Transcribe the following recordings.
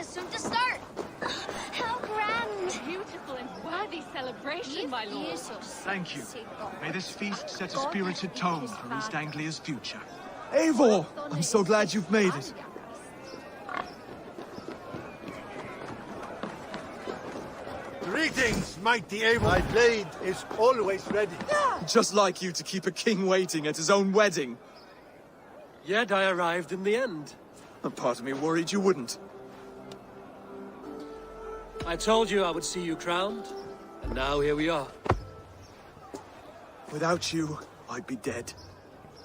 is soon to start. How grand! Beautiful and worthy celebration, my lord. Thank you. May this feast set a spirited tone for East Anglia's future. Eivor! I'm so glad you've made it. Greetings, mighty Eivor. My blade is always ready. Just like you to keep a king waiting at his own wedding. Yet I arrived in the end. A part of me worried you wouldn't. I told you I would see you crowned, and now here we are. Without you, I'd be dead.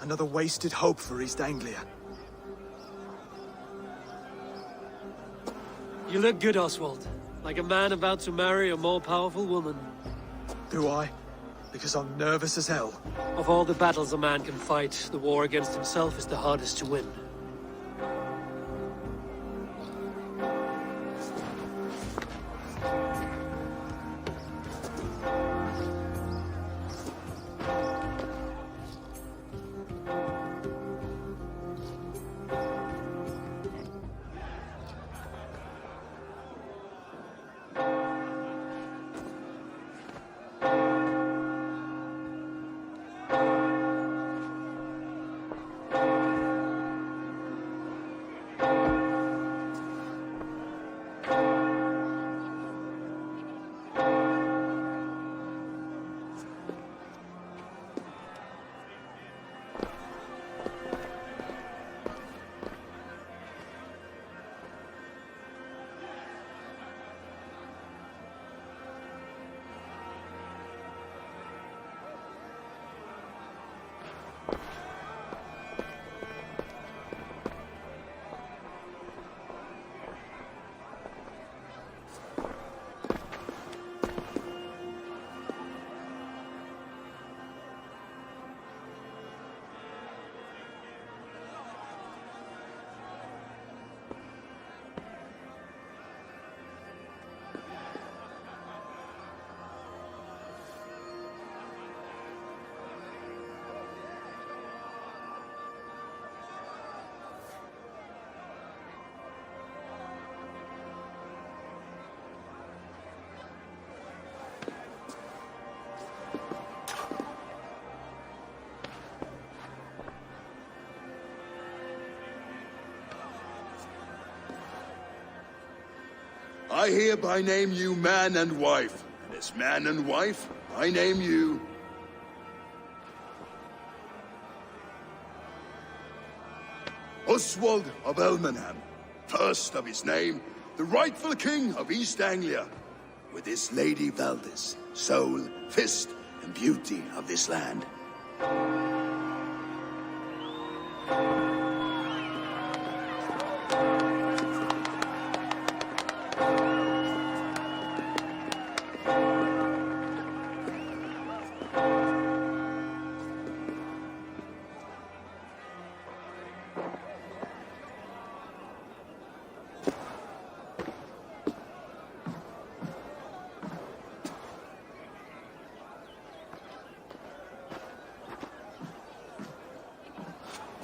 Another wasted hope for East Anglia. You look good, Oswald. Like a man about to marry a more powerful woman. Do I? Because I'm nervous as hell. Of all the battles a man can fight, the war against himself is the hardest to win. I hereby name you man and wife. And as man and wife, I name you... Oswald of Elmenham, first of his name, the rightful king of East Anglia, with his lady Valdis, soul, fist, and beauty of this land.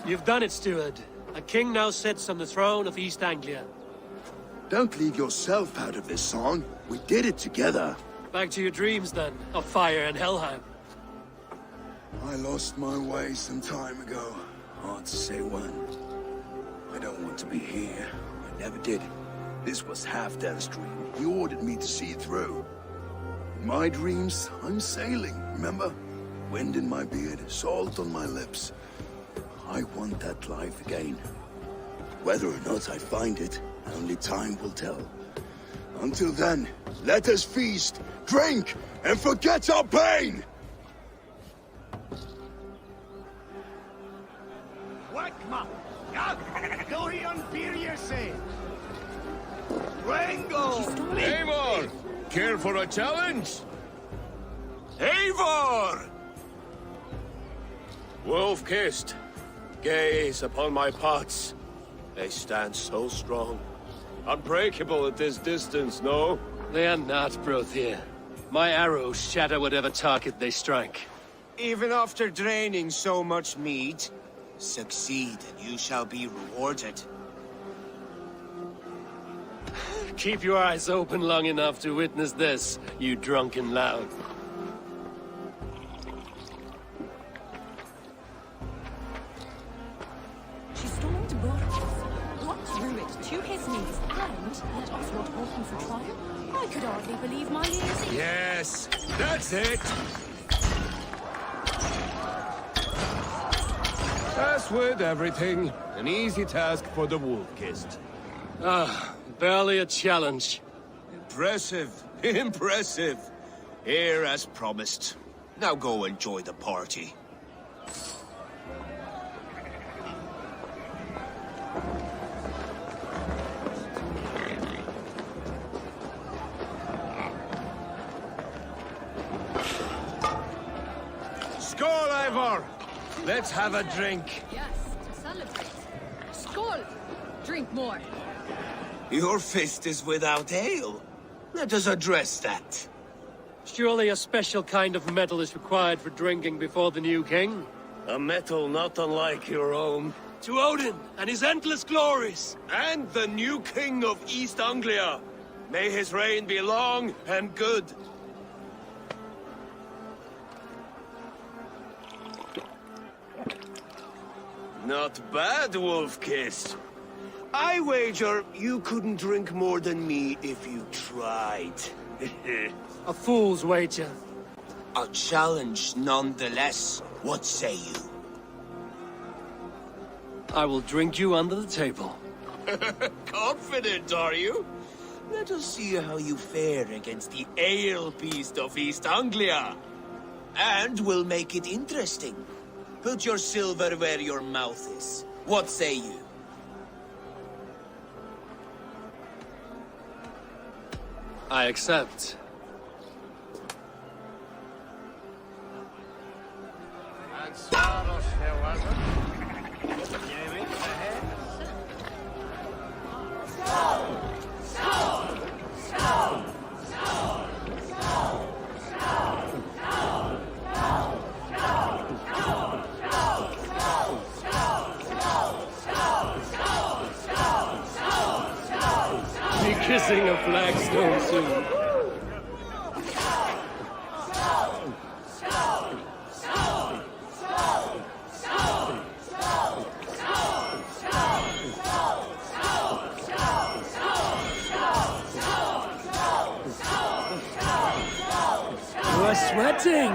You've done it, steward. A king now sits on the throne of East Anglia. Don't leave yourself out of this song. We did it together. Back to your dreams, then, of fire and Helheim. I lost my way some time ago. Hard to say when. I don't want to be here. I never did. This was Halfdan's dream. He ordered me to see it through. In my dreams, I'm sailing, remember? Wind in my beard, salt on my lips. I want that life again. Whether or not I find it, only time will tell. Until then, let us feast, drink, and forget our pain! Wakma! Dorian Birjese! Rango! Eivor! Care for a challenge? Eivor! Wolf-kissed. Gaze upon my pots. They stand so strong. Unbreakable at this distance, no? They are not, Brothier. My arrows shatter whatever target they strike. Even after draining so much meat, succeed and you shall be rewarded. Keep your eyes open long enough to witness this, you drunken lout. She stormed Burgos, blocked Druid to his knees, and let off Lord Horton for trial. I could hardly believe my ears. Yes, that's it. As with everything, an easy task for the Wolf-Kissed. Barely a challenge. Impressive, impressive. Here as promised. Now go enjoy the party. Skål, Eivor! Let's have a drink. Yes, to celebrate. Skål! Drink more. Your fist is without ale. Let us address that. Surely a special kind of metal is required for drinking before the new king? A metal not unlike your own. To Odin and his endless glories! And the new king of East Anglia. May his reign be long and good. Not bad, Wolf-Kissed. I wager you couldn't drink more than me if you tried. A fool's wager. A challenge nonetheless. What say you? I will drink you under the table. Confident, are you? Let us see how you fare against the ale beast of East Anglia. And we'll make it interesting. Put your silver where your mouth is. What say you? I accept. Be kissing a flagstone soon. You're sweating!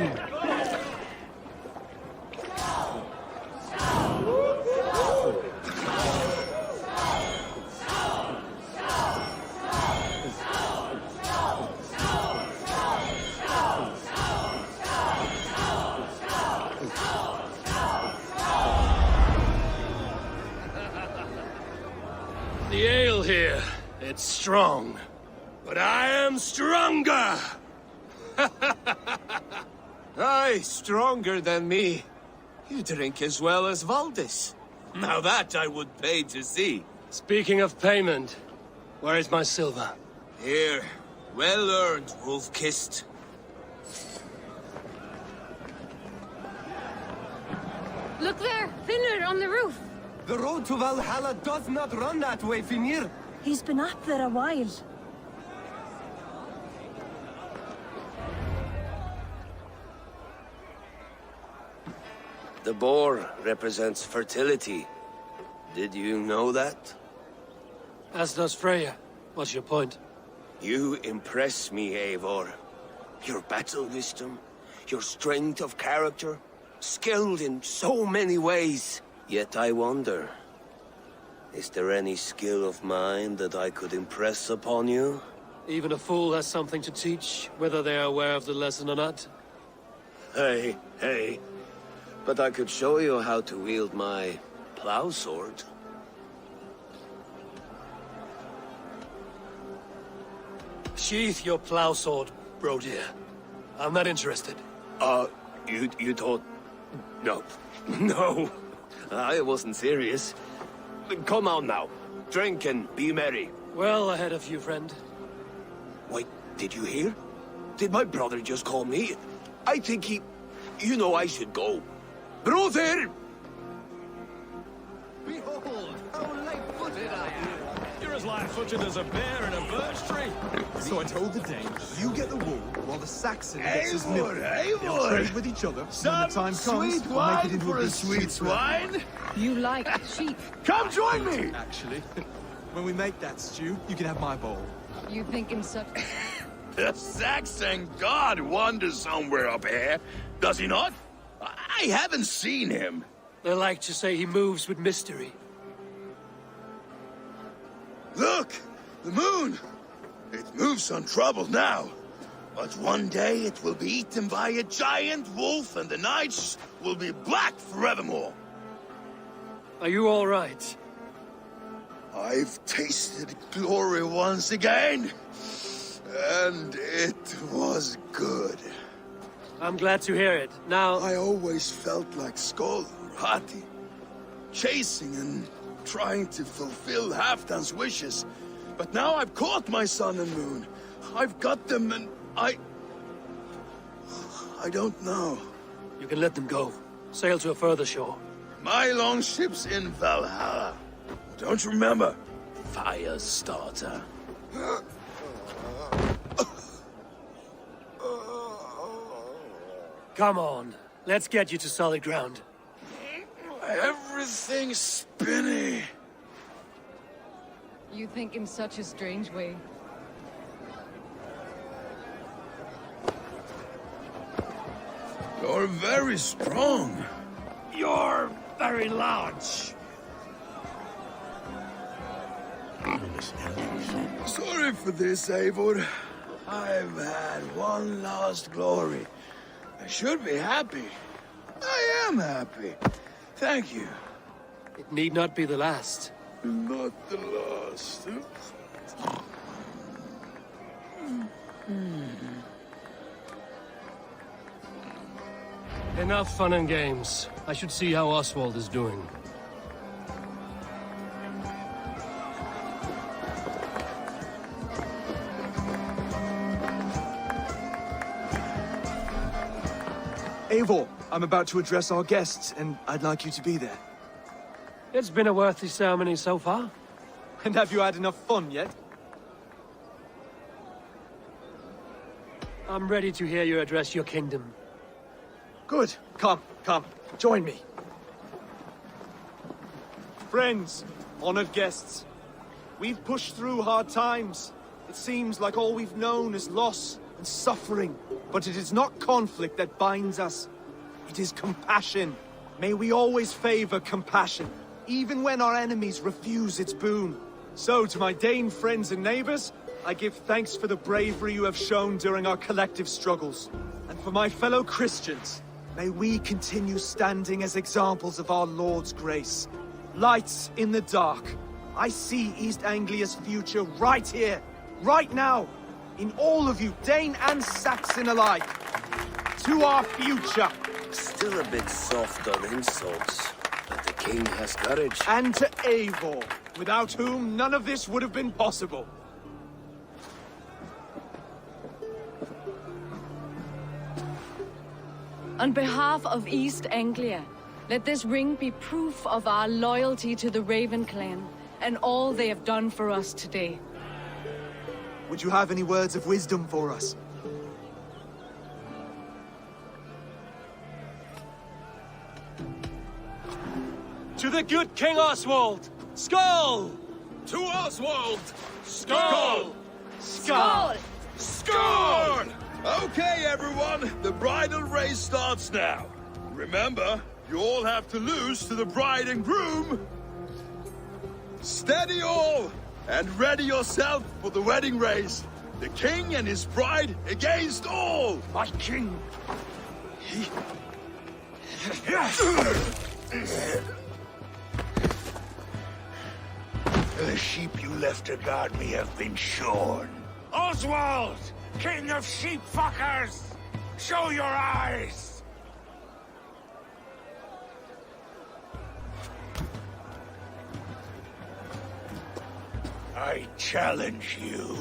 The ale here, it's strong. But I am stronger! Aye, stronger than me. You drink as well as Valdis. Now that I would pay to see. Speaking of payment, where is my silver? Here, well earned, Wolf-Kissed. Look there, Finner on the roof. The road to Valhalla does not run that way, Finir. He's been up there a while. The boar represents fertility. Did you know that? As does Freya. What's your point? You impress me, Eivor. Your battle wisdom, your strength of character, skilled in so many ways. Yet I wonder, is there any skill of mine that I could impress upon you? Even a fool has something to teach, whether they are aware of the lesson or not. Hey. But I could show you how to wield my plow sword. Sheath your plow sword, bro dear. I'm not interested. You thought... No. No. I wasn't serious. Come on now. Drink and be merry. Well ahead of you, friend. Wait, did you hear? Did my brother just call me? I think he... You know I should go. Brother! Behold, how light-footed I am. You're as light-footed as a bear in a birch tree. So I told the Danes, you get the wool, while the Saxon gets his milk. Eivor! They'll trade with each other. Some when the time comes, sweet we'll make wine it into for a big sweet stew for everyone. wine? You like sheep. Come join me! Actually, when we make that stew, you can have my bowl. You think in such... The Saxon god wanders somewhere up here, does he not? I haven't seen him. They like to say he moves with mystery. Look! The moon! It moves untroubled now. But one day it will be eaten by a giant wolf and the nights will be black forevermore. Are you all right? I've tasted glory once again. And it was good. I'm glad to hear it. Now... I always felt like Skoll or Hati. Chasing and trying to fulfill Halfdan's wishes. But now I've caught my sun and moon. I've got them and I don't know. You can let them go. Sail to a further shore. My longship's in Valhalla. Don't you remember? Firestarter. Come on. Let's get you to solid ground. Everything's spinny. You think in such a strange way. You're very strong. You're very large. Sorry for this, Eivor. I've had one last glory. I should be happy. I am happy. Thank you. It need not be the last. Not the last. Enough fun and games. I should see how Oswald is doing. Eivor, I'm about to address our guests, and I'd like you to be there. It's been a worthy ceremony so far. And have you had enough fun yet? I'm ready to hear you address your kingdom. Good. Come, join me. Friends, honored guests, we've pushed through hard times. It seems like all we've known is loss and suffering, but it is not conflict that binds us. It is compassion. May we always favor compassion, even when our enemies refuse its boon. So, to my Dane friends and neighbors, I give thanks for the bravery you have shown during our collective struggles. And for my fellow Christians, may we continue standing as examples of our Lord's grace. Lights in the dark. I see East Anglia's future right here, right now, in all of you, Dane and Saxon alike. To our future. Still a bit soft on insults, but the king has courage. And to Eivor, without whom none of this would have been possible. On behalf of East Anglia, let this ring be proof of our loyalty to the Raven clan and all they have done for us today. Would you have any words of wisdom for us? To the good King Oswald! Skull! To Oswald! Skull! Skål! Score! Okay, everyone, the bridal race starts now. Remember, you all have to lose to the bride and groom. Steady all, and ready yourself for the wedding race. The king and his bride against all. My king! The sheep you left to guard me have been shorn. Oswald! King of sheep fuckers! Show your eyes! I challenge you.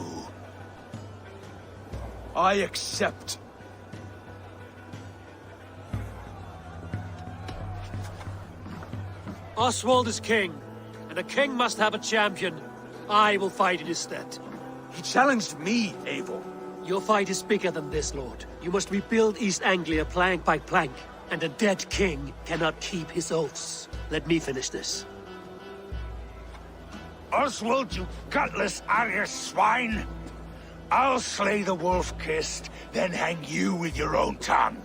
I accept. Oswald is king, and a king must have a champion. I will fight in his stead. He challenged me, Eivor. Your fight is bigger than this, Lord. You must rebuild East Anglia plank by plank, and a dead king cannot keep his oaths. Let me finish this. Oswald, you gutless Irish swine! I'll slay the wolf-kissed, then hang you with your own tongue.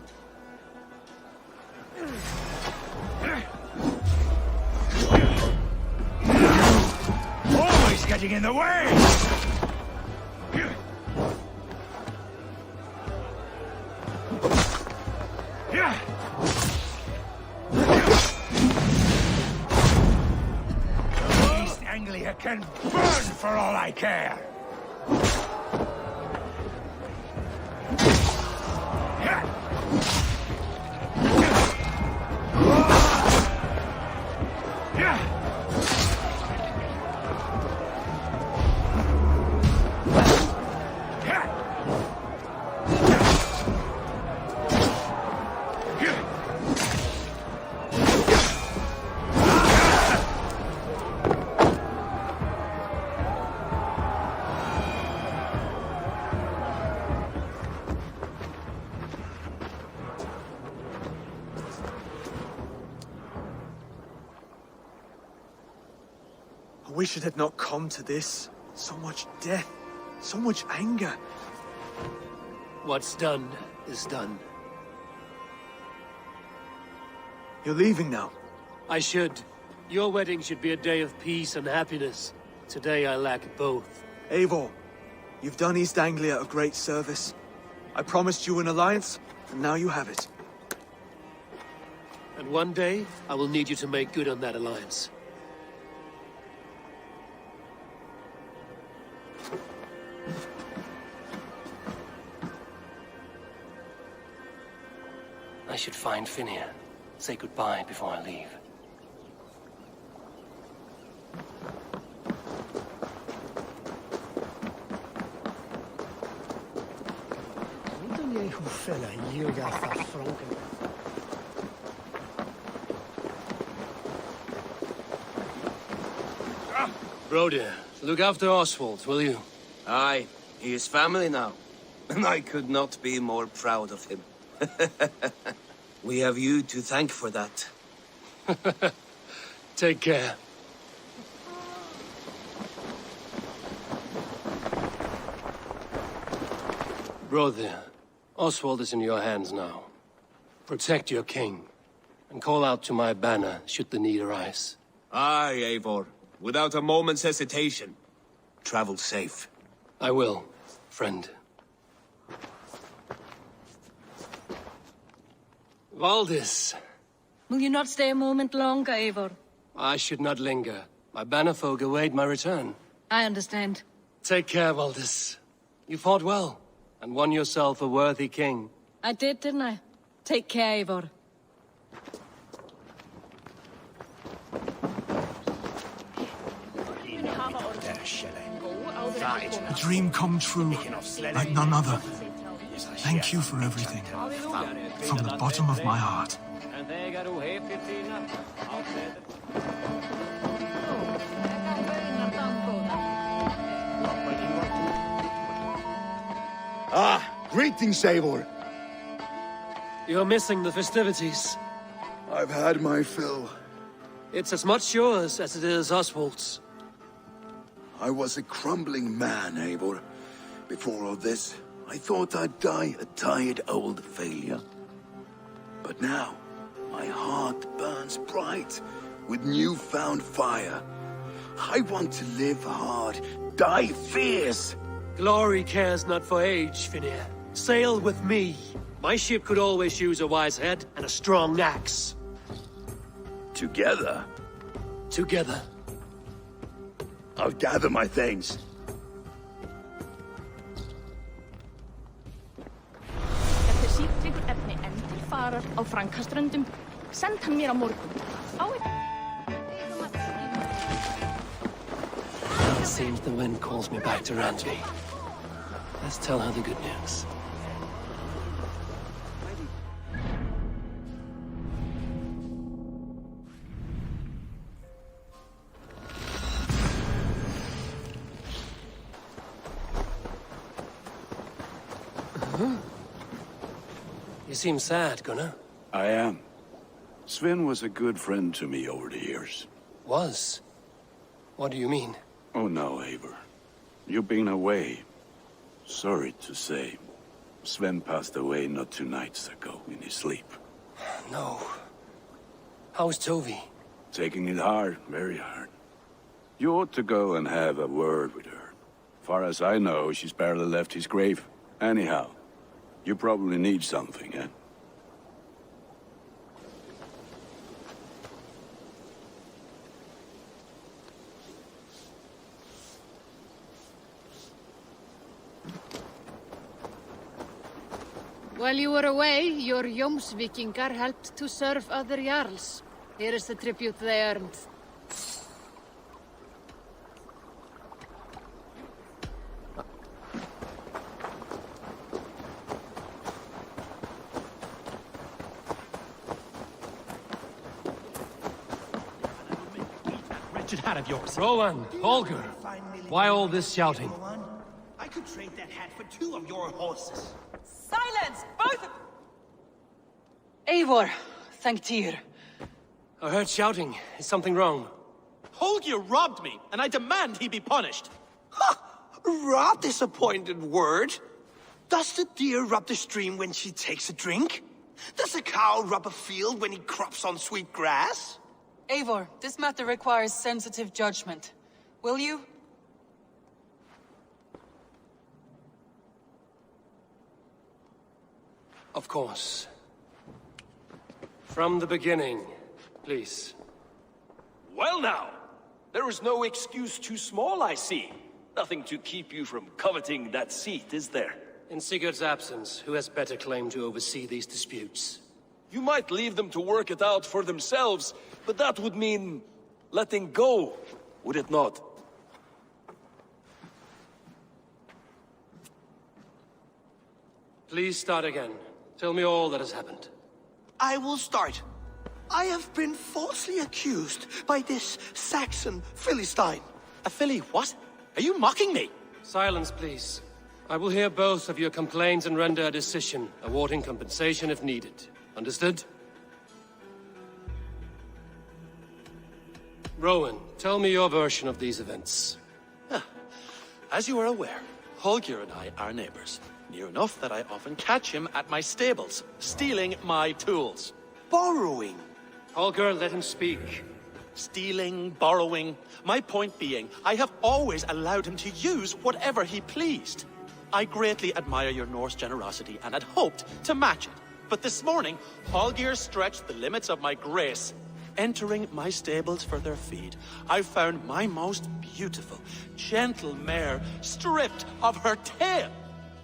Always getting in the way! East Anglia can burn for all I care! I wish it had not come to this. So much death, so much anger. What's done is done. You're leaving now. I should. Your wedding should be a day of peace and happiness. Today I lack both. Eivor, you've done East Anglia a great service. I promised you an alliance, and now you have it. And one day, I will need you to make good on that alliance. I should find Finnear. Say goodbye before I leave. Broder, look after Oswald, will you? Aye, he is family now. And I could not be more proud of him. We have you to thank for that. Take care. Brother, Oswald is in your hands now. Protect your king, and call out to my banner should the need arise. Aye, Eivor. Without a moment's hesitation. Travel safe. I will, friend. Valdis. Will you not stay a moment longer, Eivor? I should not linger. My banner folk await my return. I understand. Take care, Valdis. You fought well, and won yourself a worthy king. I did, didn't I? Take care, Eivor. A dream come true, like none other. Thank you for everything. From the bottom of my heart. Ah, greetings, Eivor. You're missing the festivities. I've had my fill. It's as much yours as it is Oswald's. I was a crumbling man, Eivor. Before all this, I thought I'd die a tired old failure. But now, my heart burns bright with newfound fire. I want to live hard, die fierce. Glory cares not for age, Finnear. Sail with me. My ship could always use a wise head and a strong axe. Together? Together. I'll gather my things. Ef þið sýnt ykkur efni endurfarar á Frankaströndum, send hann mér á morgun. It seems the wind calls me back to Randvi. Let's tell her the good news. You seem sad, Gunnar. I am. Sven was a good friend to me over the years. Was? What do you mean? Oh no, Eivor. You've been away. Sorry to say. Sven passed away not 2 nights ago in his sleep. No. How's Tovi? Taking it hard, very hard. You ought to go and have a word with her. Far as I know, she's barely left his grave. Anyhow, you probably need something, eh? While you were away, your Jomsvikingar helped to serve other Jarls. Here is the tribute they earned. Wretched hat of yours. Rowan, Holger, why all this shouting? I could trade that hat for 2 of your horses. Silence! Both of... Eivor, thank Tyr. I heard shouting. Is something wrong? Holger robbed me, and I demand he be punished. Ha! Rot disappointed word. Does the deer rub the stream when she takes a drink? Does a cow rub a field when he crops on sweet grass? Eivor, this matter requires sensitive judgment. Will you? Of course. From the beginning, please. Well now, there is no excuse too small, I see. Nothing to keep you from coveting that seat, is there? In Sigurd's absence, who has better claim to oversee these disputes? You might leave them to work it out for themselves, but that would mean letting go, would it not? Please start again. Tell me all that has happened. I will start. I have been falsely accused by this Saxon Philistine. A filly what? Are you mocking me? Silence, please. I will hear both of your complaints and render a decision, awarding compensation if needed. Understood? Rowan, tell me your version of these events. As you are aware, Holger and I are neighbors. Near enough that I often catch him at my stables, stealing my tools. Borrowing. Holger, let him speak. Stealing, borrowing. My point being, I have always allowed him to use whatever he pleased. I greatly admire your Norse generosity and had hoped to match it. But this morning, Holger stretched the limits of my grace. Entering my stables for their feed, I found my most beautiful, gentle mare stripped of her tail.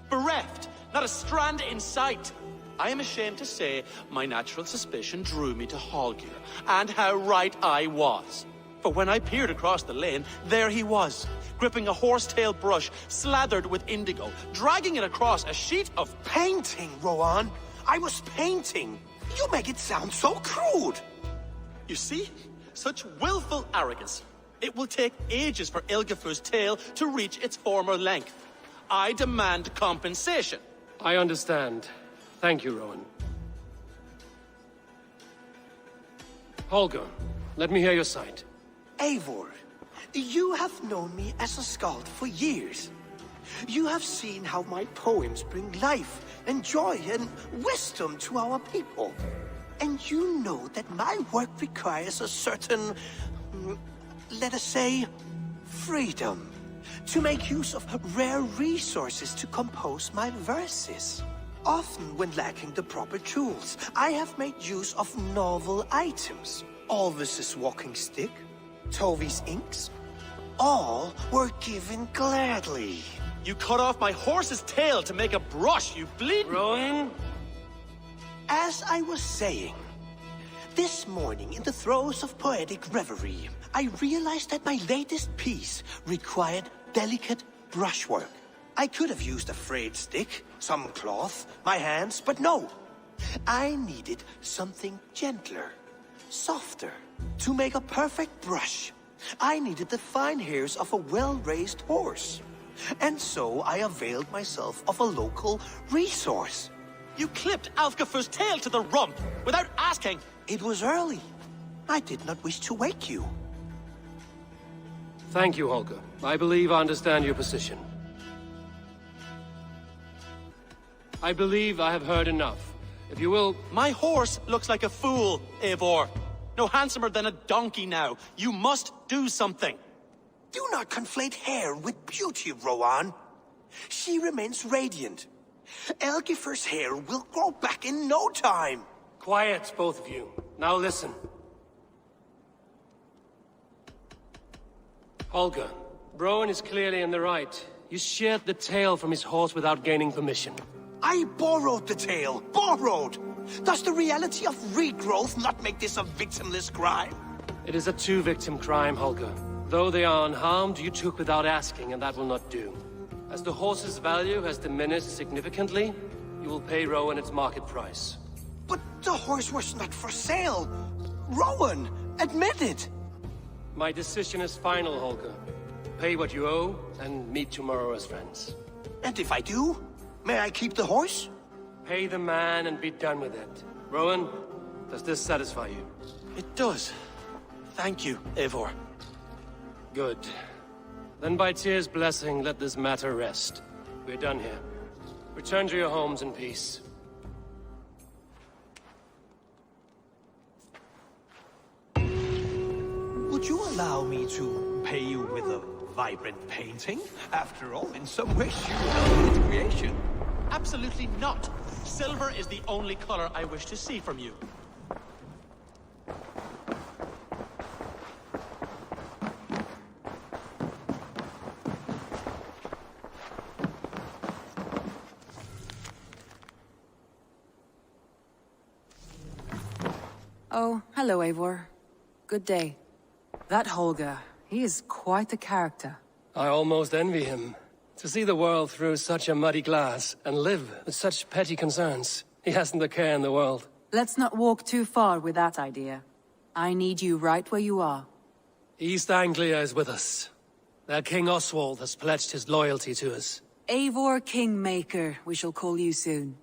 Bereft, not a strand in sight. I am ashamed to say my natural suspicion drew me to Holger, and how right I was. For when I peered across the lane, there he was, gripping a horsetail brush slathered with indigo, dragging it across a sheet of painting, Rowan. I was painting. You make it sound so crude. You see? Such willful arrogance. It will take ages for Ilgafur's tail to reach its former length. I demand compensation. I understand. Thank you, Rowan. Holger, let me hear your side. Eivor, you have known me as a skald for years. You have seen how my poems bring life and joy and wisdom to our people. And you know that my work requires a certain, let us say, freedom. To make use of rare resources to compose my verses. Often when lacking the proper tools, I have made use of novel items. Alvis's walking stick, Tovi's inks, all were given gladly. You cut off my horse's tail to make a brush, you bleeding... Rowan? As I was saying, this morning in the throes of poetic reverie, I realized that my latest piece required delicate brushwork. I could have used a frayed stick, some cloth, my hands, but no. I needed something gentler, softer. To make a perfect brush, I needed the fine hairs of a well-raised horse. And so I availed myself of a local resource. You clipped Alfgafu's tail to the rump without asking. It was early. I did not wish to wake you. Thank you, Holger. I believe I understand your position. I believe I have heard enough. If you will... My horse looks like a fool, Eivor. No handsomer than a donkey now. You must do something. Do not conflate hair with beauty, Rowan. She remains radiant. Elgifer's hair will grow back in no time. Quiet, both of you. Now listen. Holger, Rowan is clearly in the right. You sheared the tail from his horse without gaining permission. I borrowed the tail. Borrowed! Does the reality of regrowth not make this a victimless crime? It is a two-victim crime, Holger. Though they are unharmed, you took without asking, and that will not do. As the horse's value has diminished significantly, you will pay Rowan its market price. But the horse was not for sale. Rowan, admit it. My decision is final, Holger. Pay what you owe, and meet tomorrow as friends. And if I do, may I keep the horse? Pay the man and be done with it. Rowan, does this satisfy you? It does. Thank you, Eivor. Good. Then by Tyr's blessing, let this matter rest. We're done here. Return to your homes in peace. Would you allow me to pay you with a vibrant painting? After all, in some ways you helped its creation. Absolutely not. Silver is the only color I wish to see from you. Oh, hello, Eivor. Good day. That Holger, he is quite a character. I almost envy him. To see the world through such a muddy glass, and live with such petty concerns. He hasn't a care in the world. Let's not walk too far with that idea. I need you right where you are. East Anglia is with us. Their King Oswald has pledged his loyalty to us. Eivor Kingmaker, we shall call you soon.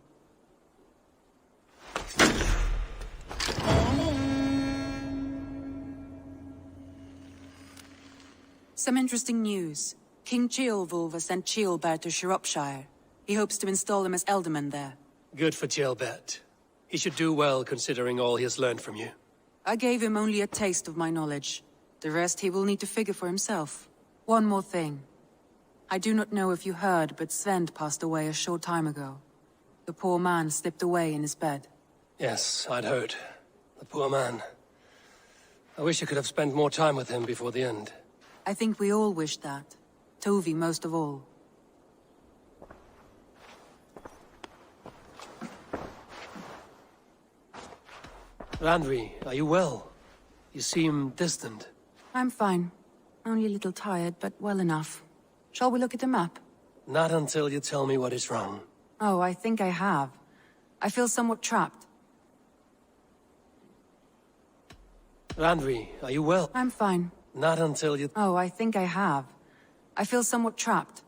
Some interesting news. King Ceolwulf has sent Ceolbert to Shropshire. He hopes to install him as Elderman there. Good for Ceolbert. He should do well considering all he has learned from you. I gave him only a taste of my knowledge. The rest he will need to figure for himself. One more thing. I do not know if you heard, but Sven passed away a short time ago. The poor man slipped away in his bed. Yes, I'd heard. The poor man. I wish I could have spent more time with him before the end. I think we all wish that. Tovi most of all. Randvi, are you well? You seem distant. I'm fine. Only a little tired, but well enough. Shall we look at the map? Not until you tell me what is wrong. Oh, I think I have. I feel somewhat trapped. Randvi, are you well? I'm fine. Not until you... Oh, I think I have. I feel somewhat trapped.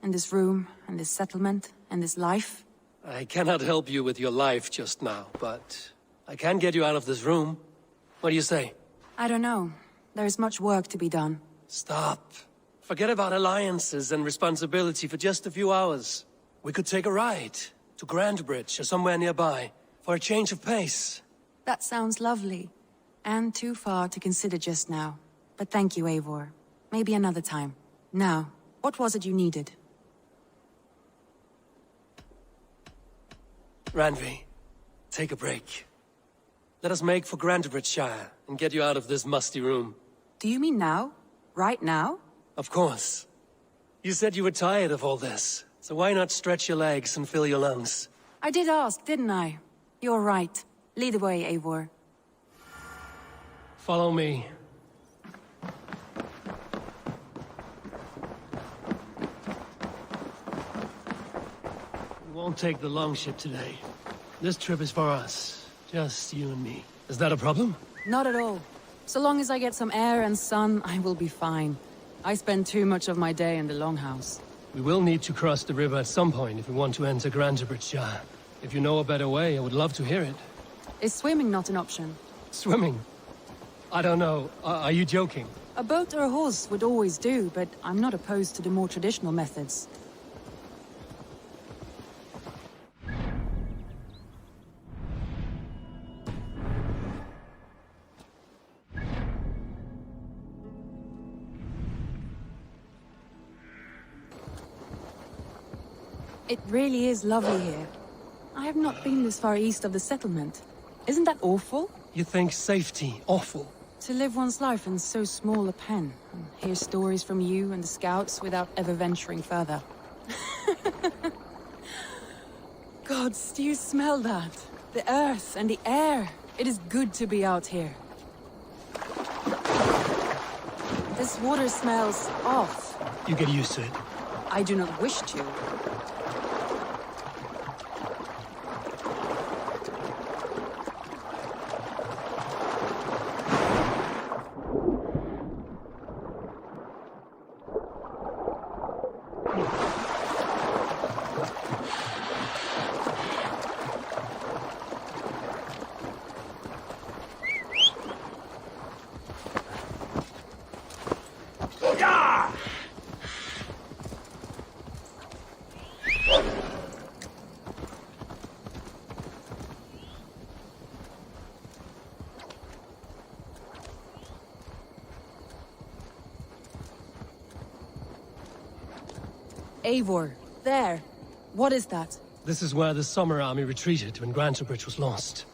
In this room, and this settlement, and this life. I cannot help you with your life just now, but... I can get you out of this room. What do you say? I don't know. There is much work to be done. Stop. Forget about alliances and responsibility for just a few hours. We could take a ride to Grandbridge or somewhere nearby for a change of pace. That sounds lovely. And too far to consider just now. But thank you, Eivor. Maybe another time. Now, what was it you needed? Randvi, take a break. Let us make for Grandbridgeshire and get you out of this musty room. Do you mean now? Right now? Of course. You said you were tired of all this, so why not stretch your legs and fill your lungs? I did ask, didn't I? You're right. Lead the way, Eivor. Follow me. We won't take the longship today. This trip is for us. Just you and me. Is that a problem? Not at all. So long as I get some air and sun, I will be fine. I spend too much of my day in the Longhouse. We will need to cross the river at some point if we want to enter Grandbridgeshire. If you know a better way, I would love to hear it. Is swimming not an option? Swimming? I don't know. Are you joking? A boat or a horse would always do, but I'm not opposed to the more traditional methods. It really is lovely here. I have not been this far east of the settlement. Isn't that awful? You think safety awful? To live one's life in so small a pen, and hear stories from you and the scouts without ever venturing further. Gods, do you smell that? The earth and the air. It is good to be out here. This water smells off. You get used to it. I do not wish to. Eivor, there. What is that? This is where the Summer Army retreated when Grantebridge was lost.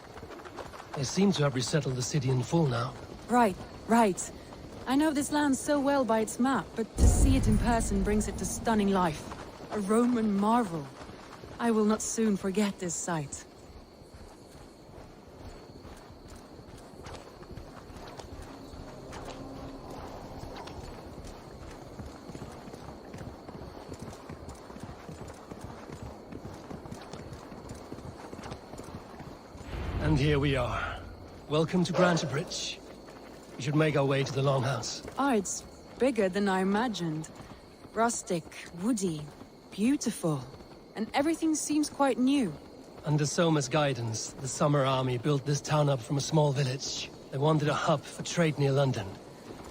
They seem to have resettled the city in full now. Right, right. I know this land so well by its map, but to see it in person brings it to stunning life. A Roman marvel. I will not soon forget this sight. And here we are. Welcome to Grantebridge. We should make our way to the Longhouse. Ah, it's bigger than I imagined. Rustic, woody, beautiful. And everything seems quite new. Under Soma's guidance, the Summer Army built this town up from a small village. They wanted a hub for trade near London,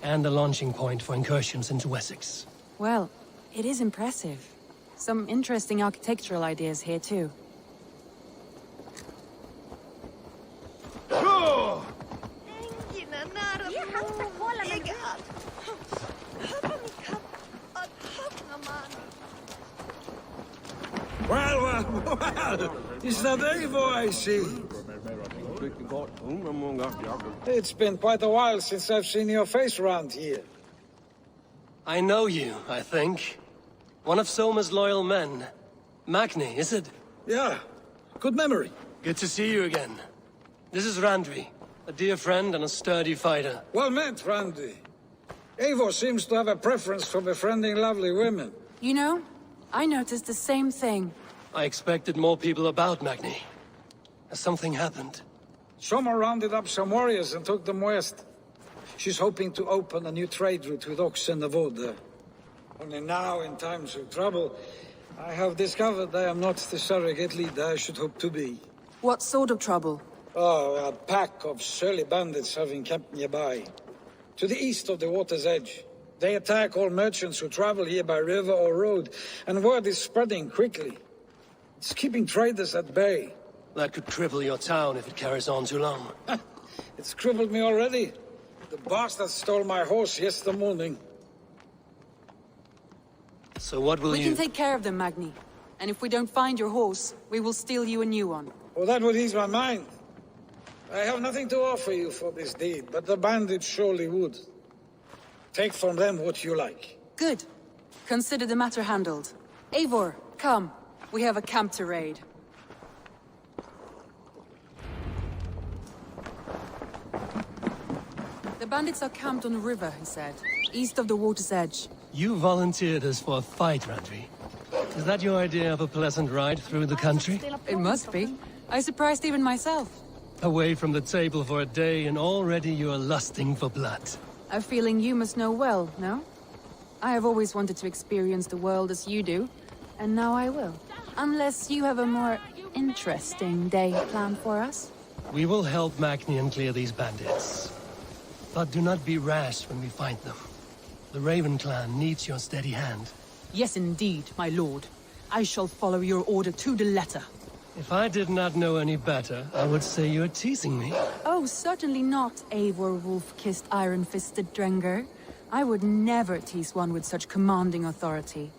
and a launching point for incursions into Wessex. Well, it is impressive. Some interesting architectural ideas here too. Well, is that Eivor I see? It's been quite a while since I've seen your face around here. I know you, I think. One of Soma's loyal men. Magni, is it? Yeah, good memory. Good to see you again. This is Randvi, a dear friend and a sturdy fighter. Well met, Randvi. Eivor seems to have a preference for befriending lovely women. You know, I noticed the same thing. I expected more people about Magni. Has something happened? Soma rounded up some warriors and took them west. She's hoping to open a new trade route with Oxen of Wood there. Only now, in times of trouble, I have discovered I am not the surrogate leader I should hope to be. What sort of trouble? Oh, a pack of surly bandits have encamped nearby. To the east of the water's edge. They attack all merchants who travel here by river or road, and word is spreading quickly. It's keeping traders at bay. That could cripple your town if it carries on too long. It's crippled me already. The bastard stole my horse yesterday morning. So what will We can take care of them, Magni. And if we don't find your horse, we will steal you a new one. Oh, that would ease my mind. I have nothing to offer you for this deed, but the bandits surely would. Take from them what you like. Good. Consider the matter handled. Eivor, come. We have a camp to raid. The bandits are camped on the river, he said. East of the water's edge. You volunteered us for a fight, Randvi. Is that your idea of a pleasant ride through the country? It must be. I surprised even myself. Away from the table for a day and already you are lusting for blood. A feeling you must know well, no? I have always wanted to experience the world as you do, and now I will. Unless you have a more interesting day planned for us. We will help Magnian clear these bandits. But do not be rash when we find them. The Raven clan needs your steady hand. Yes, indeed, my lord. I shall follow your order to the letter. If I did not know any better, I would say you're teasing me. Oh, certainly not, Eivor wolf-kissed iron-fisted Drenger. I would never tease one with such commanding authority.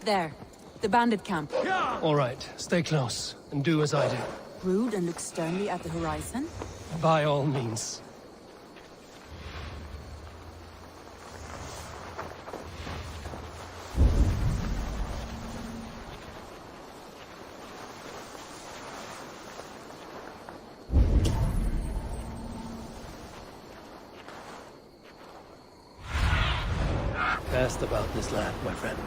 There, the bandit camp. All right, stay close, and do as I do. Rude and look sternly at the horizon? By all means. Best about this land, my friend.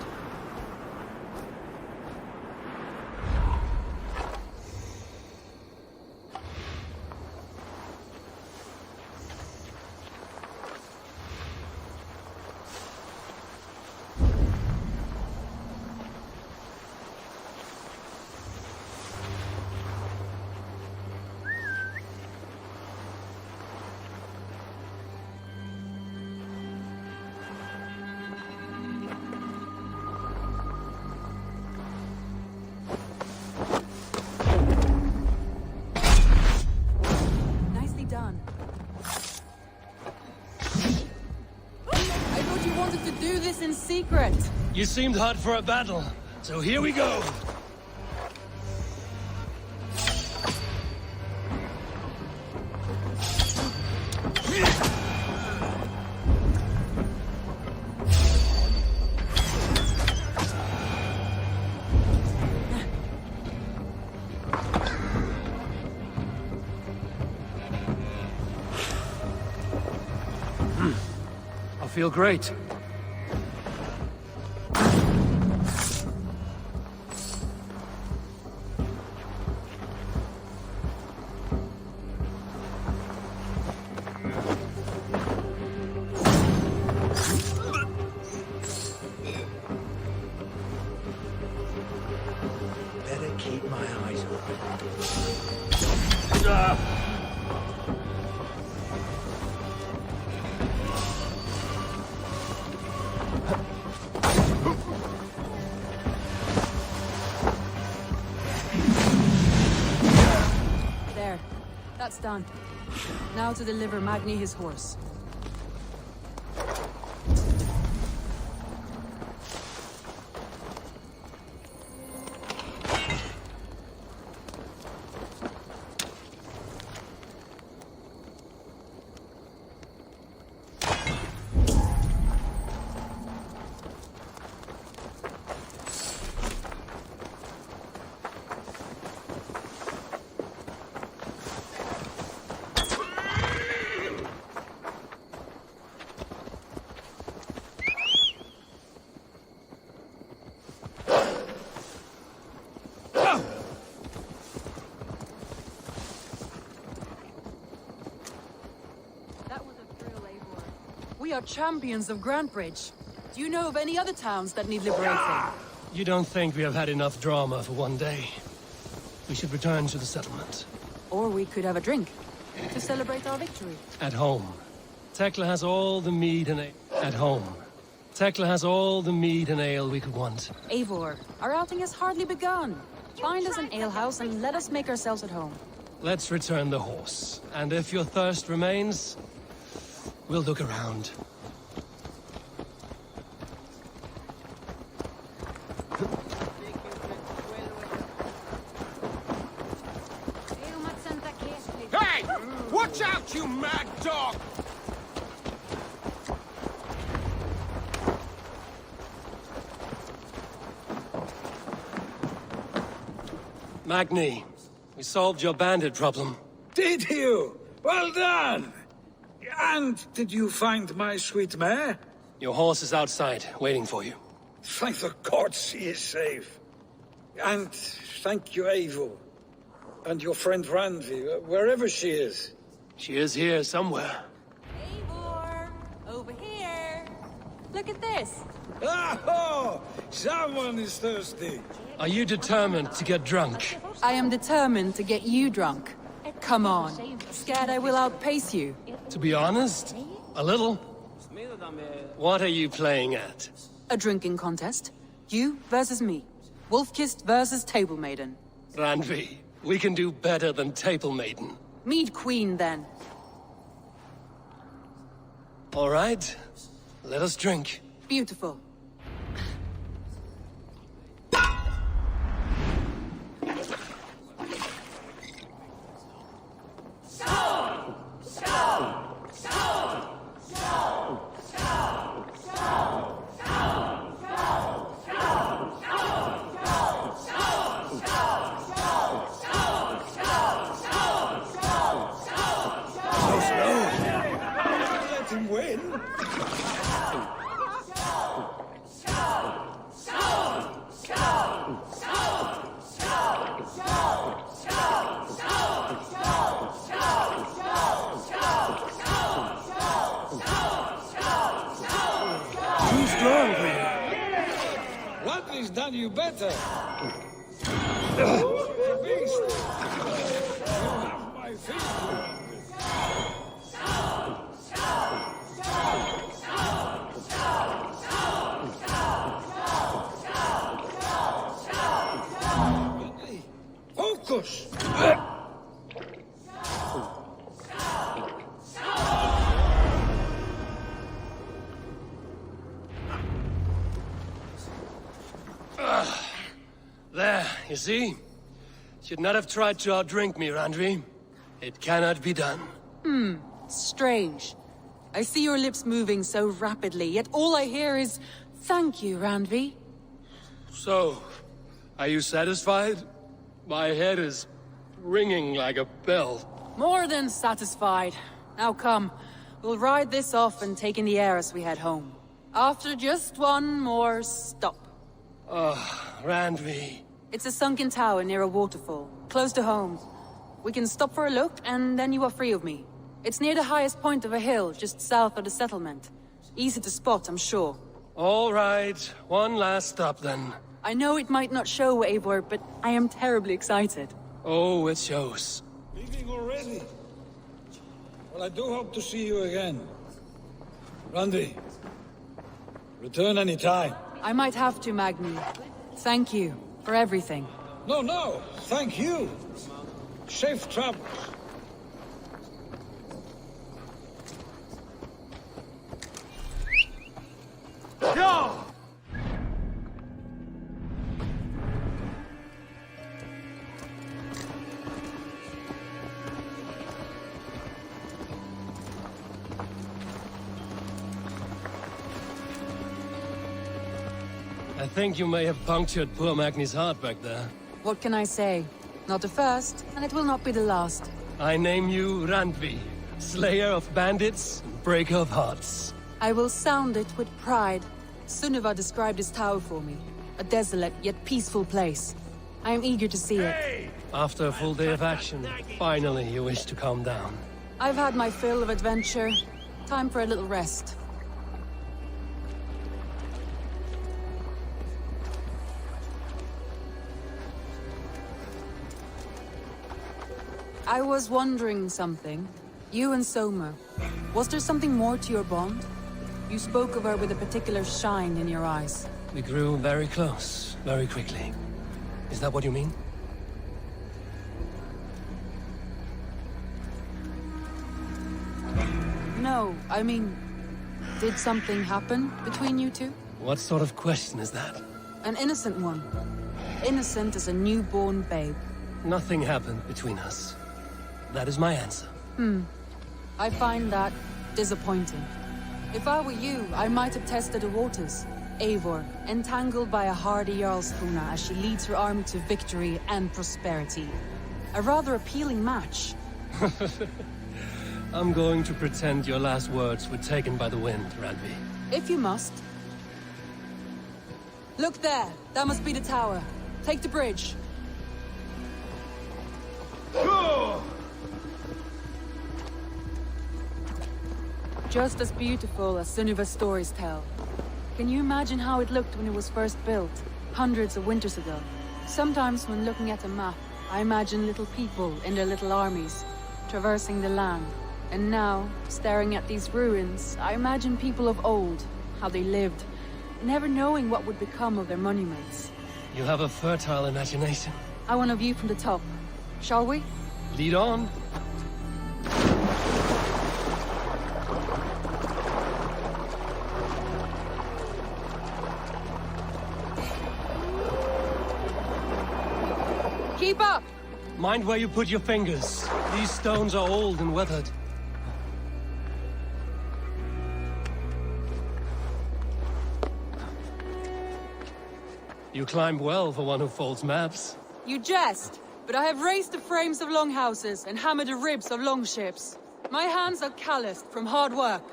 In secret. You seemed hot for a battle, so here we go. I feel great. There. That's done. Now to deliver Magni his horse. We are champions of Grantbridge. Do you know of any other towns that need liberating? You don't think we have had enough drama for one day? We should return to the settlement. Or we could have a drink to celebrate our victory. At home. Tekla has all the mead and ale. At home. Tekla has all the mead and ale we could want. Eivor, our outing has hardly begun. Find us an alehouse and let us make ourselves at home. Let's return the horse. And if your thirst remains, we'll look around. Hey! Watch out, you mad dog! Magni, we solved your bandit problem. Did you? Well done! And did you find my sweet mare? Your horse is outside, waiting for you. Thank the gods she is safe. And thank you, Eivor. And your friend Randvi, wherever she is. She is here somewhere. Eivor! Over here! Look at this! Oh, someone is thirsty. Are you determined to get drunk? I am determined to get you drunk. Come on. Scared I will outpace you? To be honest, a little. What are you playing at? A drinking contest. You versus me. Wolf-kissed versus Table Maiden. Randvi, we can do better than Table Maiden. Mead Queen, then. All right, let us drink. Beautiful. Rodney's done you better. Beast. You have my feet. Focus. There, you see? Should not have tried to outdrink me, Randvi. It cannot be done. Strange. I see your lips moving so rapidly, yet all I hear is, "Thank you, Randvi." So, are you satisfied? My head is ringing like a bell. More than satisfied. Now come, we'll ride this off and take in the air as we head home. After just one more stop. Randvi. It's a sunken tower near a waterfall, close to home. We can stop for a look, and then you are free of me. It's near the highest point of a hill, just south of the settlement. Easy to spot, I'm sure. All right, one last stop then. I know it might not show, Eivor, but I am terribly excited. Oh, it shows. Leaving already? Well, I do hope to see you again. Randvi, return any time. I might have to, Magni. Thank you for everything. No, thank you. Safe travels. Go! I think you may have punctured poor Magni's heart back there. What can I say? Not the first, and it will not be the last. I name you Randvi, slayer of bandits and breaker of hearts. I will sound it with pride. Sunniva described this tower for me. A desolate yet peaceful place. I am eager to see it. After a full day of action, finally you wish to calm down. I've had my fill of adventure. Time for a little rest. I was wondering something. You and Soma. Was there something more to your bond? You spoke of her with a particular shine in your eyes. We grew very close, very quickly. Is that what you mean? No, I mean... Did something happen between you two? What sort of question is that? An innocent one. Innocent as a newborn babe. Nothing happened between us. That is my answer. I find that disappointing. If I were you, I might have tested the waters. Eivor, entangled by a hardy Jarlshuna as she leads her army to victory and prosperity. A rather appealing match. I'm going to pretend your last words were taken by the wind, Randvi. If you must. Look there! That must be the tower. Take the bridge. Just as beautiful as Sunniva's stories tell. Can you imagine how it looked when it was first built, hundreds of winters ago? Sometimes when looking at a map, I imagine little people in their little armies, traversing the land. And now, staring at these ruins, I imagine people of old, how they lived, never knowing what would become of their monuments. You have a fertile imagination. I want a view from the top. Shall we? Lead on. Keep up! Mind where you put your fingers. These stones are old and weathered. You climb well for one who folds maps. You jest, but I have raised the frames of longhouses and hammered the ribs of longships. My hands are calloused from hard work.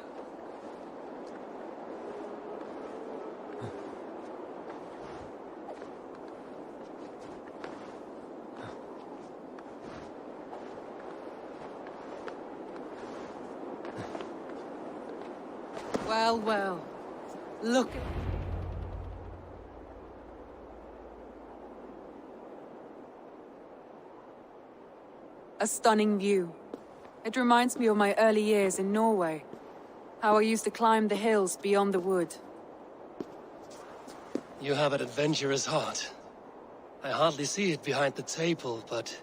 Well, well. Look at... A stunning view. It reminds me of my early years in Norway. How I used to climb the hills beyond the wood. You have an adventurous heart. I hardly see it behind the table, but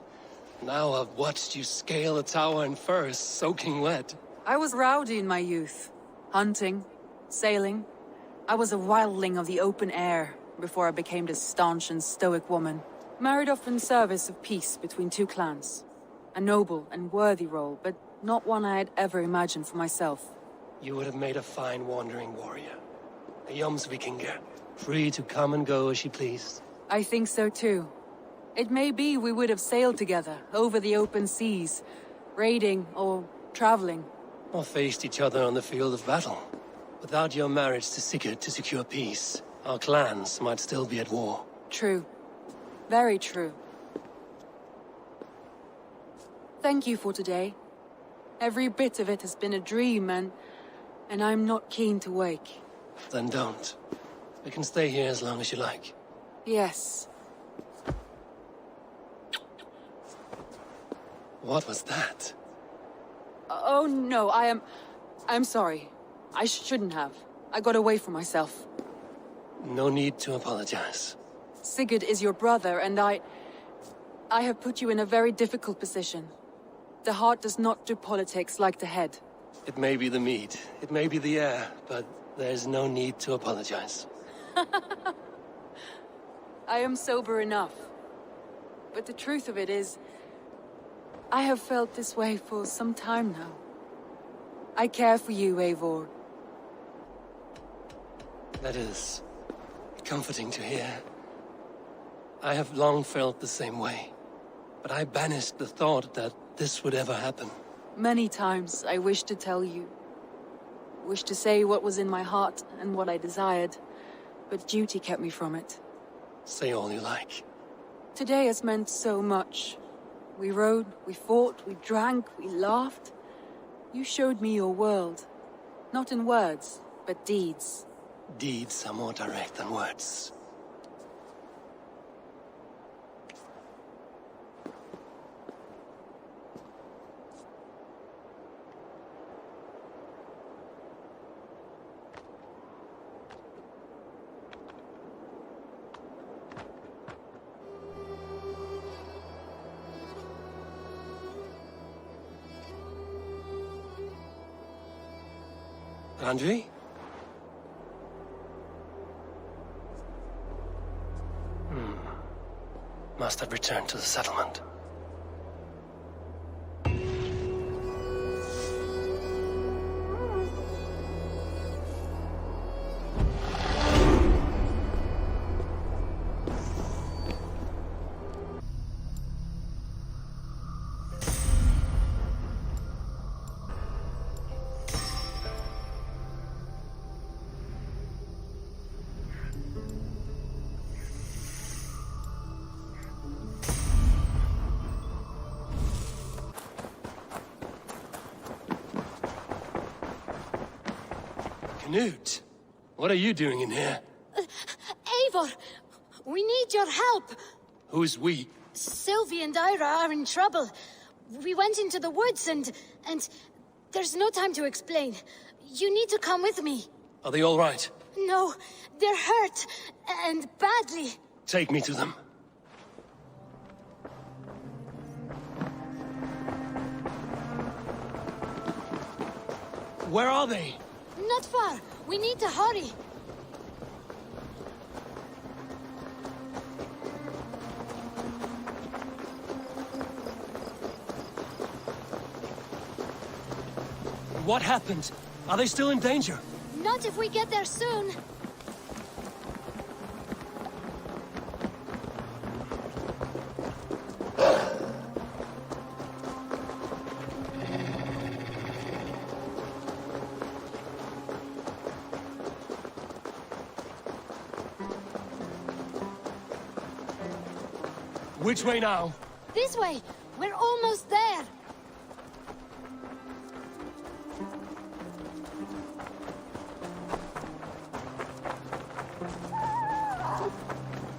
now I've watched you scale a tower in furs, soaking wet. I was rowdy in my youth. Hunting, sailing. I was a wildling of the open air before I became this staunch and stoic woman. Married off in service of peace between two clans. A noble and worthy role, but not one I had ever imagined for myself. You would have made a fine wandering warrior. A Jomsvikinger, free to come and go as she pleased. I think so too. It may be we would have sailed together, over the open seas, raiding or traveling. Or faced each other on the field of battle. Without your marriage to Sigurd to secure peace, our clans might still be at war. True. Very true. Thank you for today. Every bit of it has been a dream, and I'm not keen to wake. Then don't. We can stay here as long as you like. Yes. What was that? Oh no, I'm sorry. I shouldn't have. I got away from myself. No need to apologize. Sigurd is your brother, and I have put you in a very difficult position. The heart does not do politics like the head. It may be the meat, it may be the air, but there's no need to apologize. I am sober enough. But the truth of it is, I have felt this way for some time now. I care for you, Eivor. That is comforting to hear. I have long felt the same way, but I banished the thought that this would ever happen. Many times I wished to tell you. Wished to say what was in my heart and what I desired, but duty kept me from it. Say all you like. Today has meant so much. We rode, we fought, we drank, we laughed. You showed me your world. Not in words, but deeds. Deeds are more direct than words. Andrei? Must have returned to the settlement. Knut, What are you doing in here? Eivor, we need your help. Who's we? Sylvie and Ira are in trouble. We went into the woods and there's no time to explain. You need to come with me. Are they all right? No, they're hurt, and badly. Take me to them. Where are they? Not far. We need to hurry. What happened? Are they still in danger? Not if we get there soon. Which way now? This way. We're almost there.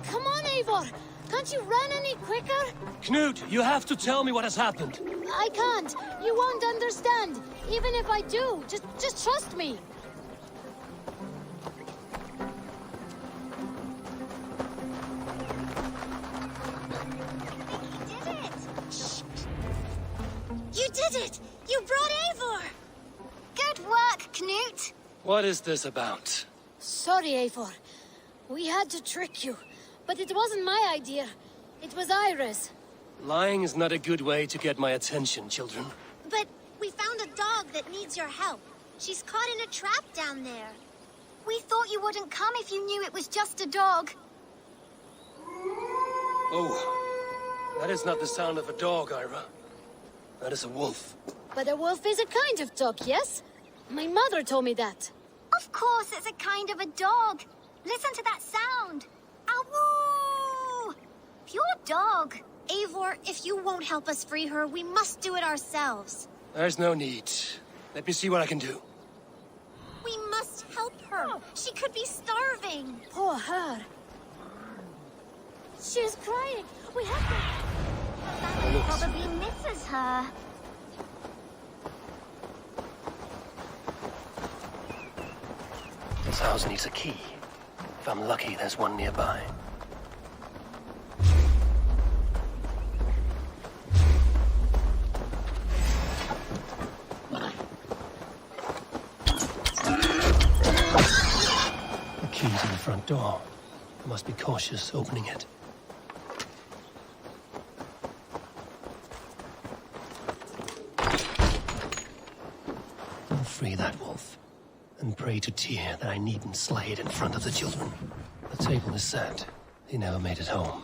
Come on, Eivor. Can't you run any quicker? Knut, you have to tell me what has happened. I can't. You won't understand. Even if I do, just trust me. You did it! You brought Eivor! Good work, Knut! What is this about? Sorry, Eivor. We had to trick you, but it wasn't my idea. It was Ira's. Lying is not a good way to get my attention, children. But we found a dog that needs your help. She's caught in a trap down there. We thought you wouldn't come if you knew it was just a dog. Oh, that is not the sound of a dog, Ira. That is a wolf. But a wolf is a kind of dog, yes? My mother told me that. Of course it's a kind of a dog. Listen to that sound. Awoo! Pure dog. Eivor, if you won't help us free her, we must do it ourselves. There's no need. Let me see what I can do. We must help her. She could be starving. Poor her. She's crying. We have to... Family probably misses her. This house needs a key. If I'm lucky, there's one nearby. The key to the front door. I must be cautious opening it. I'll free that wolf, and pray to Tyr that I needn't slay it in front of the children. The table is set. He never made it home.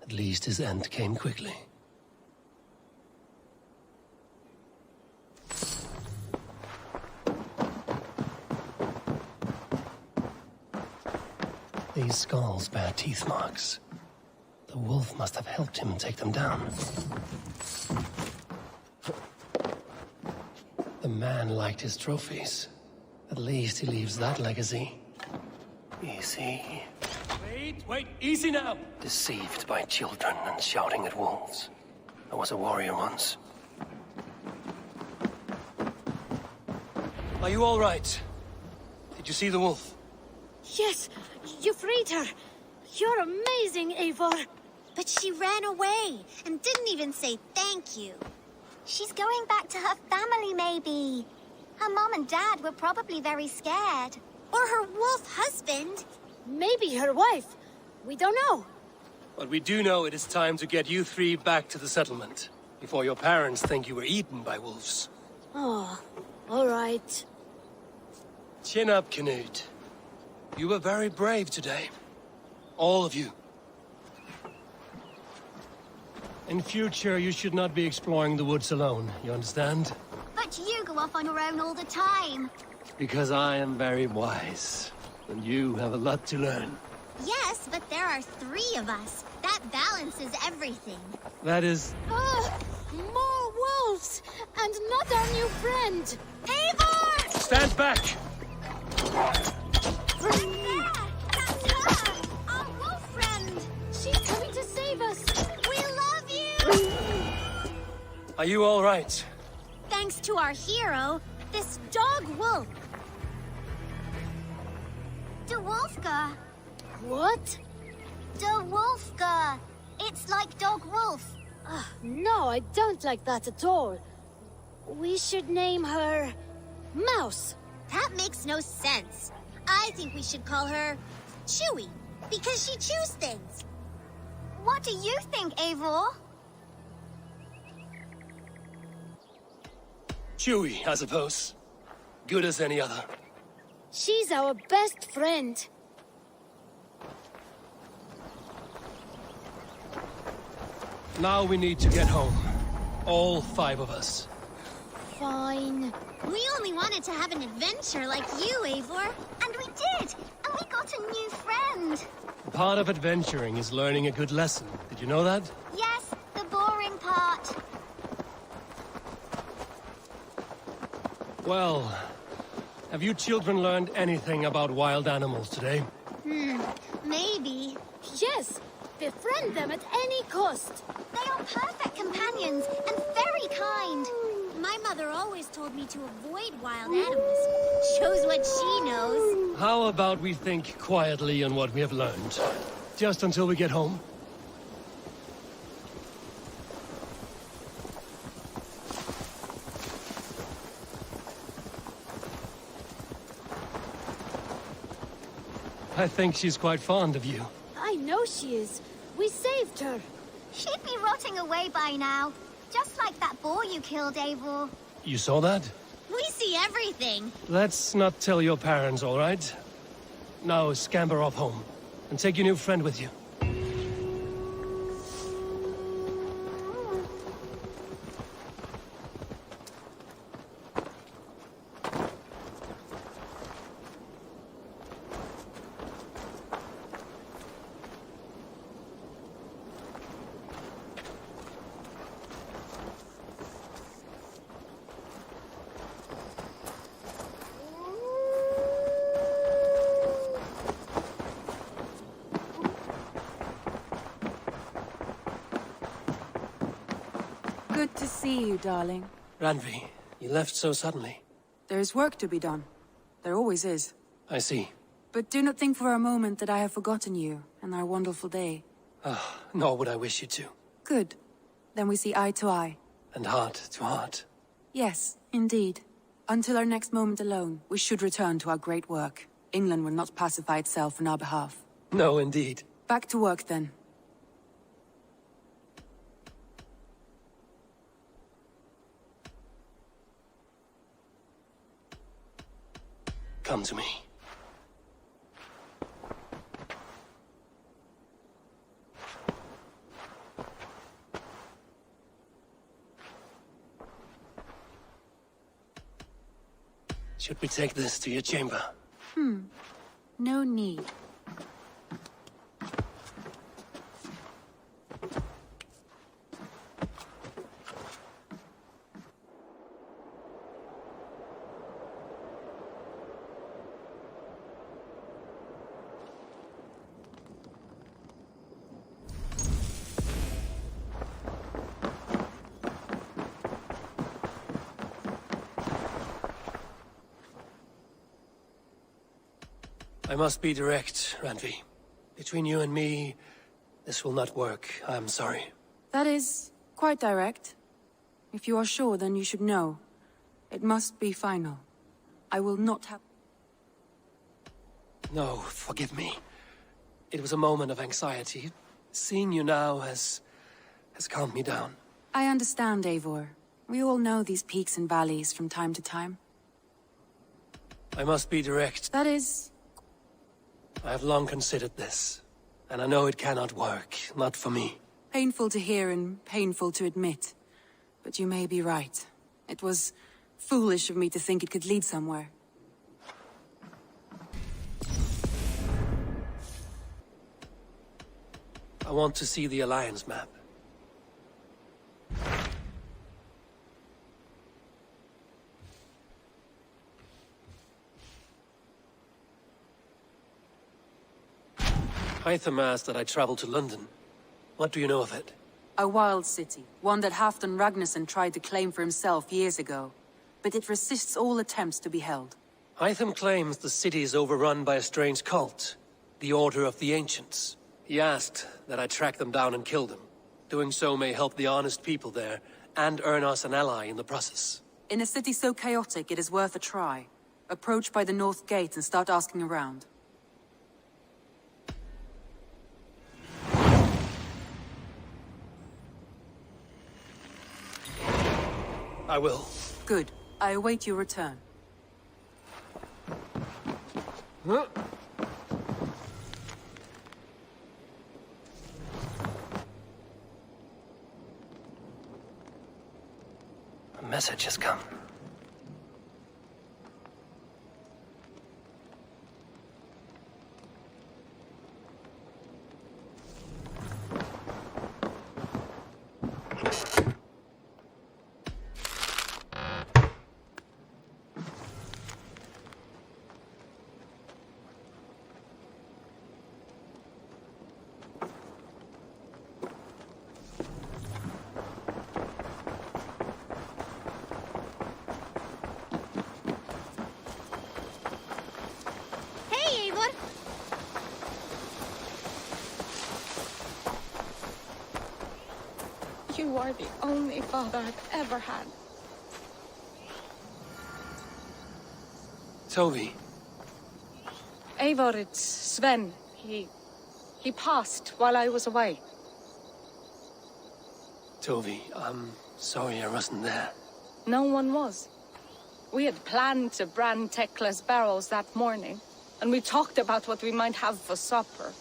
At least his end came quickly. These skulls bear teeth marks. The wolf must have helped him take them down. The man liked his trophies. At least he leaves that legacy. Easy. Wait, easy now! Deceived by children and shouting at wolves. I was a warrior once. Are you all right? Did you see the wolf? Yes, you freed her. You're amazing, Eivor. But she ran away and didn't even say thank you. She's going back to her family, maybe. Her mom and dad were probably very scared. Or her wolf husband. Maybe her wife. We don't know. But we do know it is time to get you three back to the settlement. Before your parents think you were eaten by wolves. Oh, all right. Chin up, Knut. You were very brave today. All of you. In future, you should not be exploring the woods alone, you understand? But you go off on your own all the time. Because I am very wise, and you have a lot to learn. Yes, but there are 3 of us. That balances everything. That is... More wolves! And not our new friend! Eivor! Stand back! There! That's her! Our wolf friend! She's coming to save us! We love you! Are you all right? Thanks to our hero, this dog wolf. De Wolfka. What? De Wolfka. It's like dog wolf. No, I don't like that at all. We should name her... Mouse. That makes no sense. I think we should call her Chewy, because she chews things. What do you think, Eivor? Chewy, I suppose. Good as any other. She's our best friend. Now we need to get home. All 5 of us. Fine. We only wanted to have an adventure like you, Eivor. And we did! And we got a new friend. Part of adventuring is learning a good lesson. Did you know that? Yes, the boring part. Well, have you children learned anything about wild animals today? Maybe. Yes, befriend them at any cost. They are perfect companions and very kind. My mother always told me to avoid wild animals. Shows what she knows. How about we think quietly on what we have learned? Just until we get home? I think she's quite fond of you. I know she is. We saved her. She'd be rotting away by now. Just like that boar you killed, Eivor. You saw that? We see everything. Let's not tell your parents, all right? Now scamper off home. And take your new friend with you. Good to see you, darling. Randvi, you left so suddenly. There is work to be done. There always is. I see. But do not think for a moment that I have forgotten you and our wonderful day. Nor would I wish you to. Good. Then we see eye to eye. And heart to heart. Yes, indeed. Until our next moment alone, we should return to our great work. England will not pacify itself on our behalf. No, indeed. Back to work, then. Come to me. Should we take this to your chamber? No need. I must be direct, Randvi. Between you and me, this will not work. I'm sorry. That is quite direct. If you are sure, then you should know. It must be final. I will not have... No, forgive me. It was a moment of anxiety. Seeing you now has calmed me down. I understand, Eivor. We all know these peaks and valleys from time to time. I must be direct. That is... I have long considered this, and I know it cannot work, not for me. Painful to hear and painful to admit. But you may be right. It was foolish of me to think it could lead somewhere. I want to see the Alliance map. Hytham asked that I travel to London. What do you know of it? A wild city, one that Halfdan Ragnarsson tried to claim for himself years ago. But it resists all attempts to be held. Hytham claims the city is overrun by a strange cult, the Order of the Ancients. He asked that I track them down and kill them. Doing so may help the honest people there, and earn us an ally in the process. In a city so chaotic, it is worth a try. Approach by the North Gate and start asking around. I will. Good. I await your return. Huh? A message has come. Hey, Eivor! You are the only father I've ever had. Tovi. Eivor, it's Sven. He passed while I was away. Tovi, I'm sorry I wasn't there. No one was. We had planned to brand Tekla's barrels that morning, and we talked about what we might have for supper.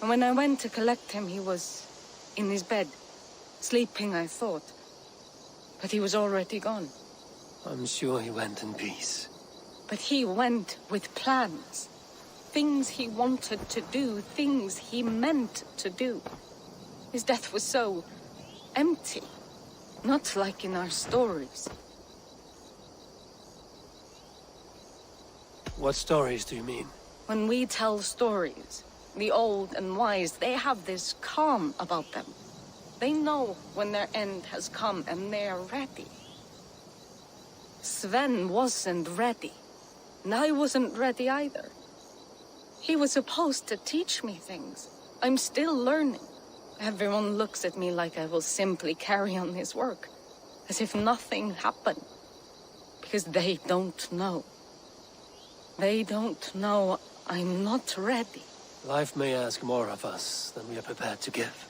And when I went to collect him, he was in his bed. Sleeping, I thought. But he was already gone. I'm sure he went in peace. But he went with plans. Things he wanted to do, things he meant to do. His death was so empty. Not like in our stories. What stories do you mean? When we tell stories, the old and wise, they have this calm about them. They know when their end has come and they are ready. Sven wasn't ready. And I wasn't ready either. He was supposed to teach me things. I'm still learning. Everyone looks at me like I will simply carry on his work. As if nothing happened. Because they don't know. They don't know I'm not ready. Life may ask more of us than we are prepared to give.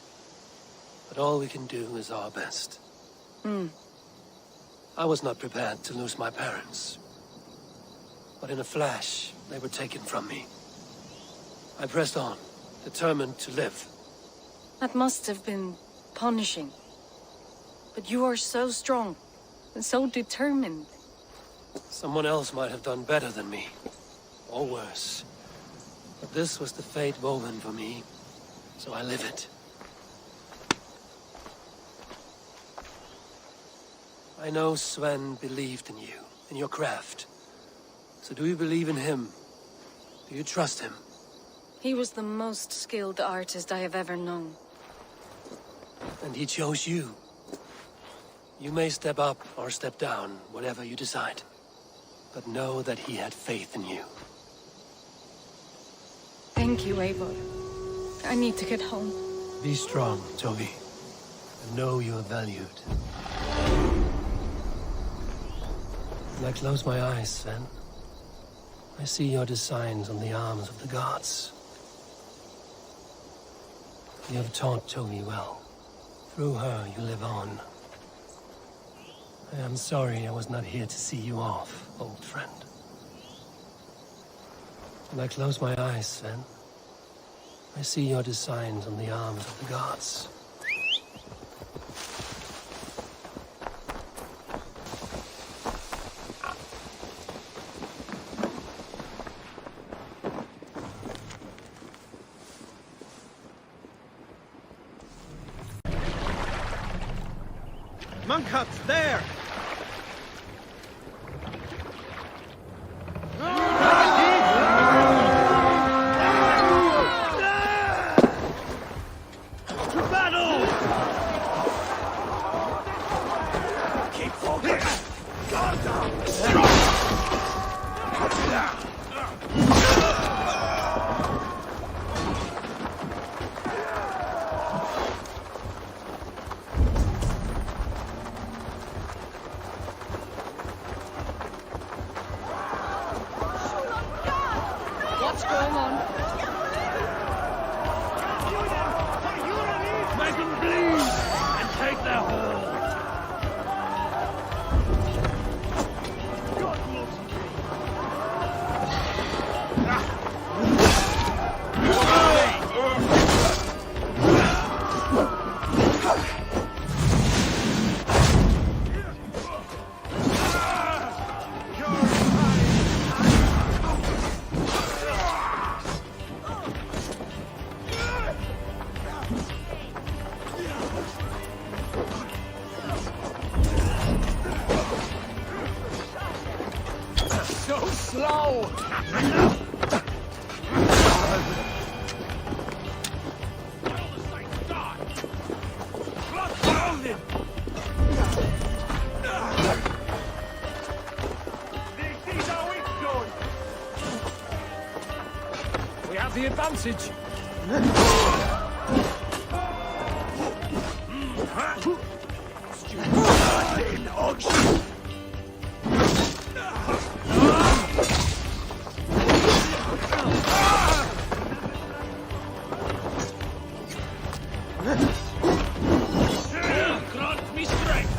But all we can do is our best. I was not prepared to lose my parents. But in a flash, they were taken from me. I pressed on, determined to live. That must have been punishing. But you are so strong, and so determined. Someone else might have done better than me. Or worse. But this was the fate woven for me, so I live it. I know Sven believed in you, in your craft. So do you believe in him? Do you trust him? He was the most skilled artist I have ever known. And he chose you. You may step up or step down, whatever you decide. But know that he had faith in you. Thank you, Eivor. I need to get home. Be strong, Tovi. And know you are valued. When I close my eyes, Sven, I see your designs on the arms of the gods. You have taught Tovi well. Through her, you live on. I am sorry I was not here to see you off, old friend. When I close my eyes, Sven, I see your designs on the arms of the gods. Monk hut's there! What's going on? Make them bleed and take their hold. So slow! We have the advantage. Grant me strength!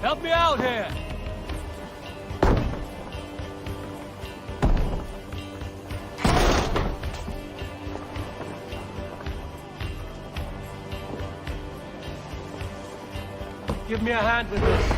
Help me out here! Give me a hand with this.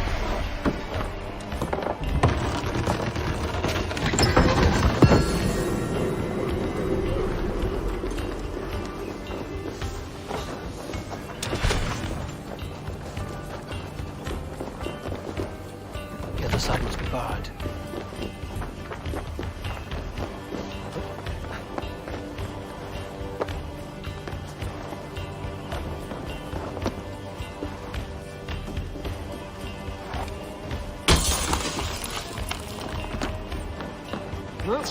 The other side must be barred. You're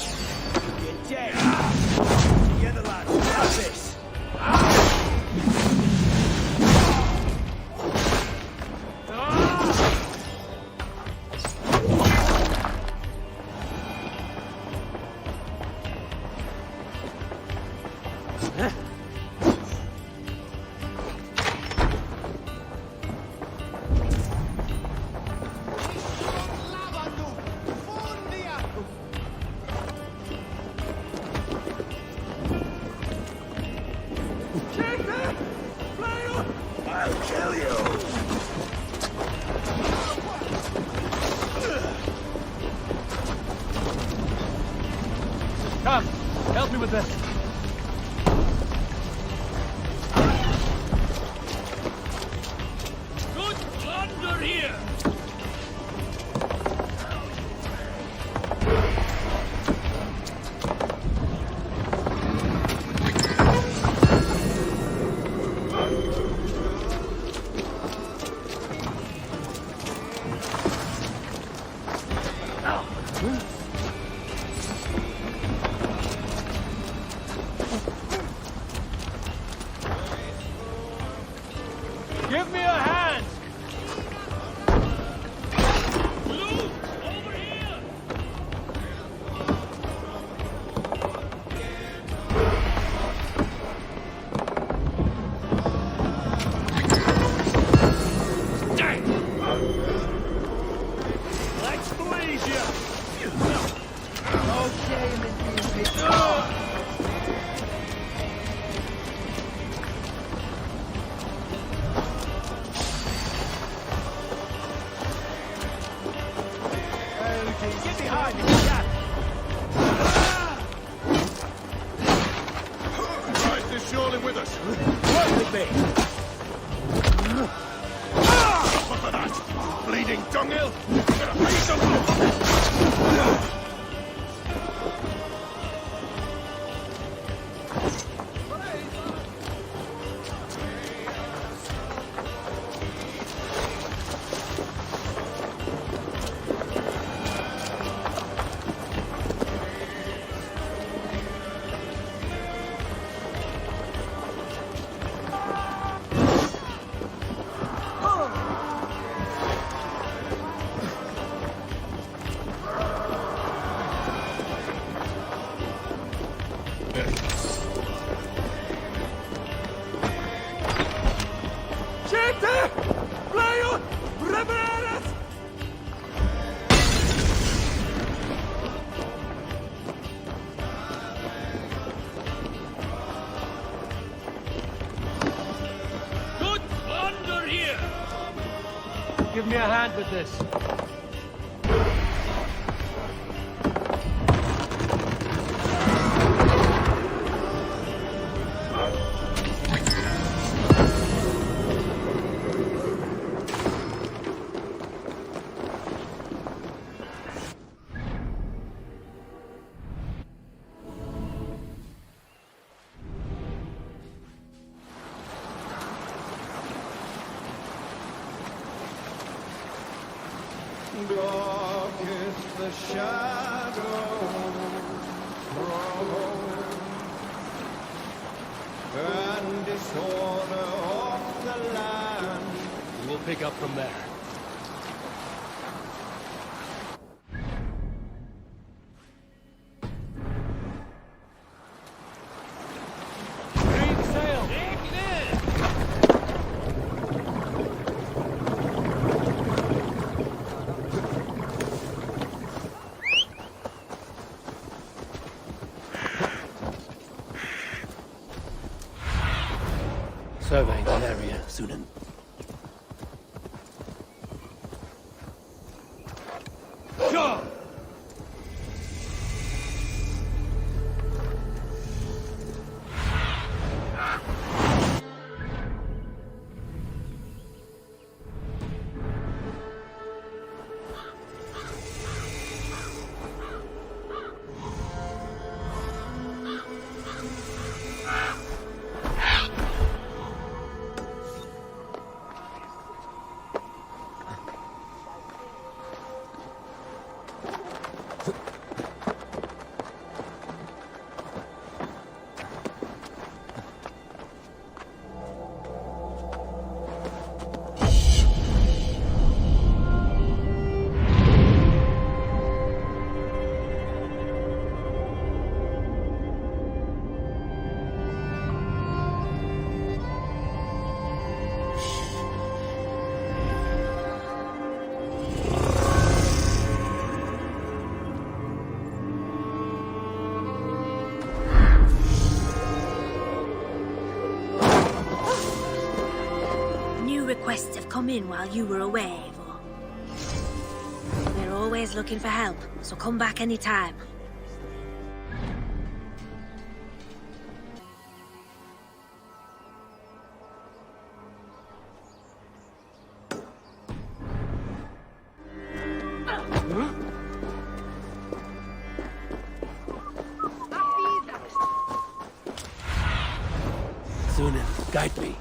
dead! Together, lads, we have this! I'll kill you! Come, help me with this. Good plunder here! Give me a hand! Luke, over here! Let's blaze you! Okay, Get behind me, Jack! Christ is surely with us. Work with me! What for that? Bleeding dunghill? Gonna pay some. Give me a hand with this. Dark is the shadow and disorder of the land. We'll pick up from there. Surveying that area, Sunan. Go! Requests have come in while you were away, Eivor. We're always looking for help, so come back anytime. Sunan, guide me.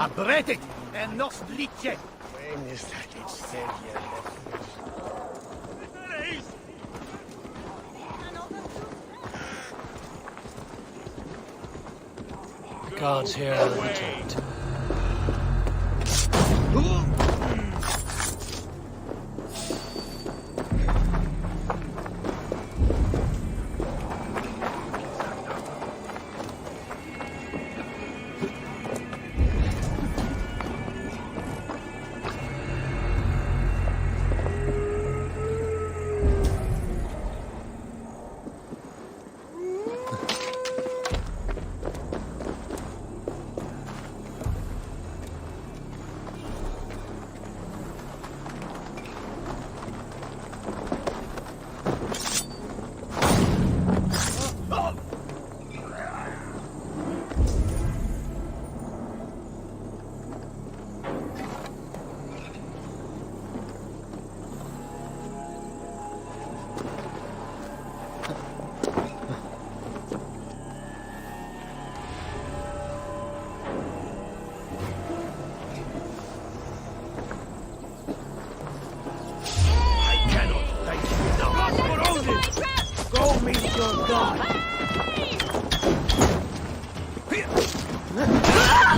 Abretic en nos blicje. When is that it said The guards here are determined.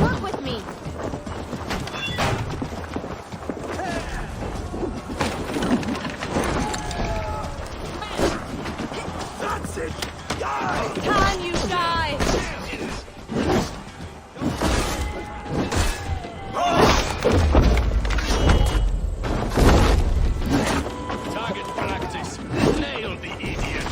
Work with me. That's it! Can you die? Target practice. Nail the idiot.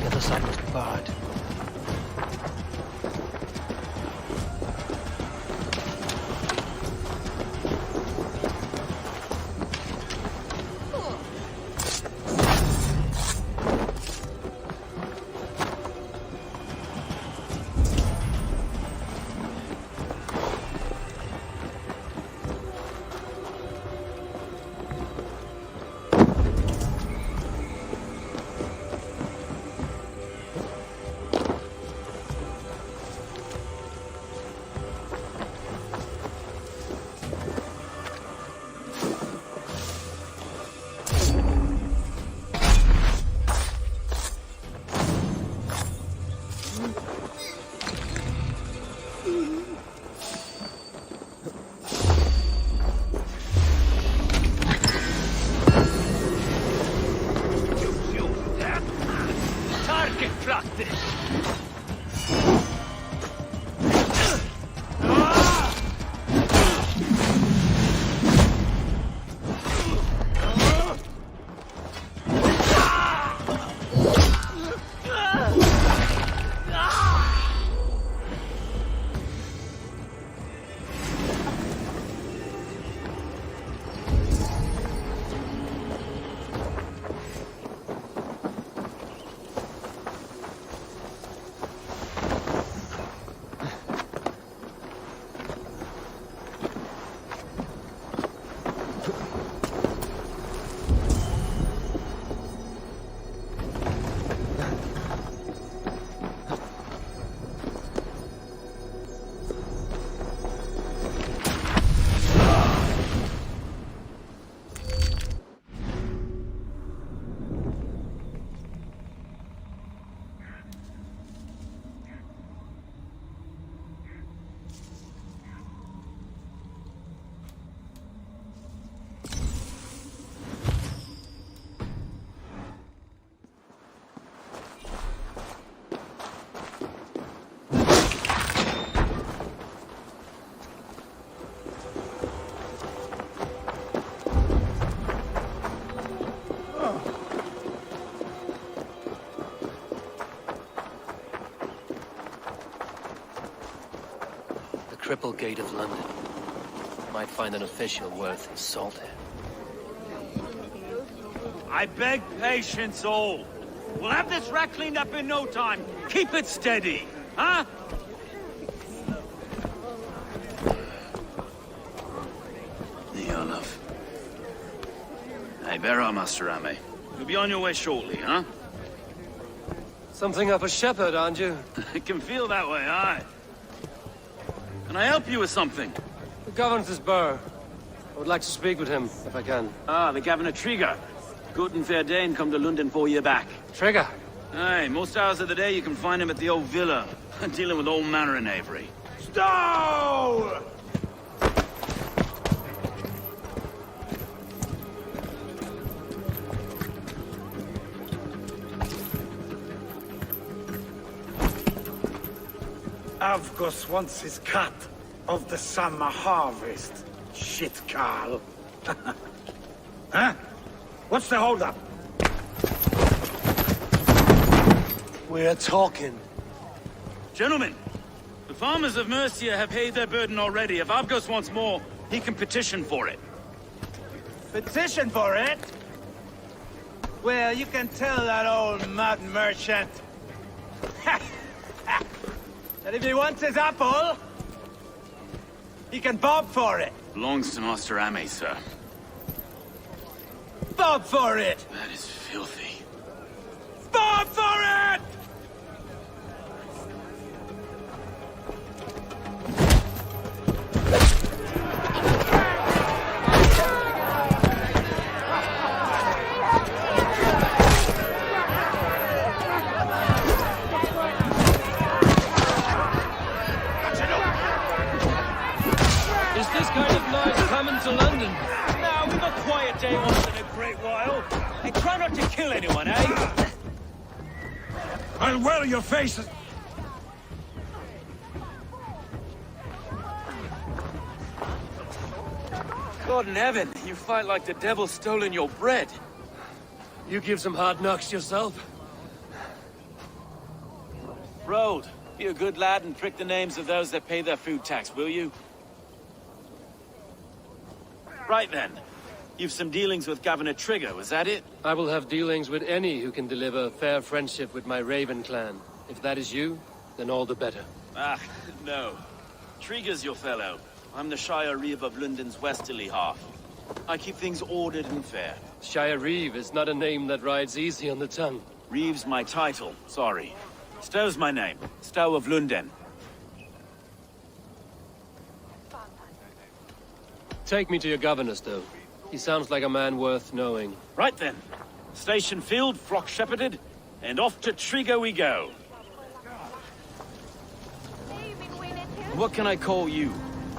The other side must be barred. Target practice. triple gate of London. Might find an official worth his salt here. I beg patience, all. We'll have this rat cleaned up in no time. Keep it steady, huh? Neolov. Hey, bear up, Master Ame. You'll be on your way shortly, huh? Something of a shepherd, aren't you? It can feel that way, aye. Can I help you with something? The Governor's Burr. I would like to speak with him, if I can. Ah, the Governor Trigger. Good and fair Dane come to London 4 year back. Trigger? Aye, most hours of the day you can find him at the old villa, dealing with all manner in Avery. Stow! Avgos wants his cut of the summer harvest. Shit, Carl. Huh? What's the holdup? We're talking. Gentlemen, the farmers of Mercia have paid their burden already. If Avgos wants more, he can petition for it. Petition for it? Well, you can tell that old mud merchant that if he wants his apple, he can bob for it. Belongs to Master Ame, sir. Bob for it! That is filthy. Bob for it! Is this kind of noise coming to London? Now, we've a quiet day once in a great while. And try not to kill anyone, eh? I'll well your faces. God in heaven, you fight like the devil's stolen your bread. You give some hard knocks yourself? Road, be a good lad and prick the names of those that pay their food tax, will you? Right then. You've some dealings with Governor Trigger, was that it? I will have dealings with any who can deliver fair friendship with my Raven clan. If that is you, then all the better. Ah, no. Trigger's your fellow. I'm the Shire Reeve of London's westerly half. I keep things ordered and fair. Shire Reeve is not a name that rides easy on the tongue. Reeve's my title, sorry. Stow's my name. Stow of London. Take me to your governor, Stow. He sounds like a man worth knowing. Right then. Station filled, flock shepherded, and off to Trigger we go. What can I call you?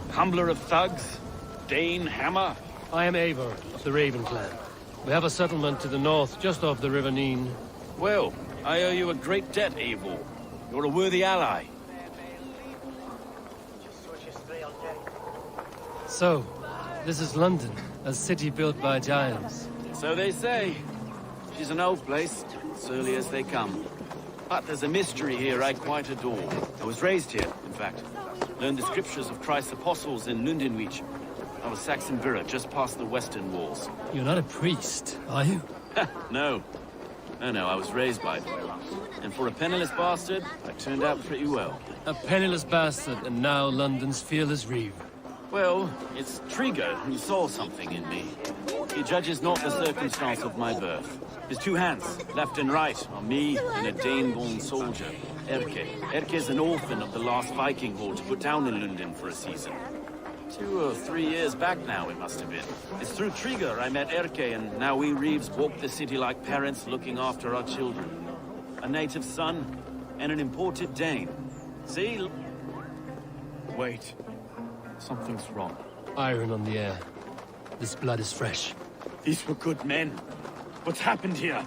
Humbler of thugs? Dane Hammer? I am Eivor, of the Raven clan. We have a settlement to the north, just off the River Neen. Well, I owe you a great debt, Eivor. You're a worthy ally. So, this is London, a city built by giants. So they say. She's an old place, surly as they come. But there's a mystery here I quite adore. I was raised here, in fact. Learned the scriptures of Christ's apostles in Lundenwich. I was Saxon Villa, just past the western walls. You're not a priest, are you? No. No, I was raised by them. And for a penniless bastard, I turned out pretty well. A penniless bastard, and now London's fearless Reeve. Well, it's Trigger who saw something in me. He judges not the circumstance of my birth. His two hands, left and right, are me and a Dane-born soldier, Erke. Erke's an orphan of the last Viking horde put down in London for a season. 2 or 3 years back now, it must have been. It's through Trigger I met Erke, and now we Reeves walk the city like parents looking after our children. A native son, and an imported Dane. See? Wait. Something's wrong. Iron on the air. This blood is fresh. These were good men. What's happened here?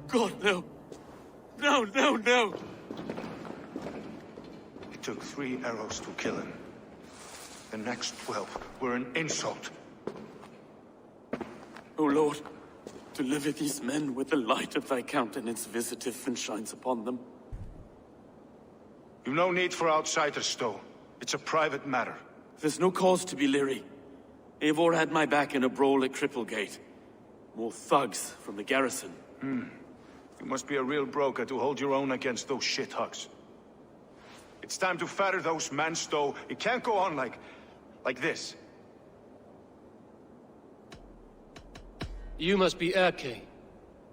God, no. No, no, no! It took 3 arrows to kill him. The next 12 were an insult. O Lord, deliver these men with the light of thy countenance visiteth and shines upon them. You've no need for outsiders, Stowe. It's a private matter. There's no cause to be leery. Eivor had my back in a brawl at Cripplegate. More thugs from the garrison. You must be a real broker to hold your own against those shithugs. It's time to fetter those men, Stowe. It can't go on like this. You must be Erke,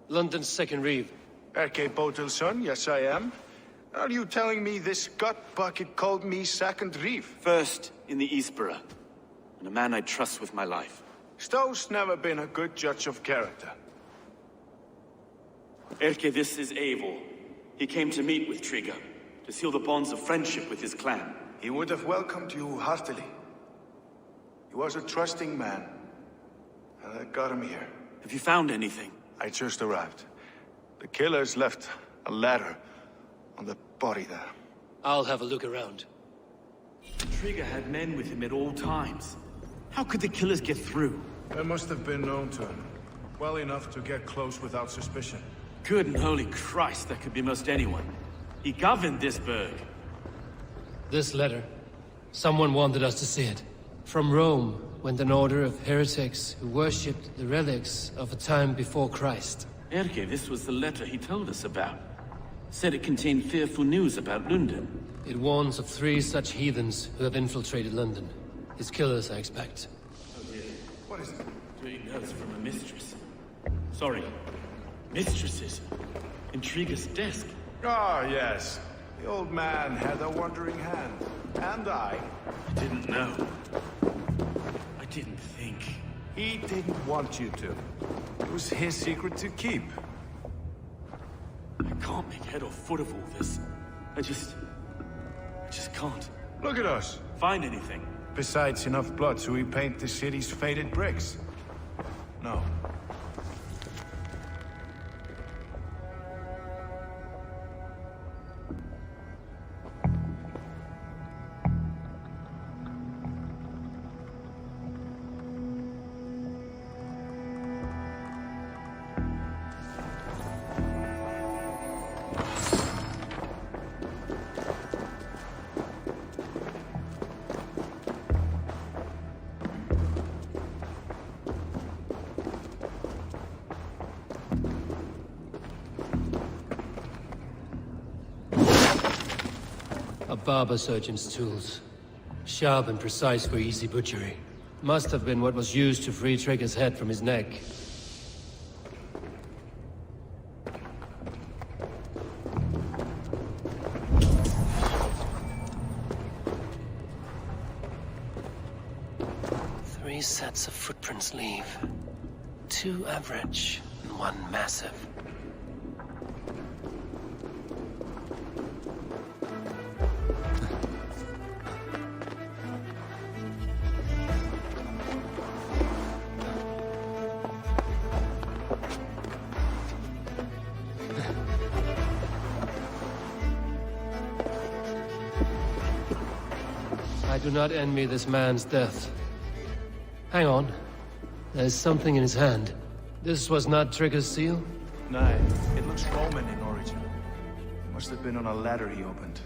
London's second reeve. Erke Botil's son, yes I am. Are you telling me this gut bucket called me second reeve? First in the Eastborough, and a man I trust with my life. Stowe's never been a good judge of character. Erke, this is Eivor. He came to meet with Trigger, to seal the bonds of friendship with his clan. He would have welcomed you heartily. He was a trusting man, and I got him here. Have you found anything? I just arrived. The killers left a ladder on the body there. I'll have a look around. Trigger had men with him at all times. How could the killers get through? They must have been known to him. Well enough to get close without suspicion. Good and holy Christ, that could be most anyone. He governed this burg. This letter. Someone wanted us to see it. From Rome went an order of heretics who worshipped the relics of a time before Christ. Erke, this was the letter he told us about. Said it contained fearful news about London. It warns of 3 such heathens who have infiltrated London. His killers, I expect. Oh dear. What is it? 3 notes from a mistress. Sorry. Mistresses. In Trigger's desk. Ah, yes. The old man had a wandering hand. And I didn't know. I didn't think. He didn't want you to. It was his secret to keep. I can't make head or foot of all this. I just can't. Look at us. Find anything. Besides enough blood to repaint the city's faded bricks. No. A barber surgeon's tools. Sharp and precise for easy butchery. Must have been what was used to free Trigger's head from his neck. Three sets of footprints leave. 2 average and 1 massive. I do not envy this man's death. Hang on. There's something in his hand. This was not Trigger's seal? No, it looks Roman in origin. Must have been on a ladder he opened.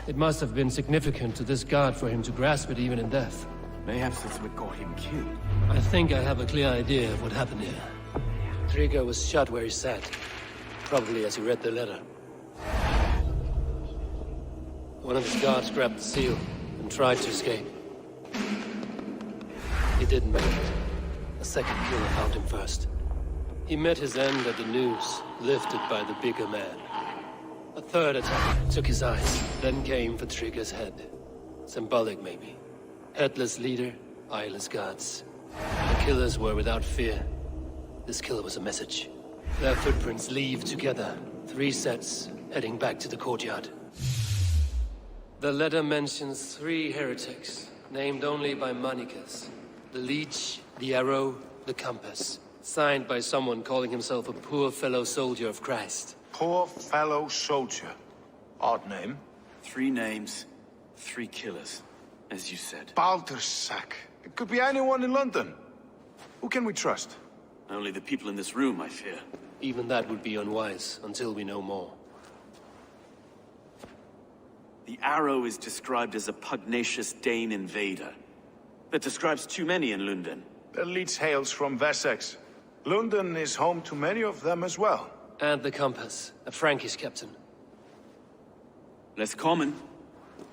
It must have been significant to this guard for him to grasp it even in death. Mayhaps it's what got him killed. I think I have a clear idea of what happened here. Trigger was shot where he sat. Probably as he read the letter. One of his guards grabbed the seal and tried to escape. He didn't make it. A second killer found him first. He met his end at the noose, lifted by the bigger man. A third attack took his eyes, then came for Trigger's head. Symbolic, maybe. Headless leader, eyeless guards. The killers were without fear. This kill was a message. Their footprints leave together. 3 sets, heading back to the courtyard. The letter mentions 3 heretics, named only by Manicus. The Leech, the Arrow, the Compass. Signed by someone calling himself a poor fellow soldier of Christ. Poor fellow soldier. Odd name. 3 names, 3 killers, as you said. Baldersack. It could be anyone in London. Who can we trust? Only the people in this room, I fear. Even that would be unwise, until we know more. The Arrow is described as a pugnacious Dane invader. That describes too many in London. The leech hails from Wessex. London is home to many of them as well. And the compass, a Frankish captain. Less common,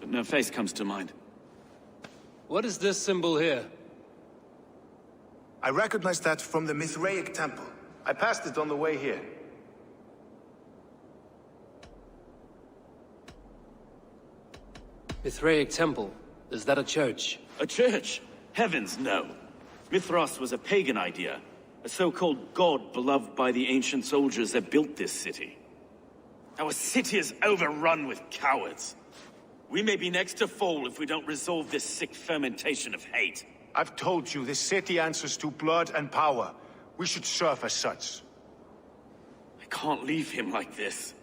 but no face comes to mind. What is this symbol here? I recognize that from the Mithraic temple. I passed it on the way here. Mithraic temple? Is that a church? A church? Heavens, no. Mithras was a pagan idea. A so-called god beloved by the ancient soldiers that built this city. Our city is overrun with cowards. We may be next to fall if we don't resolve this sick fermentation of hate. I've told you, this city answers to blood and power. We should serve as such. I can't leave him like this.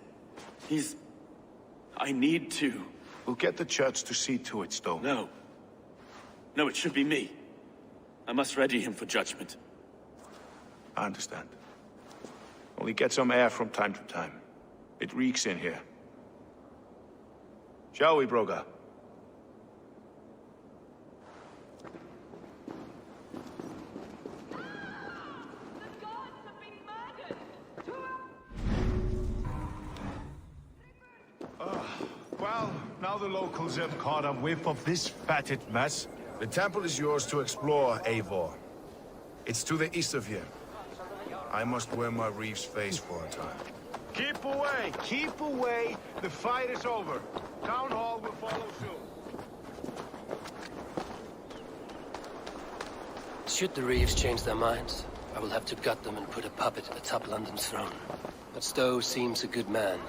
I need to. We'll get the church to see to it, Stone. No. No, it should be me. I must ready him for judgment. I understand. Only get some air from time to time. It reeks in here. Shall we, Broga? Well, now the locals have caught a whiff of this fatted mess. The temple is yours to explore, Eivor. It's to the east of here. I must wear my reef's face for a time. Keep away! Keep away! The fight is over. Town Hall will follow soon. Should the Reeves change their minds, I will have to gut them and put a puppet atop London's throne. But Stowe seems a good man.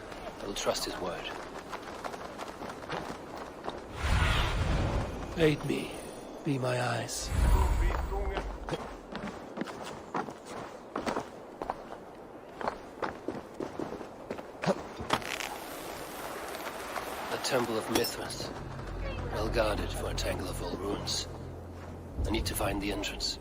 I will trust his word. Aid me. Be my eyes. The Temple of Mithras. Well guarded for a tangle of old ruins. I need to find the entrance.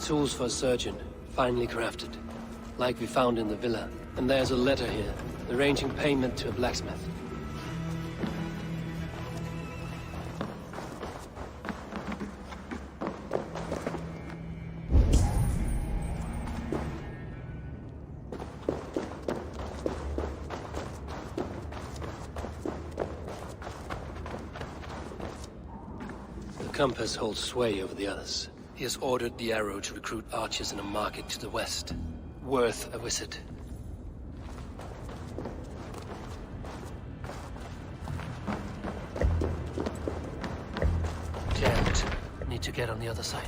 Tools for a surgeon, finely crafted. Like we found in the villa. And there's a letter here, arranging payment to a blacksmith. The compass holds sway over the others. He has ordered the Arrow to recruit archers in a market to the west. Worth a visit. Jammed. Need to get on the other side.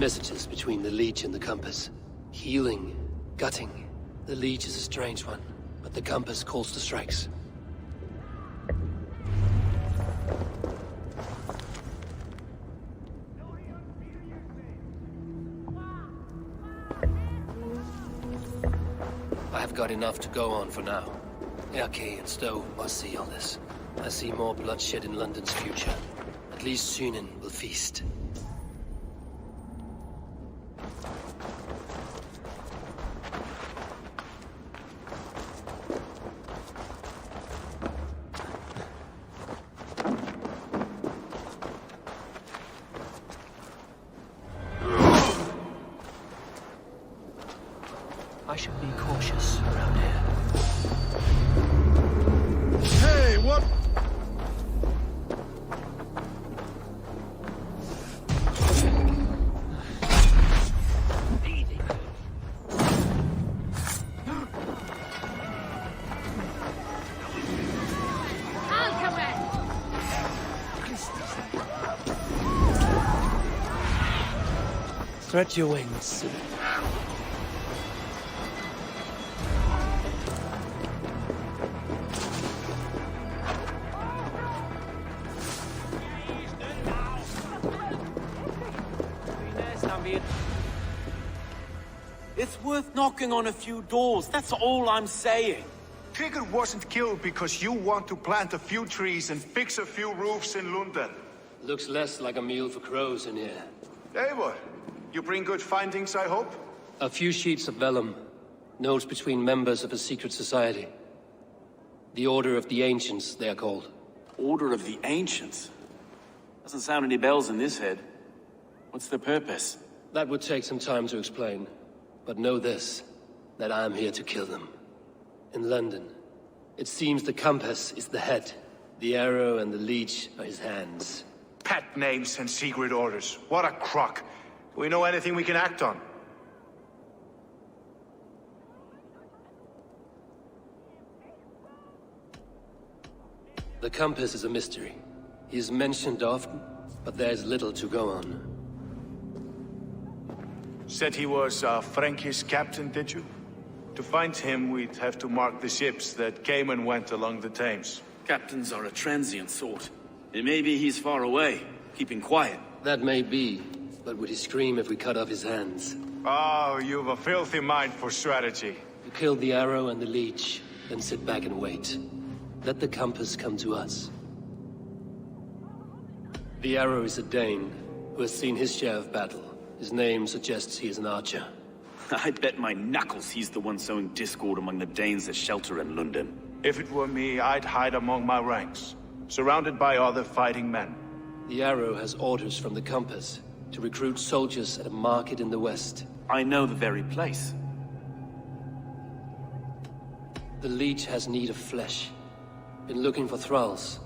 messages between the Leech and the Compass. Healing, gutting. The Leech is a strange one, but the Compass calls the strikes. I have got enough to go on for now. Erke and Stowe must see all this. I see more bloodshed in London's future. At least Sunan will feast. I should be cautious around here. Hey, what? Spread your wings. It's worth knocking on a few doors, that's all I'm saying. Trigger wasn't killed because you want to plant a few trees and fix a few roofs in London. Looks less like a meal for crows in here. Eivor, you bring good findings, I hope? A few sheets of vellum. Notes between members of a secret society. The Order of the Ancients, they are called. Order of the Ancients? Doesn't sound any bells in this head. What's their purpose? That would take some time to explain. But know this, that I am here to kill them. In London, it seems the Compass is the head. The arrow and the leech are his hands. Pet names and secret orders. What a crock. Do we know anything we can act on? The Compass is a mystery. He is mentioned often, but there is little to go on. Said he was a Frankish captain, did you? To find him, we'd have to mark the ships that came and went along the Thames. Captains are a transient sort. It may be he's far away, keeping quiet. That may be, but would he scream if we cut off his hands? Oh, you've a filthy mind for strategy. You kill the arrow and the leech, then sit back and wait. Let the Compass come to us. The arrow is a Dane, who has seen his share of battle. His name suggests he is an archer. I bet my knuckles he's the one sowing discord among the Danes that shelter in London. If it were me, I'd hide among my ranks, surrounded by other fighting men. The arrow has orders from the Compass to recruit soldiers at a market in the west. I know the very place. The leech has need of flesh. Been looking for thralls,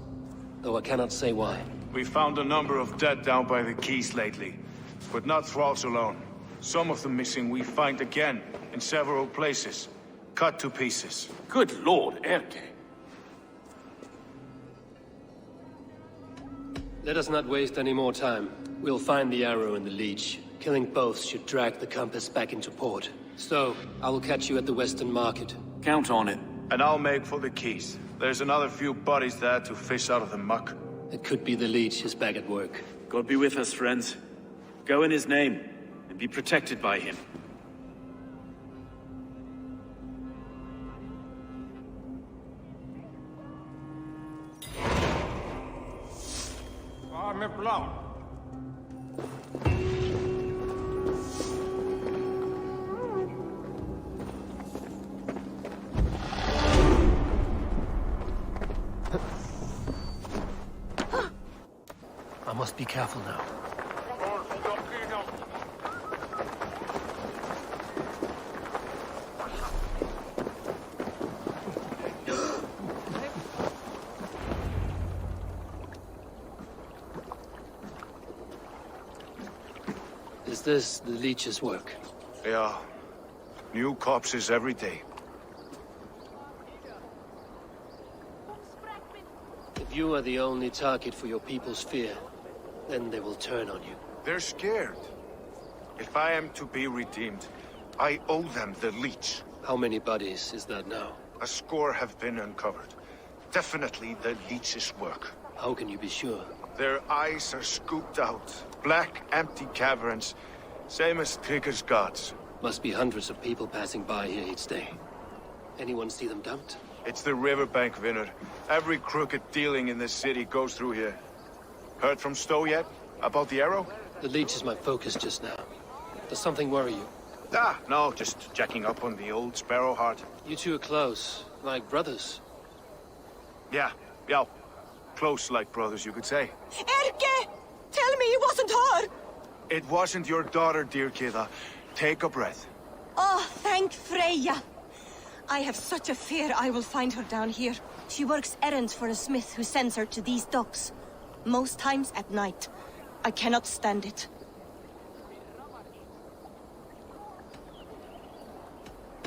though I cannot say why. We found a number of dead down by the quays lately, but not thralls alone. Some of the missing we find again in several places, cut to pieces. Good lord, Erke. Let us not waste any more time. We'll find the arrow and the leech. Killing both should drag the Compass back into port. So, I will catch you at the Western Market. Count on it. And I'll make for the quays. There's another few bodies there to fish out of the muck. It could be the leech is back at work. God be with us, friends. Go in his name, and be protected by him. I must be careful now. Is this the leech's work? Yeah. New corpses every day. If you are the only target for your people's fear, then they will turn on you. They're scared. If I am to be redeemed, I owe them the leech. How many bodies is that now? A score have been uncovered. Definitely the leech's work. How can you be sure? Their eyes are scooped out. Black, empty caverns. Same as Trigger's gods. Must be hundreds of people passing by here each day. Anyone see them dumped? It's the riverbank, Vinner. Every crooked dealing in this city goes through here. Heard from Stowe yet? About the arrow? The leech is my focus just now. Does something worry you? Ah, no, just checking up on the old Sparrowheart. You two are close, like brothers. Yeah. Close like brothers, you could say. Erke! Tell me it wasn't her! It wasn't your daughter, dear Kida. Take a breath. Oh, thank Freya. I have such a fear I will find her down here. She works errands for a smith who sends her to these docks. Most times at night. I cannot stand it.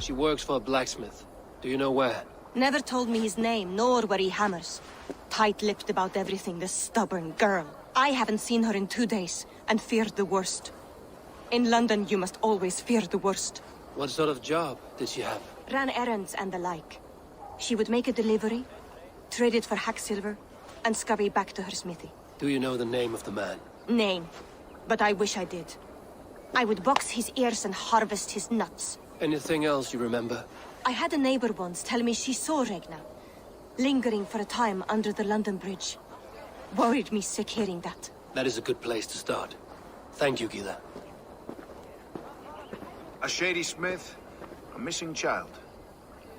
She works for a blacksmith. Do you know where? Never told me his name, nor where he hammers. Tight-lipped about everything, the stubborn girl. I haven't seen her in 2 days, and feared the worst. In London, you must always fear the worst. What sort of job did she have? Ran errands and the like. She would make a delivery, trade it for hack silver, and scurry back to her smithy. Do you know the name of the man? Name. But I wish I did. I would box his ears and harvest his nuts. Anything else you remember? I had a neighbor once tell me she saw Regna, lingering for a time under the London Bridge. Worried me sick hearing that. That is a good place to start. Thank you, Gila. A shady smith, a missing child.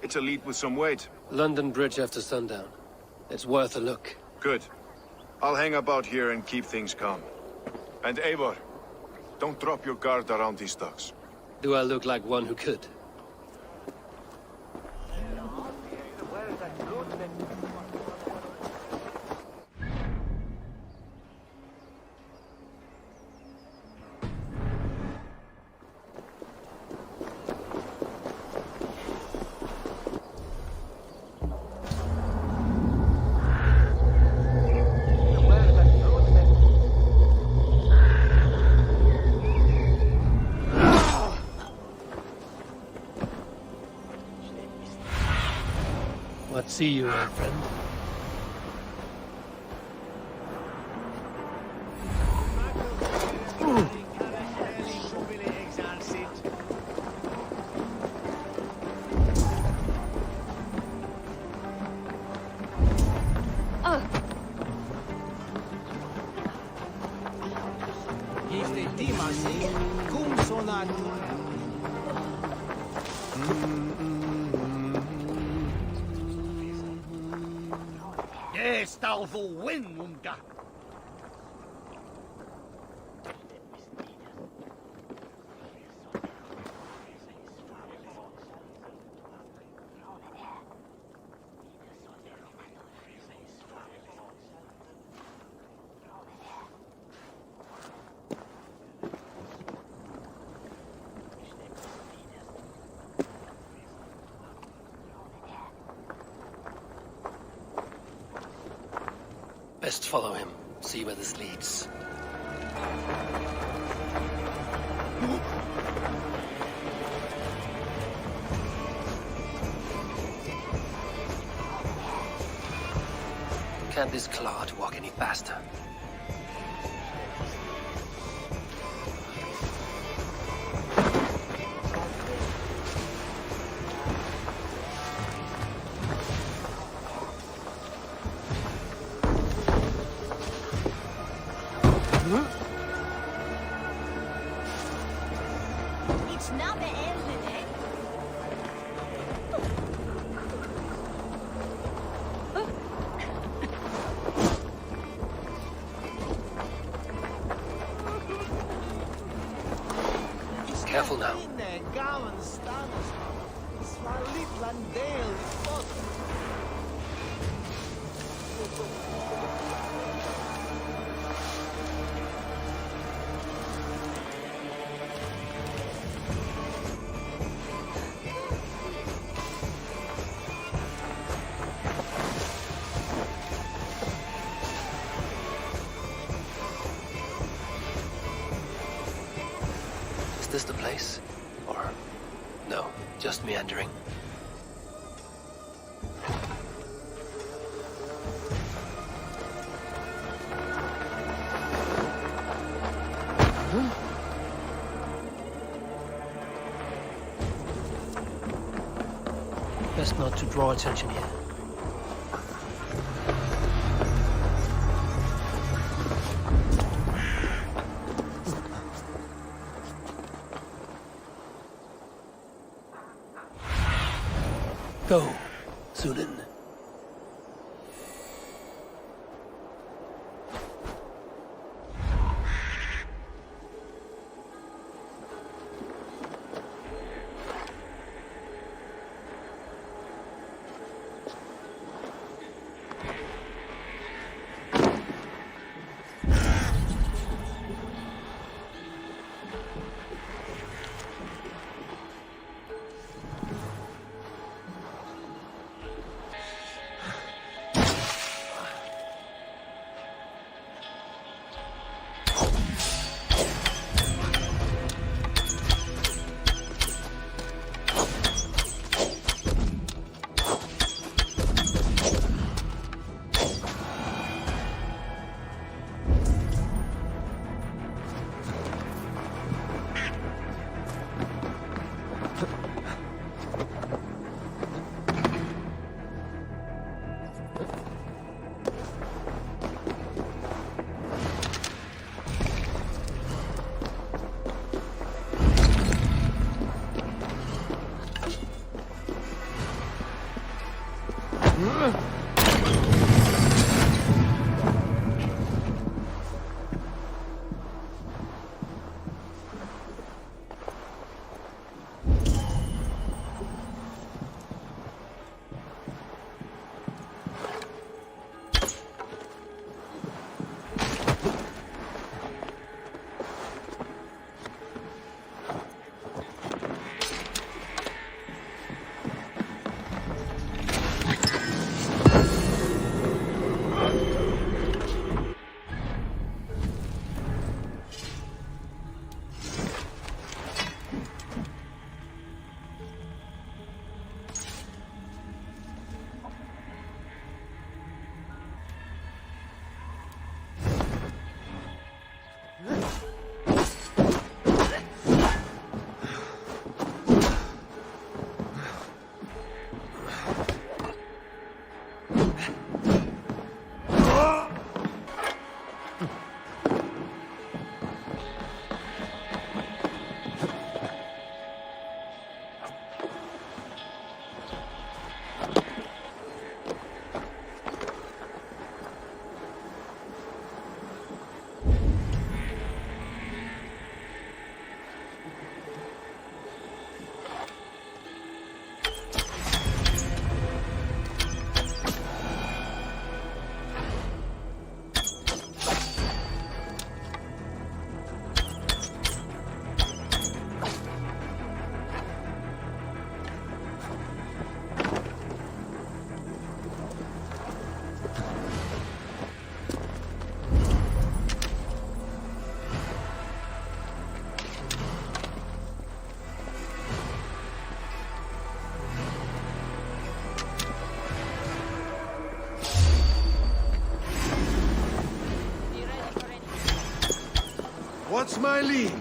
It's a lead with some weight. London Bridge after sundown. It's worth a look. Good. I'll hang about here and keep things calm. And Eivor, don't drop your guard around these docks. Do I look like one who could? What see you, old friend? Best follow him, see where this leads. Can't this clod walk any faster? Careful now. this the place? Or no, just meandering? Best not to draw attention here. Go, Sunan. What's my lead?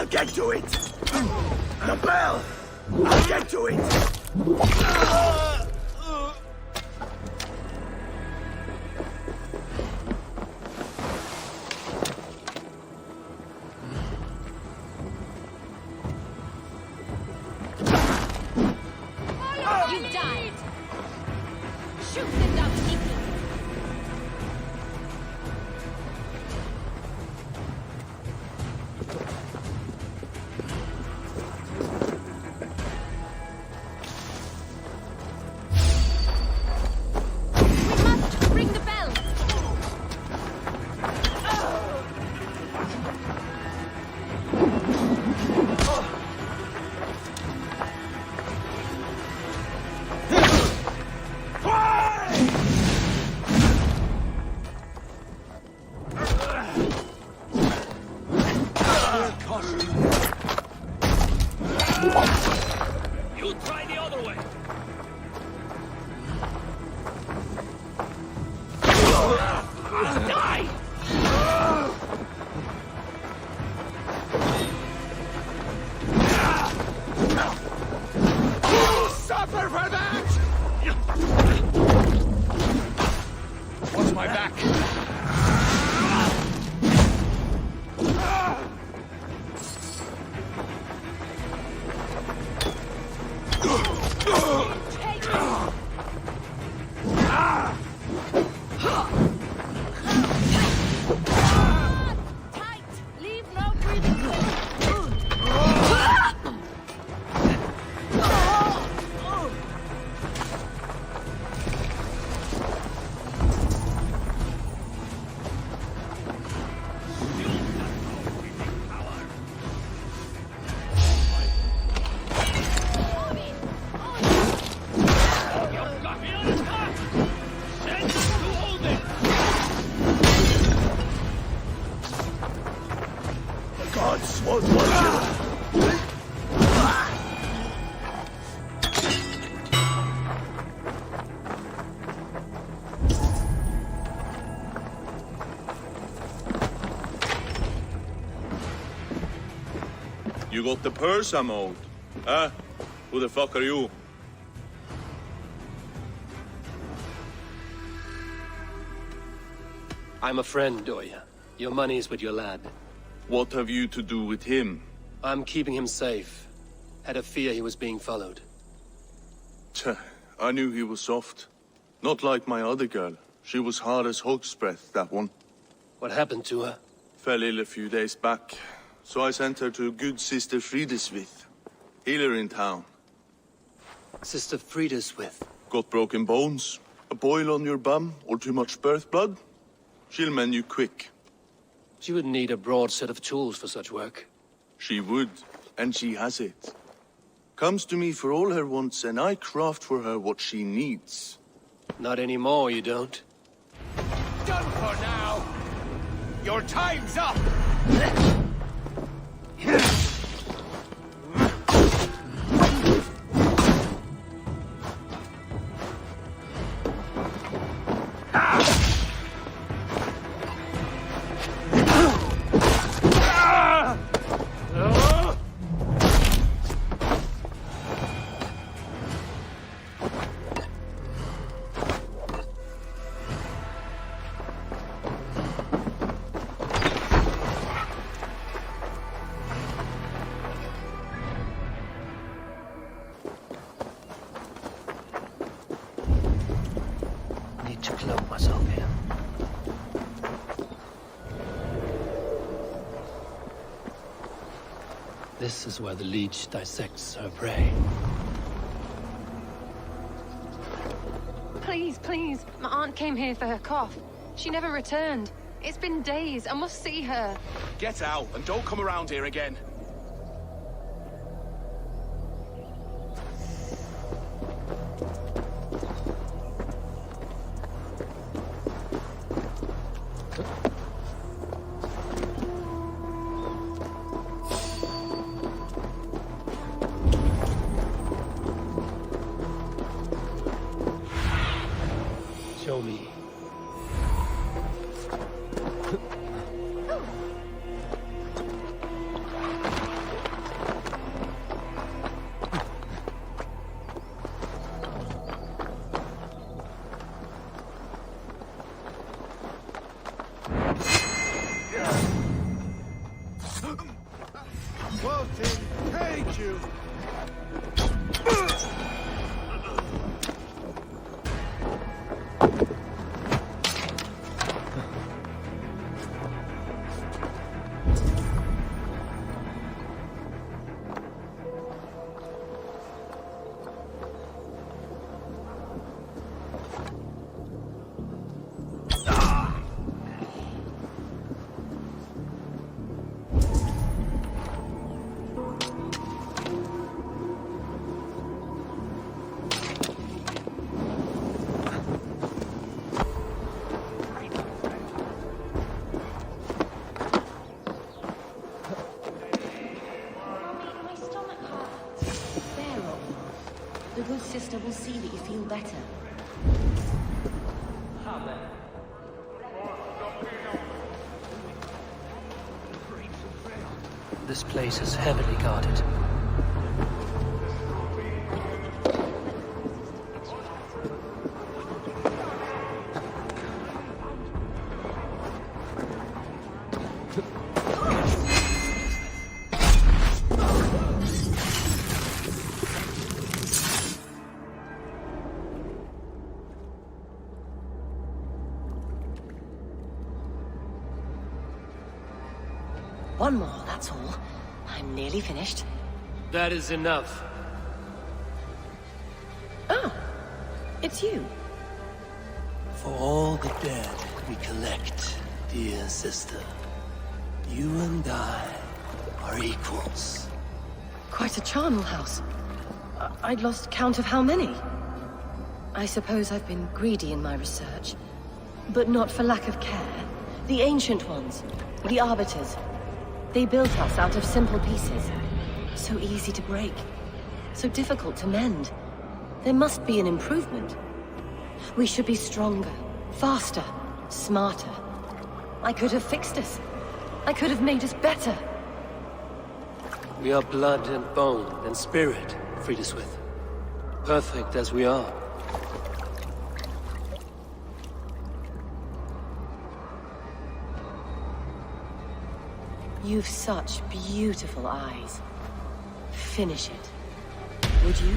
I'll get to it! The bell! I'll get to it! You died! Shoot the dogs, Iki! We must ring the bell! You try the other way. Die! Suffer for that! Watch my back. Tight! Leave no breathing space! Gods won't want you! You got the purse I'm owed. Huh? Who the fuck are you? I'm a friend, Doya. Your money's with your lad. What have you to do with him? I'm keeping him safe. Had a fear he was being followed. Tch, I knew he was soft. Not like my other girl. She was hard as hog's breath, that one. What happened to her? Fell ill a few days back. So I sent her to good Sister Frideswith. Healer in town. Sister Frideswith. Got broken bones, a boil on your bum, or too much birth blood? She'll mend you quick. She would need a broad set of tools for such work. She would, and she has it. Comes to me for all her wants, and I craft for her what she needs. Not anymore, you don't. Done for now! Your time's up! Need to cloak myself here. This is where the leech dissects her prey. Please, please. My aunt came here for her cough. She never returned. It's been days. I must see her. Get out and don't come around here again. Show me. will see that you feel better. This place is heavily guarded. One more, that's all. I'm nearly finished. That is enough. Oh, it's you. For all the dead we collect, dear sister, you and I are equals. Quite a charnel house. I'd lost count of how many. I suppose I've been greedy in my research. But not for lack of care. The ancient ones, the arbiters, they built us out of simple pieces. So easy to break. So difficult to mend. There must be an improvement. We should be stronger, faster, smarter. I could have fixed us. I could have made us better. We are blood and bone and spirit, Friedeswith. Perfect as we are. You've such beautiful eyes. Finish it. Would you?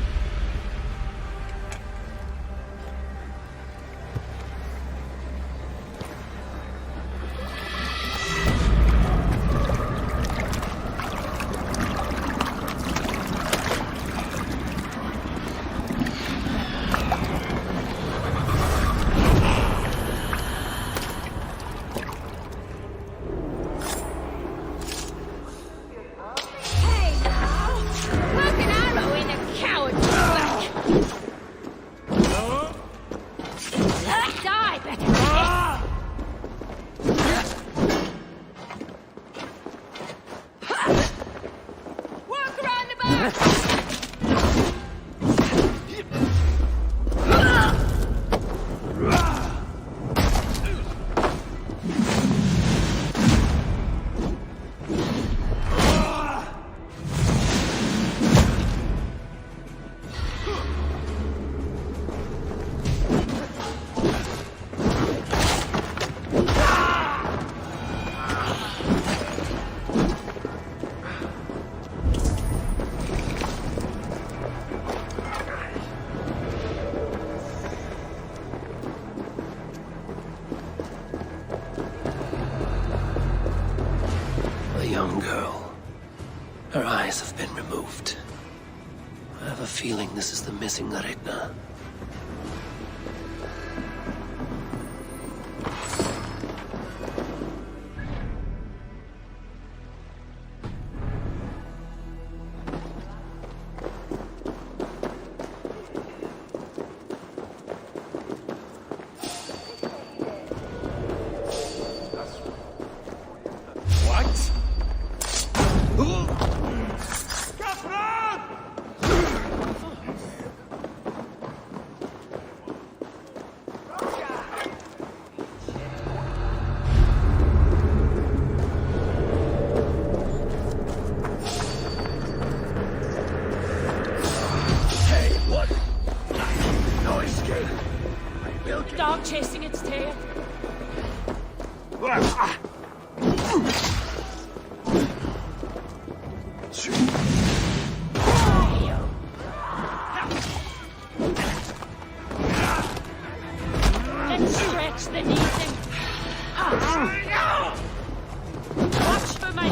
Feeling this is the missing Retna. Dog chasing its tail. Let's stretch the knees and... Watch for my...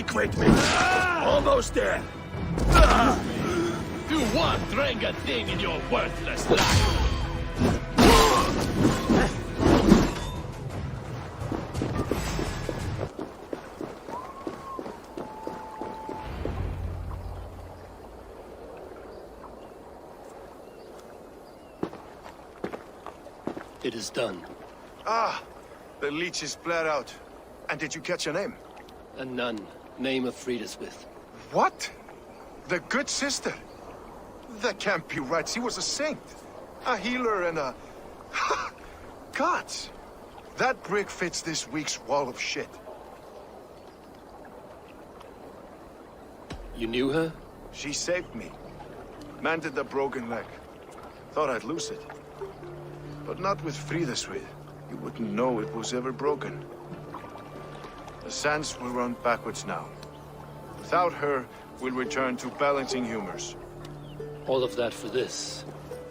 Stick with me! Almost there! Do one drenga thing in your worthless life! It is done. Ah, the leech is bled out. And did you catch her name? A nun, name of Frideswith. What? The good sister? That can't be right. She was a saint. A healer and a... Gods! That brick fits this week's wall of shit. You knew her? She saved me. Mended the broken leg. Thought I'd lose it. But not with Frideswith. You wouldn't know it was ever broken. The sands will run backwards now. Without her, we'll return to balancing humors. All of that for this.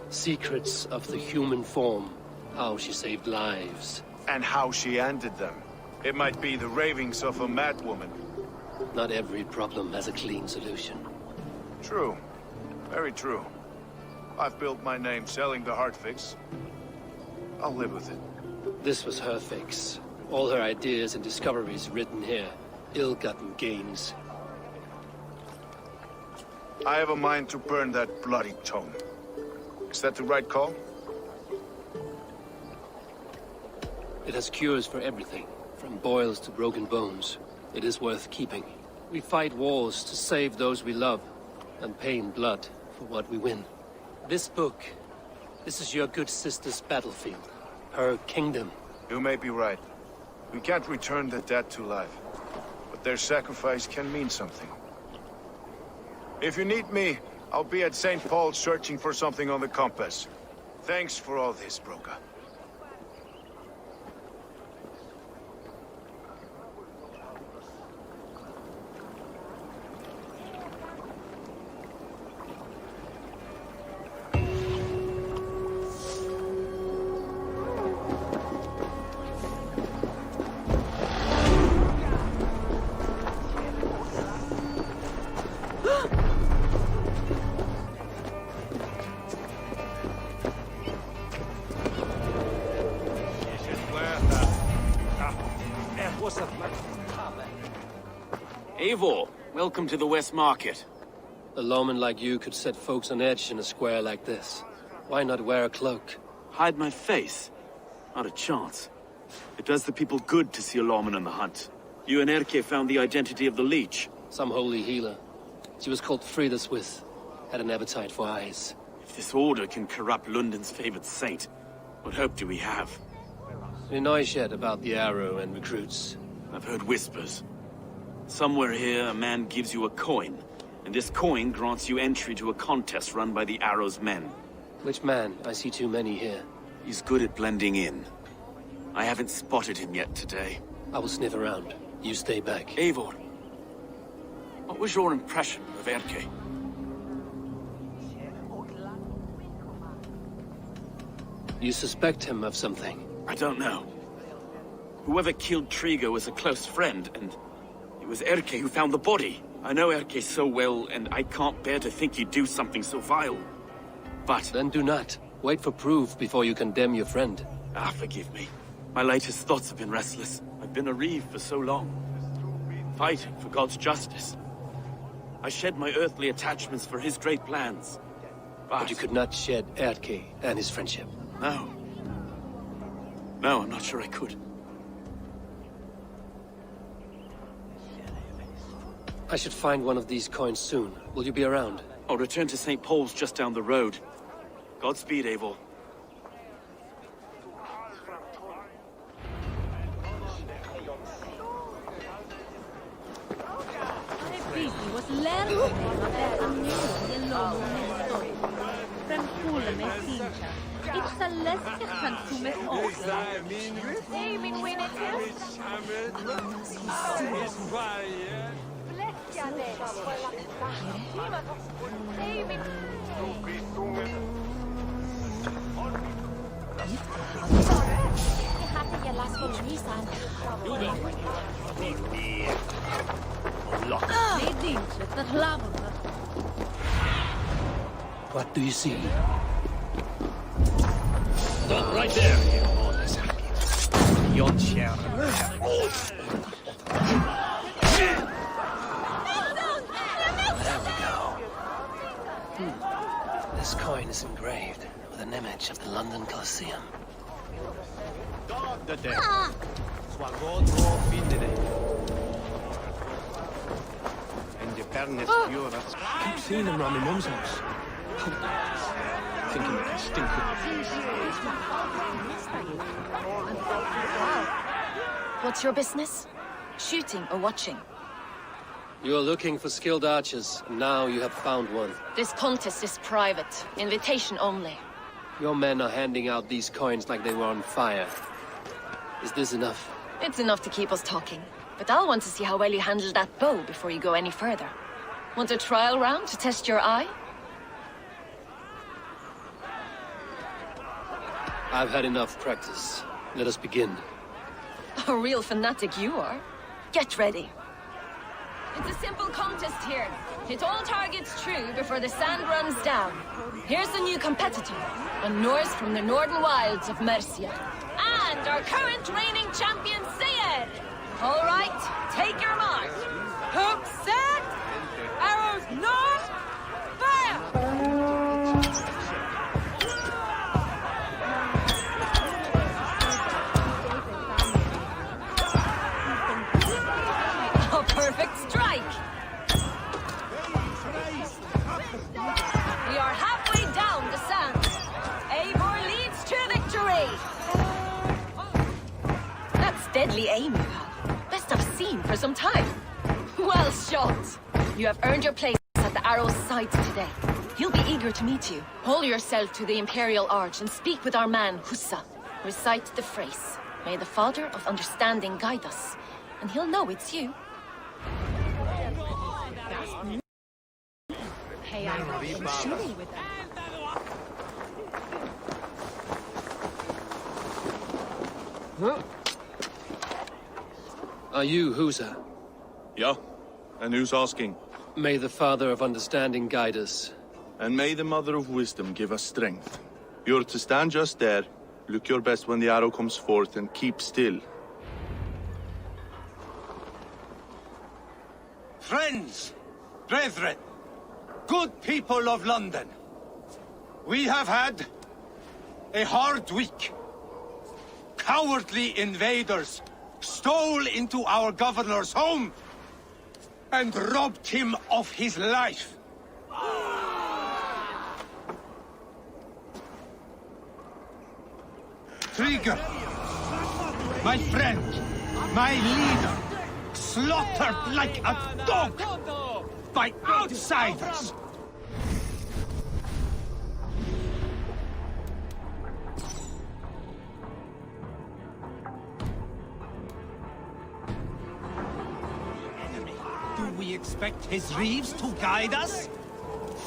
Secrets of the human form. How she saved lives. And how she ended them. It might be the ravings of a madwoman. Not every problem has a clean solution. True. Very true. I've built my name selling the heart fix. I'll live with it. This was her fix. All her ideas and discoveries written here. Ill-gotten gains. I have a mind to burn that bloody tome. Is that the right call? It has cures for everything, from boils to broken bones. It is worth keeping. We fight wars to save those we love, and pay in blood for what we win. This book, this is your good sister's battlefield. Her kingdom. You may be right. We can't return the dead to life. But their sacrifice can mean something. If you need me, I'll be at St. Paul's searching for something on the compass. Thanks for all this, Broca. Eivor, welcome to the West Market. A lawman like you could set folks on edge in a square like this. Why not wear a cloak? Hide my face? Not a chance. It does the people good to see a lawman on the hunt. You and Erke found the identity of the leech. Some holy healer. She was called Frideswith. Had an appetite for eyes. If this order can corrupt London's favored saint, what hope do we have? Any noise yet about the arrow and recruits? I've heard whispers. Somewhere here, a man gives you a coin, and this coin grants you entry to a contest run by the Arrow's men. Which man? I see too many here. He's good at blending in. I haven't spotted him yet today. I will sniff around. You stay back. Eivor, what was your impression of Erke? You suspect him of something? I don't know. Whoever killed Trigo was a close friend, and it was Erke who found the body. I know Erke so well, and I can't bear to think he'd do something so vile. But... Then do not. Wait for proof before you condemn your friend. Ah, forgive me. My latest thoughts have been restless. I've been a reeve for so long. Fighting for God's justice. I shed my earthly attachments for his great plans. But you could not shed Erke and his friendship. No. No, I'm not sure I could. I should find one of these coins soon. Will you be around? I'll return to St. Paul's just down the road. Godspeed, Eivor. What do you see? Stop right there! There we go. This coin is engraved with an image of the London Colosseum. I keep seeing them around my mum's house. Thinking they can stink What's your business? Shooting or watching? You are looking for skilled archers, and now you have found one. This contest is private. Invitation only. Your men are handing out these coins like they were on fire. Is this enough? It's enough to keep us talking. But I'll want to see how well you handle that bow before you go any further. Want a trial round to test your eye? I've had enough practice. Let us begin. A real fanatic you are. Get ready. It's a simple contest here. Hit all targets true before the sand runs down. Here's the new competitor, a Norse from the northern wilds of Mercia. And our current reigning champion, Seir! All right, take your mark. Hook set! Arrows north! Fire! A perfect strike! We are halfway down the sand. Eivor leads to victory! That's deadly aim you have. Best I've seen for some time. Well shot! You have earned your place at the Arrow's side today. He'll be eager to meet you. Hold yourself to the Imperial Arch and speak with our man, Hussa. Recite the phrase. May the Father of Understanding guide us. And he'll know it's you. Hey, I'm shooting with them. Huh? Are you Husa? Yeah, and who's asking? May the Father of Understanding guide us. And may the Mother of Wisdom give us strength. You're to stand just there, look your best when the arrow comes forth, and keep still. Friends, brethren, good people of London, we have had a hard week. Cowardly invaders stole into our governor's home and robbed him of his life. Trigger, my friend, my leader, slaughtered like a dog by outsiders. Do we expect his reeves to guide us?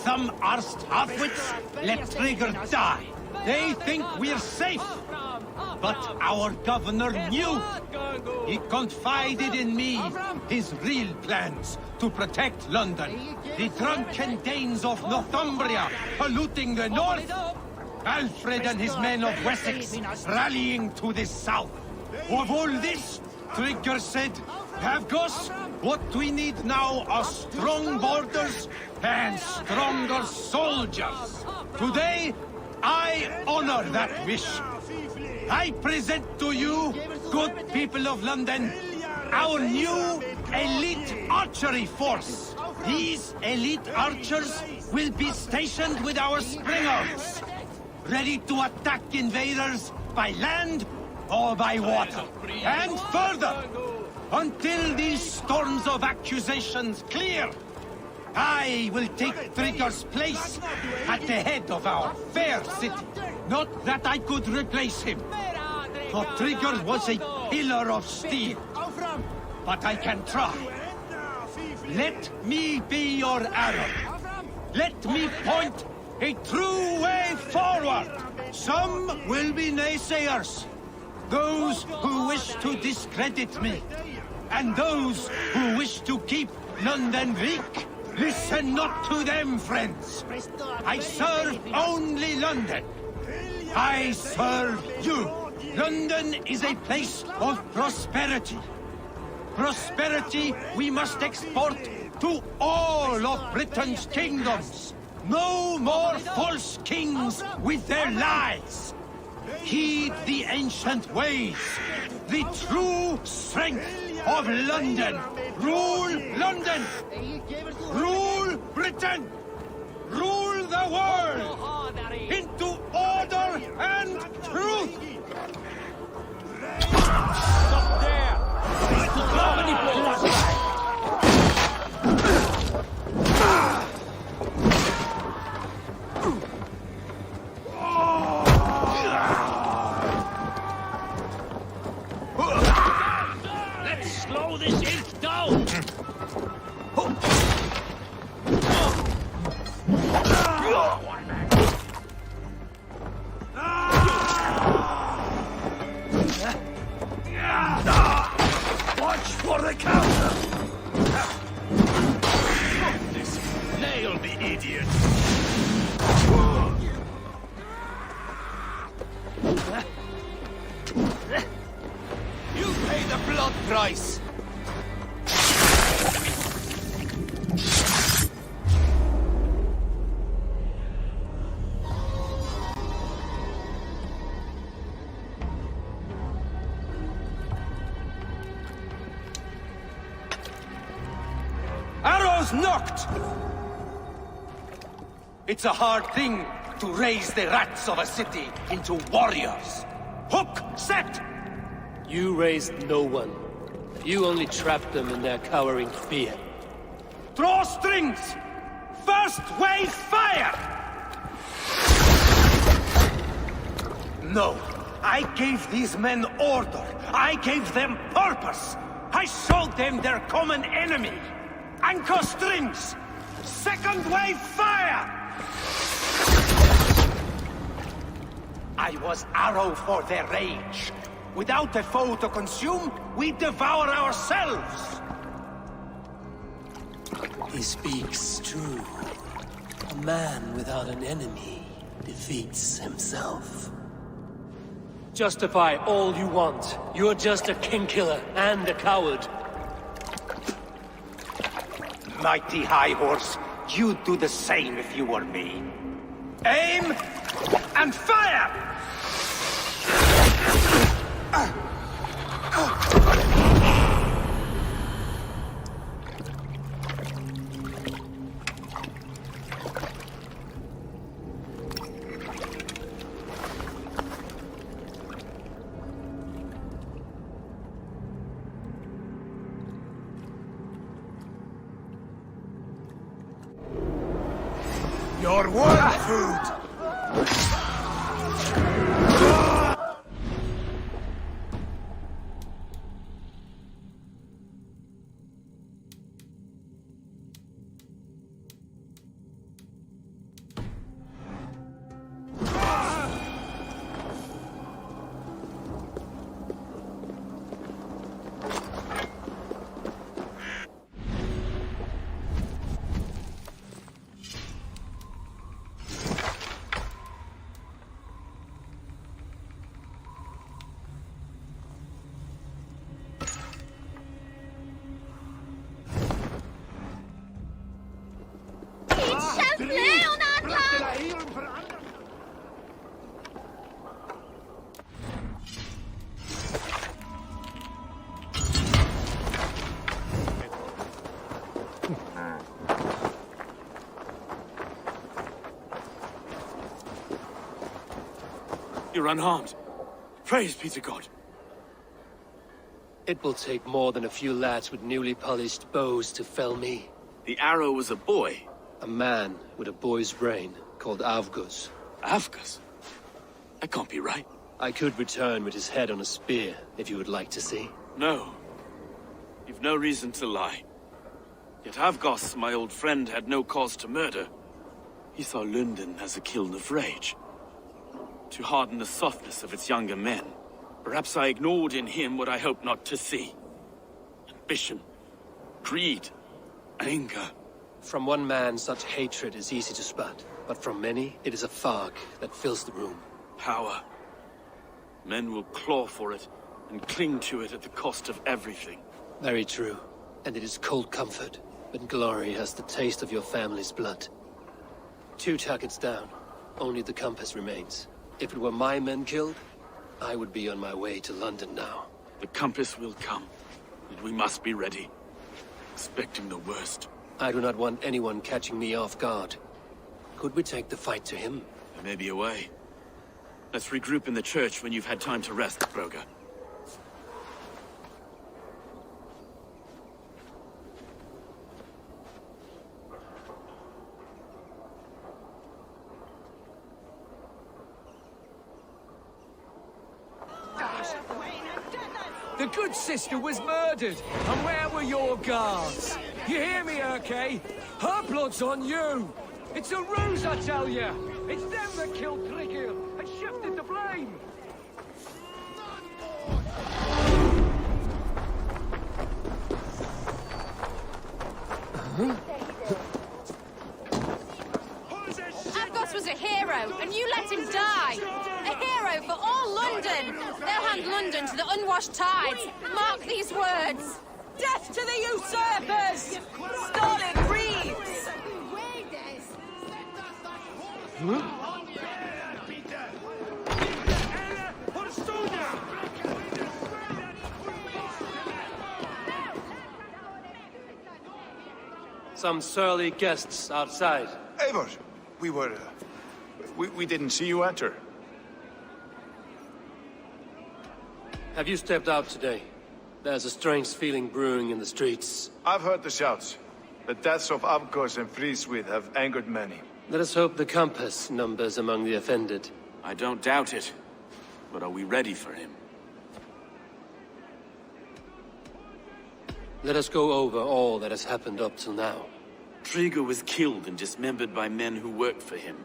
Some arsed half-wits let Trigger die. They think we're safe. But our governor knew. He confided in me his real plans to protect London. The drunken Danes of Northumbria polluting the north. Alfred and his men of Wessex rallying to the south. Of all this, Trigger said, Havgos, what we need now are strong borders and stronger soldiers. Today, I honor that wish. I present to you, good people of London, our new elite archery force. These elite archers will be stationed with our springers, ready to attack invaders by land or by water. And further, until these storms of accusations clear, I will take Trigger's place at the head of our fair city. Not that I could replace him, for Trigger was a pillar of steel. But I can try. Let me be your arrow. Let me point a true way forward. Some will be naysayers, those who wish to discredit me, and those who wish to keep London weak? Listen not to them, friends. I serve only London. I serve you. London is a place of prosperity. Prosperity we must export to all of Britain's kingdoms. No more false kings with their lies. Heed the ancient ways. The true strength of London. Rule London. Rule Britain. Rule the world into order and truth. Stop there. Let's slow this imp down! Watch for the counter! This nail the idiot! You pay the blood price! Arrows knocked! It's a hard thing to raise the rats of a city into warriors. Hook set! You raised no one. You only trapped them in their cowering fear. Draw strings! First wave fire! No, I gave these men order. I gave them purpose. I showed them their common enemy. Anchor strings! Second wave fire! I was arrow for their rage. Without a foe to consume, we devour ourselves! He speaks true. A man without an enemy defeats himself. Justify all you want. You're just a king-killer and a coward. Mighty High Horse, you'd do the same if you were me. Aim and fire! Your worm food! You're unharmed. Praise be to God. It will take more than a few lads with newly polished bows to fell me. The arrow was a boy. A man with a boy's brain, called Avgus. Avgus? That can't be right. I could return with his head on a spear, if you would like to see. No. You've no reason to lie. Yet Avgos, my old friend, had no cause to murder. He saw London as a kiln of rage. To harden the softness of its younger men. Perhaps I ignored in him what I hoped not to see. Ambition. Greed. Anger. From one man, such hatred is easy to spot, but from many, it is a fog that fills the room. Power. Men will claw for it, and cling to it at the cost of everything. Very true. And it is cold comfort when glory has the taste of your family's blood. 2 targets down. Only the compass remains. If it were my men killed, I would be on my way to London now. The compass will come, and we must be ready. Expecting the worst. I do not want anyone catching me off guard. Could we take the fight to him? There may be a way. Let's regroup in the church when you've had time to rest, Broga. The good sister was murdered, and where were your guards? You hear me, Urke? Her blood's on you! It's a ruse, I tell you! It's them that killed Trigil and shifted the blame! Avgos was a hero, and you let him die! A hero for all London! They'll hand London to the unwashed tides! Mark these words! Death to the usurpers! Stolid reeds! Some surly guests outside. Eivor, we didn't see you enter. Have you stepped out today? There's a strange feeling brewing in the streets. I've heard the shouts. The deaths of Avgos and Friswith have angered many. Let us hope the compass numbers among the offended. I don't doubt it. But are we ready for him? Let us go over all that has happened up till now. Trigger was killed and dismembered by men who worked for him.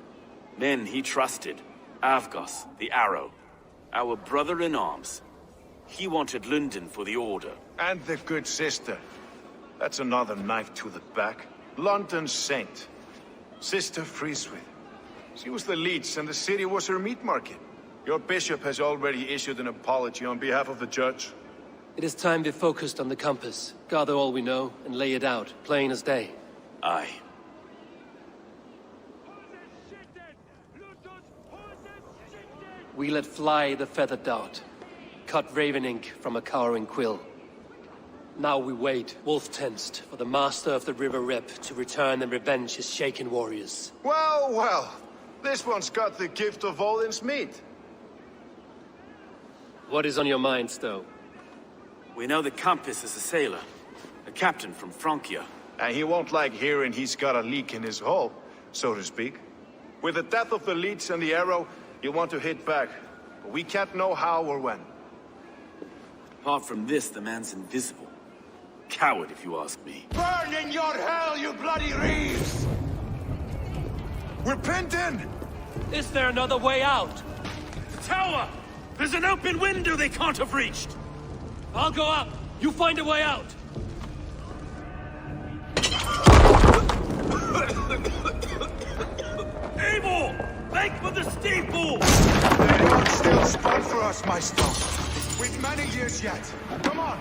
Men he trusted. Avgos, the Arrow. Our brother-in-arms. He wanted London for the Order. And the good sister. That's another knife to the back. London's saint. Sister Friswith. She was the leech and the city was her meat market. Your bishop has already issued an apology on behalf of the church. It is time we focused on the compass, gather all we know, and lay it out, plain as day. Aye. We let fly the feathered dart, cut raven ink from a cowering quill. Now we wait, wolf-tensed, for the master of the River Rep to return and revenge his shaken warriors. Well, well. This one's got the gift of Odin's meat. What is on your mind, Stowe? We know the compass is a sailor. A captain from Francia. And he won't like hearing he's got a leak in his hull, so to speak. With the death of the leech and the arrow, he'll want to hit back. But we can't know how or when. Apart from this, the man's invisible. Coward, if you ask me. Burn in your hell, you bloody reeves! We're pinned in! Is there another way out? The tower! There's an open window they can't have reached! I'll go up! You find a way out! Eivor! Make for the steeple! The road's still spun for us, my stuff. We've many years yet. Come on!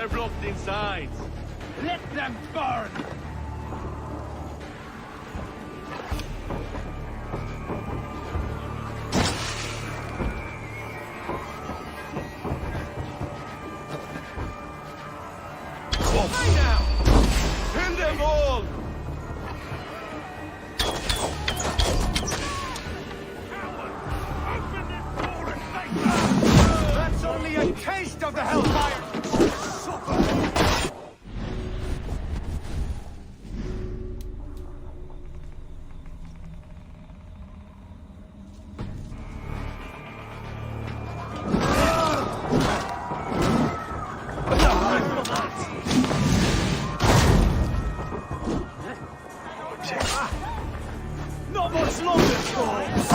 They're blocked inside. Let them burn! Kill them all! That's only a taste of the hellfire! Not much longer, Kross!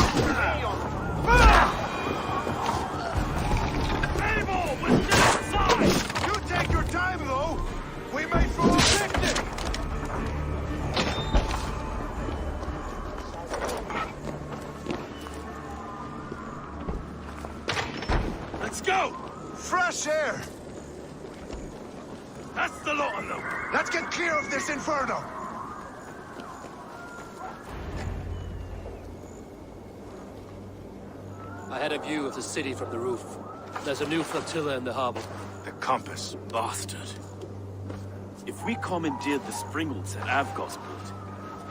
Eivor, we're still inside! You take your time, though! We may throw a picnic! Let's go! Fresh air! That's the lot of them! Let's get clear of this inferno! I had a view of the city from the roof. There's a new flotilla in the harbor. The compass. Bastard. If we commandeered the springles at Avgosport,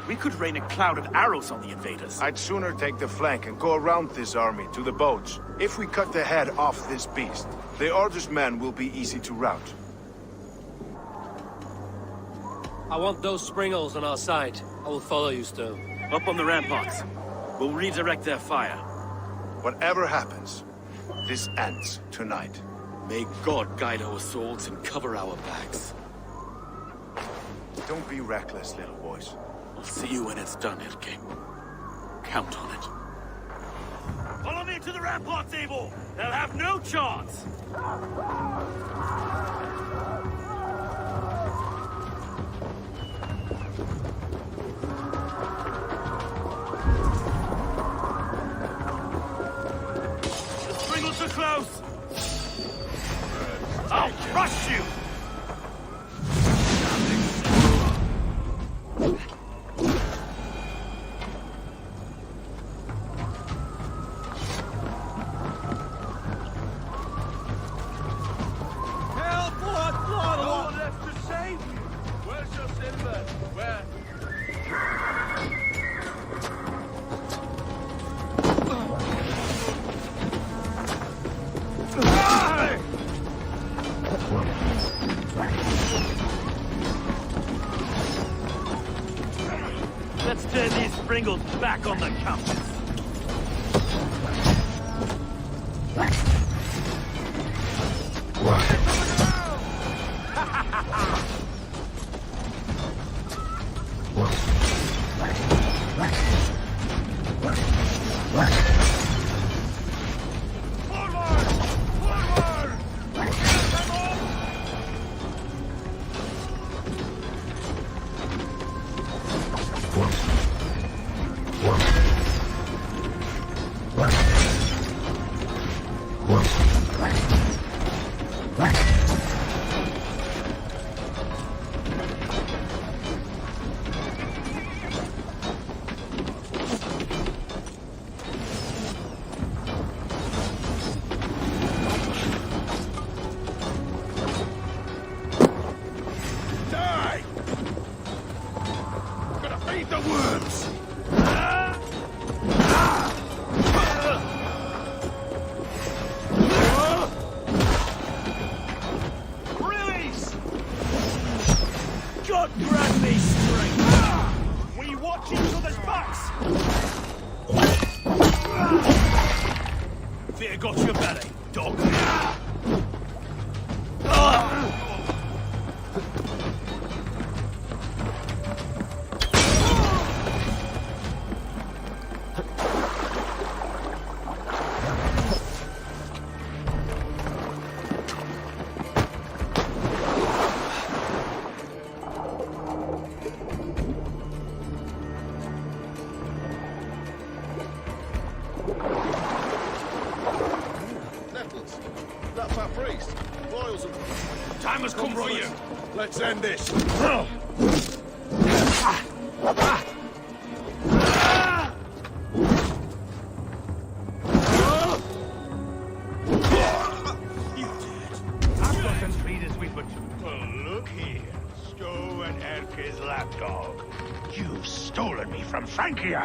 we could rain a cloud of arrows on the invaders. I'd sooner take the flank and go around this army to the boats. If we cut the head off this beast, the Order's men will be easy to rout. I want those springles on our side. I will follow you, Stone. Up on the ramparts. We'll redirect their fire. Whatever happens, this ends tonight. May God guide our swords and cover our backs. Don't be reckless, little boys. I'll see you when it's done, Erke. Count on it. Follow me to the ramparts, Eivor! They'll have no chance! The springles are close! I'll crush you! Let's turn these springles back on the compass. Got your belly, dog. That's our priest. Time has come for you. Let's end this. Look here, Stowe and Erke's lapdog. You've stolen me from Frankia.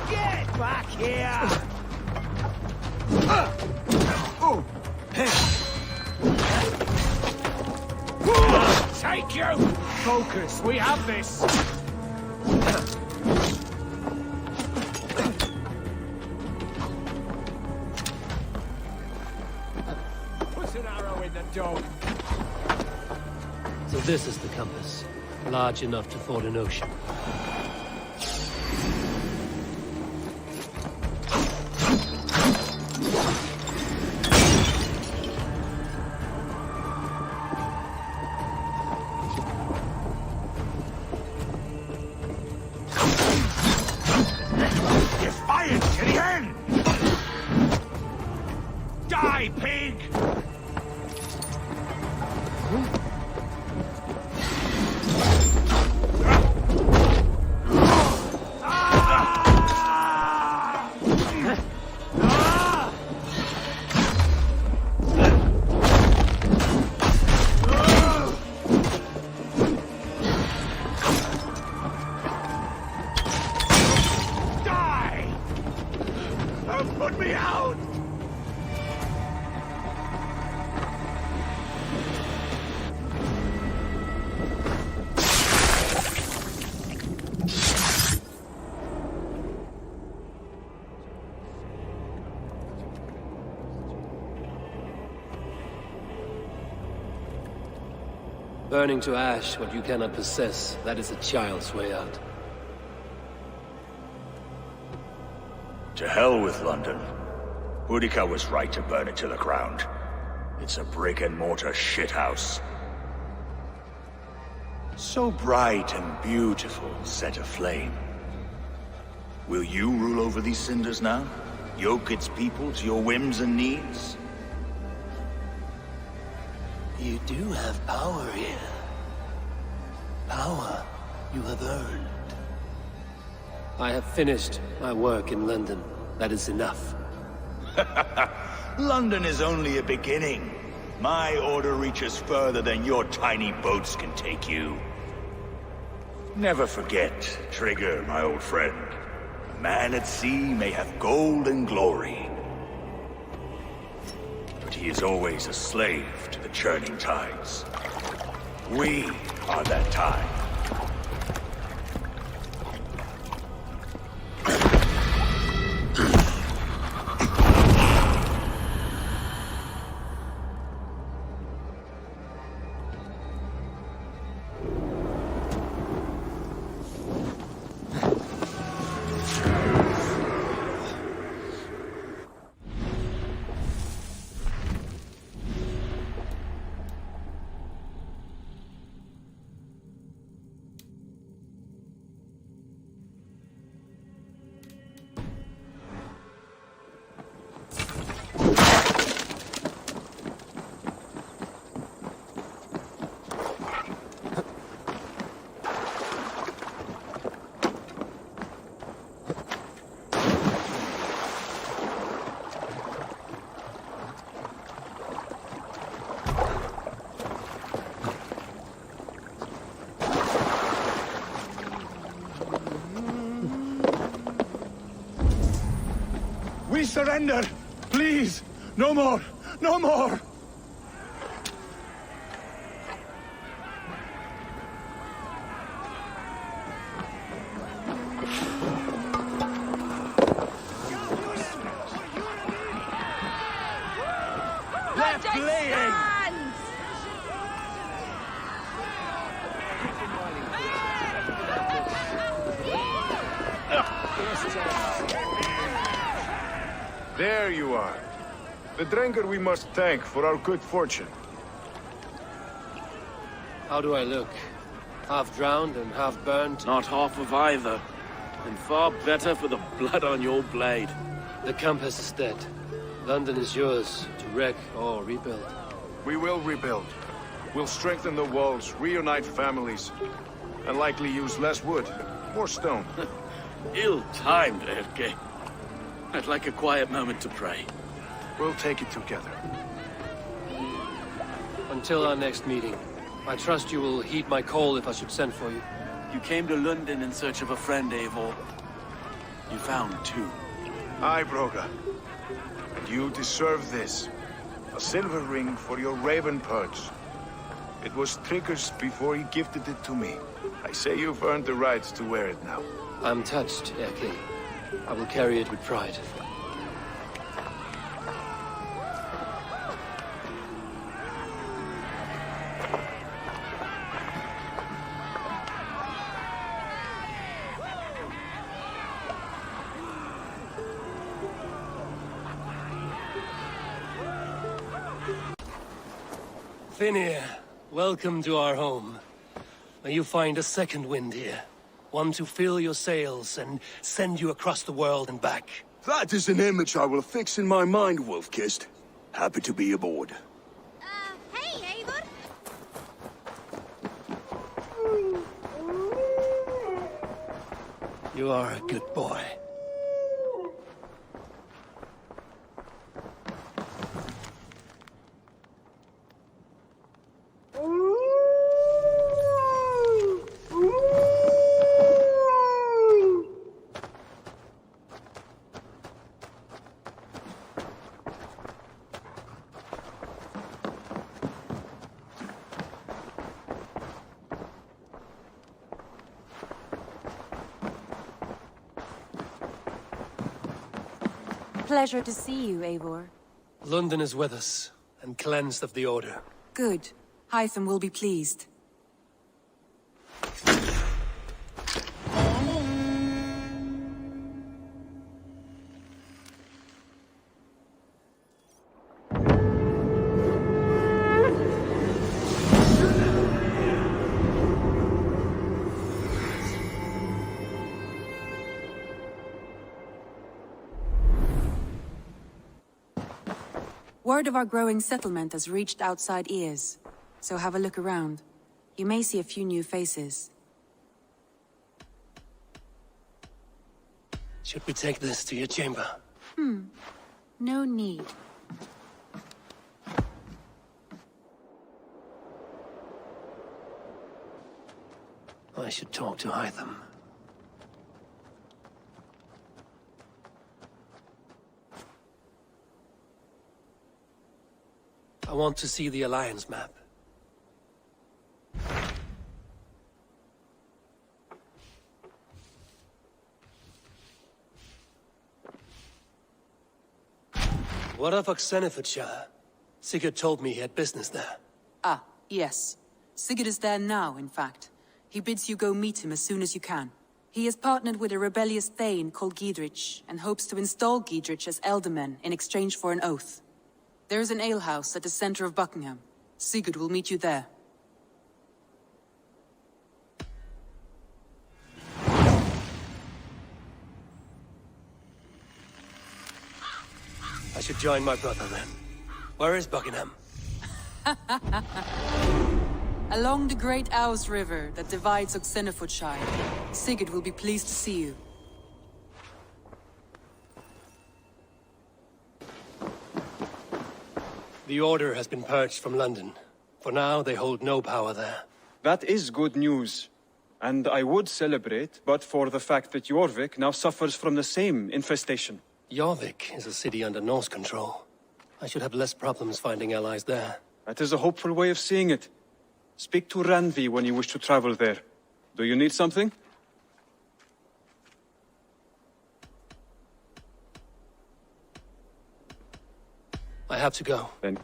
Get back here! Take you! Focus, we have this! Put an arrow in the dog. So this is the compass. Large enough to ford an ocean. Defiance to the end! Die, pig! Put me out! Burning to ash what you cannot possess, that is a child's way out. To hell with London. Boudica was right to burn it to the ground. It's a brick-and-mortar shithouse. So bright and beautiful, set aflame. Will you rule over these cinders now? Yoke its people to your whims and needs? You do have power here. Power you have earned. I have finished my work in London. That is enough. London is only a beginning. My order reaches further than your tiny boats can take you. Never forget, Trigger, my old friend. A man at sea may have gold and glory, but he is always a slave to the churning tides. We are that tide. We surrender! Please! No more! No more! Left laying! There you are. The Drenker we must thank for our good fortune. How do I look? Half drowned and half burnt? Not half of either. And far better for the blood on your blade. The compass is dead. London is yours, to wreck or rebuild. We will rebuild. We'll strengthen the walls, reunite families, and likely use less wood, more stone. Ill-timed, Erke. I'd like a quiet moment to pray. We'll take it together. Until our next meeting, I trust you will heed my call if I should send for you. You came to London in search of a friend, Eivor. You found two. Aye, Broga. And you deserve this. A silver ring for your raven perch. It was Trigger's before he gifted it to me. I say you've earned the right to wear it now. I'm touched, Erke. I will carry it with pride. Finir, welcome to our home. May you find a second wind here. One to fill your sails and send you across the world and back. That is an image I will fix in my mind, Wolf-Kissed. Happy to be aboard. Hey, Eivor! You are a good boy. Pleasure to see you, Eivor. London is with us, and cleansed of the Order. Good. Hytham will be pleased. Word of our growing settlement has reached outside ears, so have a look around. You may see a few new faces. Should we take this to your chamber? No need. I should talk to Hytham. I want to see the Alliance map. What of Oxenfordshire? Sigurd told me he had business there. Ah, yes. Sigurd is there now, in fact. He bids you go meet him as soon as you can. He has partnered with a rebellious Thane called Giedrich, and hopes to install Giedrich as Elderman in exchange for an oath. There is an alehouse at the center of Buckingham. Sigurd will meet you there. I should join my brother then. Where is Buckingham? Along the great Ouse River that divides Oxenfordshire. Sigurd will be pleased to see you. The Order has been purged from London. For now, they hold no power there. That is good news. And I would celebrate, but for the fact that Jorvik now suffers from the same infestation. Jorvik is a city under Norse control. I should have less problems finding allies there. That is a hopeful way of seeing it. Speak to Randvi when you wish to travel there. Do you need something? I have to go. Then.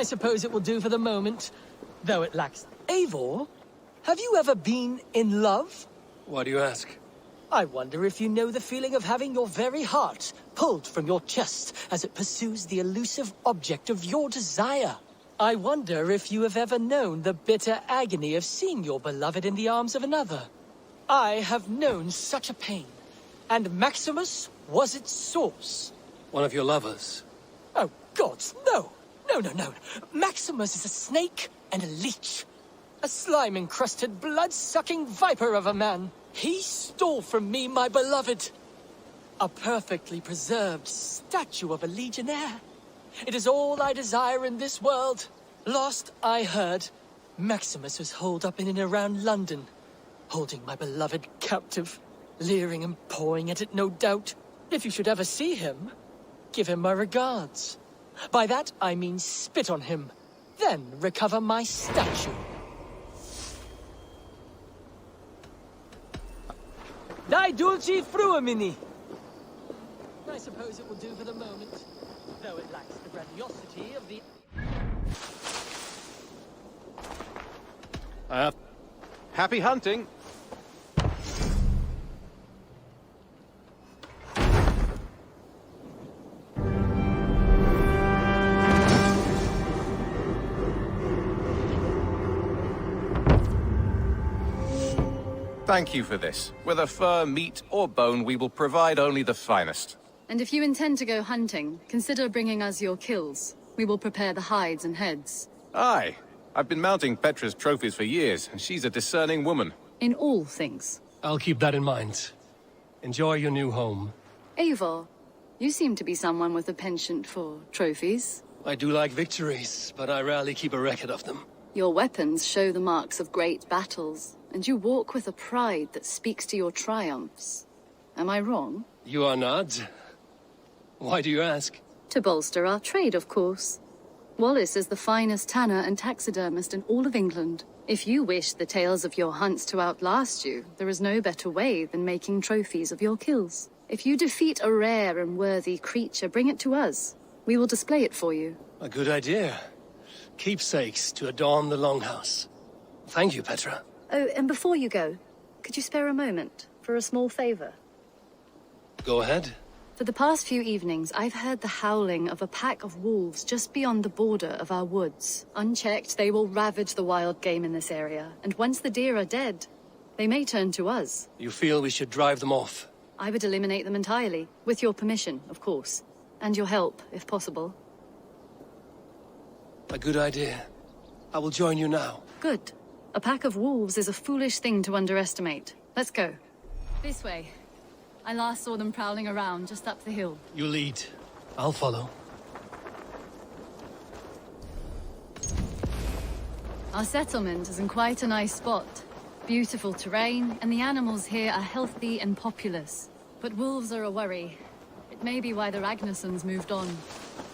I suppose it will do for the moment, though it lacks... Eivor, have you ever been in love? Why do you ask? I wonder if you know the feeling of having your very heart pulled from your chest as it pursues the elusive object of your desire. I wonder if you have ever known the bitter agony of seeing your beloved in the arms of another. I have known such a pain, and Maximus was its source. One of your lovers? Oh, gods, no! No. Maximus is a snake and a leech. A slime-encrusted, blood-sucking viper of a man. He stole from me my beloved. A perfectly preserved statue of a legionnaire. It is all I desire in this world. Last I heard, Maximus was holed up in and around London, holding my beloved captive, leering and pawing at it, no doubt. If you should ever see him, give him my regards. By that, I mean spit on him, then recover my statue. Dai dulci fruamini! I suppose it will do for the moment, though it lacks the grandiosity of the... Happy hunting! Thank you for this. Whether fur, meat, or bone, we will provide only the finest. And if you intend to go hunting, consider bringing us your kills. We will prepare the hides and heads. Aye. I've been mounting Petra's trophies for years, and she's a discerning woman. In all things. I'll keep that in mind. Enjoy your new home. Eivor, you seem to be someone with a penchant for trophies. I do like victories, but I rarely keep a record of them. Your weapons show the marks of great battles, and you walk with a pride that speaks to your triumphs. Am I wrong? You are not. Why do you ask? To bolster our trade, of course. Wallace is the finest tanner and taxidermist in all of England. If you wish the tales of your hunts to outlast you, there is no better way than making trophies of your kills. If you defeat a rare and worthy creature, bring it to us. We will display it for you. A good idea. Keepsakes to adorn the longhouse. Thank you, Petra. Oh, and before you go, could you spare a moment for a small favor? Go ahead. For the past few evenings, I've heard the howling of a pack of wolves just beyond the border of our woods. Unchecked, they will ravage the wild game in this area, and once the deer are dead, they may turn to us. You feel we should drive them off? I would eliminate them entirely, with your permission, of course, and your help, if possible. A good idea. I will join you now. Good. A pack of wolves is a foolish thing to underestimate. Let's go. This way. I last saw them prowling around just up the hill. You lead. I'll follow. Our settlement is in quite a nice spot. Beautiful terrain, and the animals here are healthy and populous. But wolves are a worry. It may be why the Ragnarsons moved on.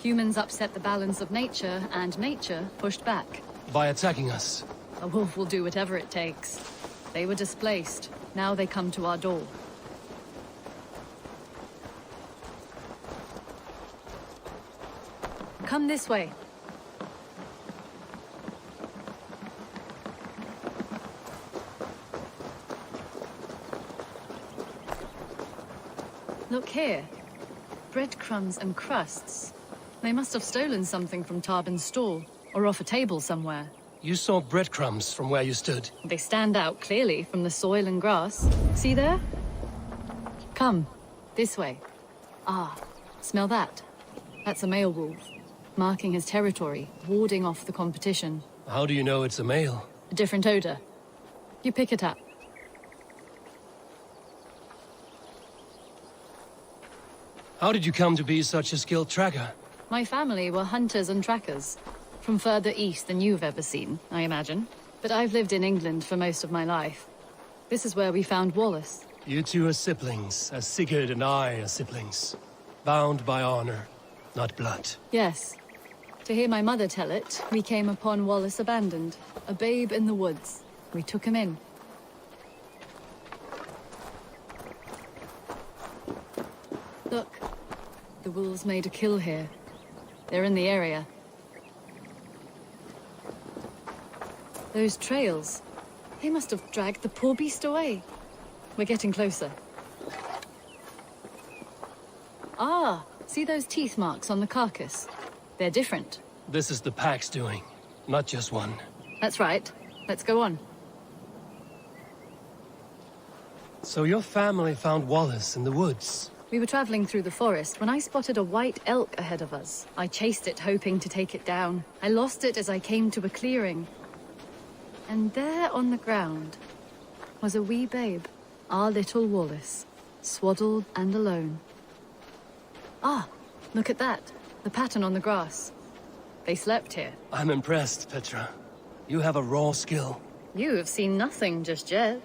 Humans upset the balance of nature, and nature pushed back. By attacking us? A wolf will do whatever it takes. They were displaced. Now they come to our door. Come this way. Look here. Breadcrumbs and crusts. They must have stolen something from Tarbin's stall, or off a table somewhere. You saw breadcrumbs from where you stood. They stand out clearly from the soil and grass. See there? Come, this way. Ah, smell that? That's a male wolf, marking his territory, warding off the competition. How do you know it's a male? A different odor. You pick it up. How did you come to be such a skilled tracker? My family were hunters and trackers. From further east than you've ever seen, I imagine. But I've lived in England for most of my life. This is where we found Wallace. You two are siblings, as Sigurd and I are siblings. Bound by honor, not blood. Yes. To hear my mother tell it, we came upon Wallace abandoned, a babe in the woods. We took him in. Look, the wolves made a kill here. They're in the area. Those trails. They must have dragged the poor beast away. We're getting closer. Ah, see those teeth marks on the carcass? They're different. This is the pack's doing, not just one. That's right. Let's go on. So your family found Wallace in the woods? We were traveling through the forest when I spotted a white elk ahead of us. I chased it, hoping to take it down. I lost it as I came to a clearing. And there on the ground was a wee babe, our little Wallace, swaddled and alone. Ah, look at that. The pattern on the grass. They slept here. I'm impressed, Petra. You have a raw skill. You have seen nothing just yet.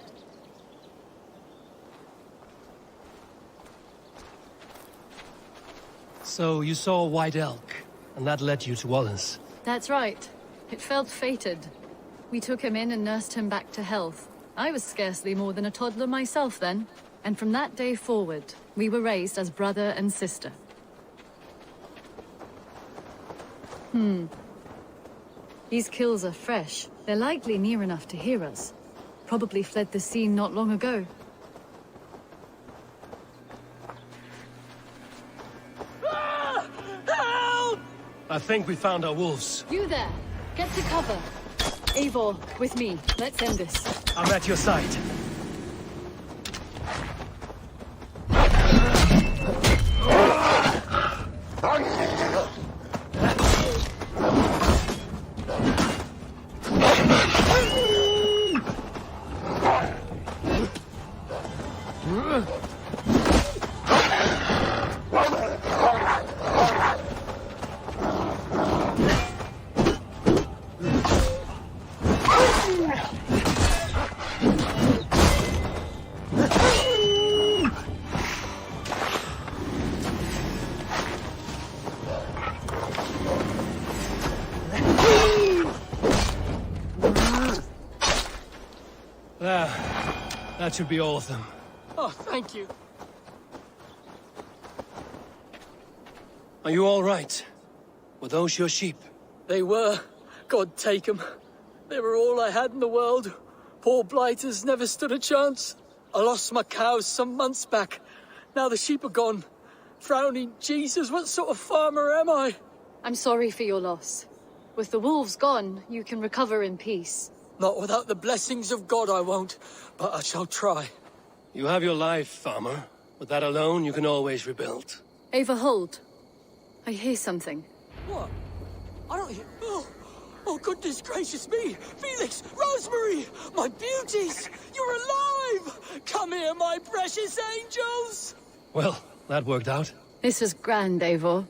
So you saw a white elk, and that led you to Wallace? That's right. It felt fated. We took him in and nursed him back to health. I was scarcely more than a toddler myself then. And from that day forward, we were raised as brother and sister. These kills are fresh. They're likely near enough to hear us. Probably fled the scene not long ago. Help! I think we found our wolves. You there! Get to cover. Eivor, with me. Let's end this. I'm at your side. That should be all of them. Oh, thank you. Are you all right? Were those your sheep? They were. God take them. They were all I had in the world. Poor blighters never stood a chance. I lost my cows some months back. Now the sheep are gone. Frowning Jesus, what sort of farmer am I? I'm sorry for your loss. With the wolves gone, you can recover in peace. Not without the blessings of God I won't, but I shall try. You have your life, farmer. With that alone, you can always rebuild. Eivor, hold. I hear something. What? I don't hear... Oh, goodness gracious me! Felix! Rosemary! My beauties! You're alive! Come here, my precious angels! Well, that worked out. This was grand, Eivor.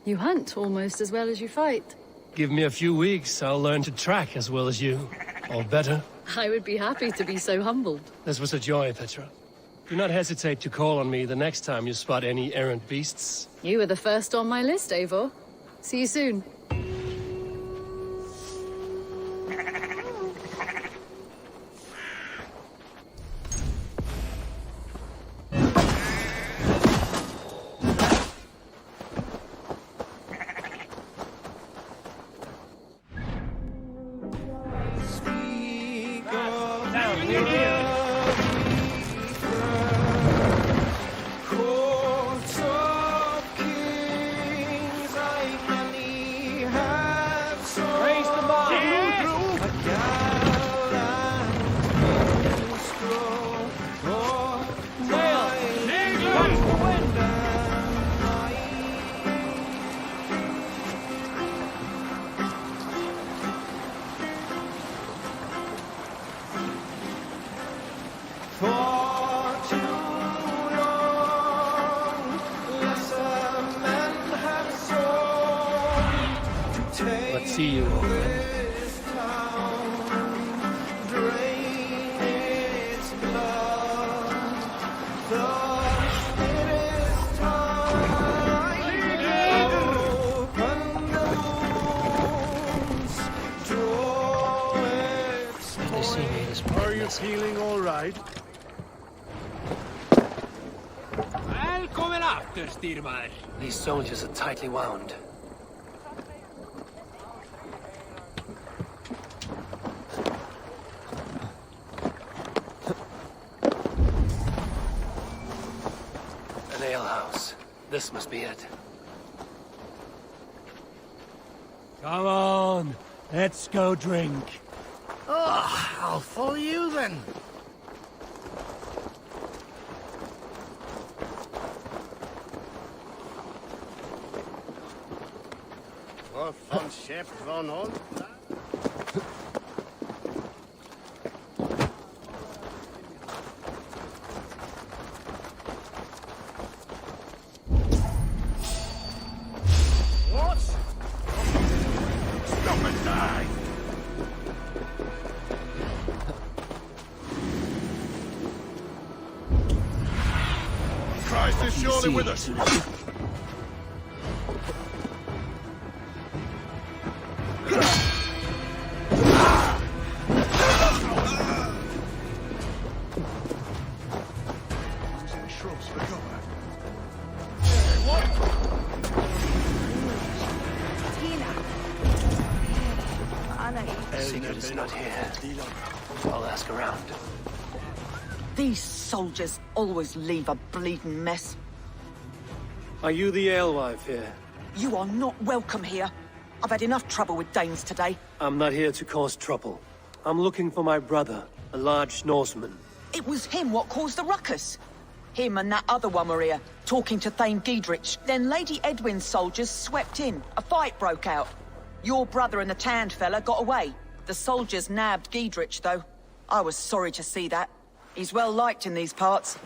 You hunt almost as well as you fight. Give me a few weeks, I'll learn to track as well as you. Or better. I would be happy to be so humbled. This was a joy, Petra. Do not hesitate to call on me the next time you spot any errant beasts. You were the first on my list, Eivor. See you soon. Let's see you, old friend. They see me this morning. Are you feeling all right? Välkommen after, Styrmar. These soldiers are tightly wound. This must be it. Come on, let's go drink. Oh, I'll follow you then. Van Chef van Hol. What? Stop and die! Christ is surely with us! Sigurd's not here. I'll ask around. These soldiers always leave a bleeding mess. Are you the alewife here? You are not welcome here. I've had enough trouble with Danes today. I'm not here to cause trouble. I'm looking for my brother, a large Norseman. It was him what caused the ruckus. Him and that other one were here, talking to Thane Giedrich. Then Lady Edwin's soldiers swept in. A fight broke out. Your brother and the tanned fella got away. The soldiers nabbed Giedrich, though. I was sorry to see that. He's well liked in these parts.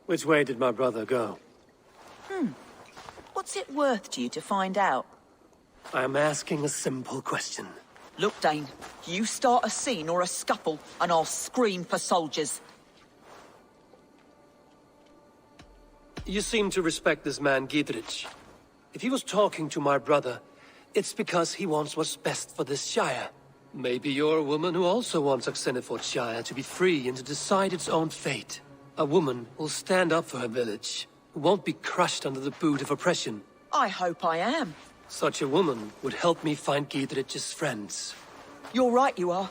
Which way did my brother go? What's it worth to you to find out? I'm asking a simple question. Look, Dane, you start a scene or a scuffle, and I'll scream for soldiers. You seem to respect this man, Giedrich. If he was talking to my brother, it's because he wants what's best for this Shire. Maybe you're a woman who also wants Oxenford Shire to be free and to decide its own fate. A woman who'll stand up for her village, who won't be crushed under the boot of oppression. I hope I am. Such a woman would help me find Giedrich's friends. You're right, you are.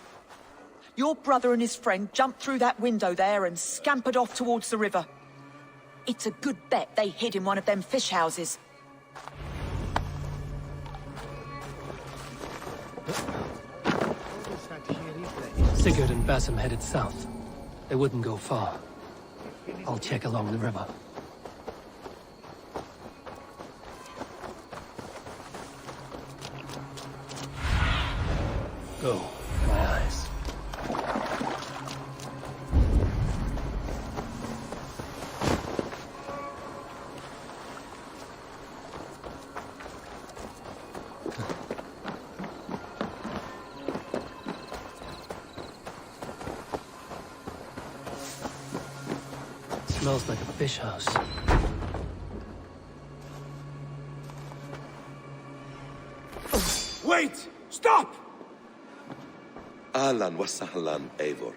Your brother and his friend jumped through that window there and scampered off towards the river. It's a good bet they hid in one of them fish houses. Sigurd and Basim headed south. They wouldn't go far. I'll check along the river. Go, my eyes. Smells like a fish house. Wait! Stop! Ahlan wa sahlan, Eivor.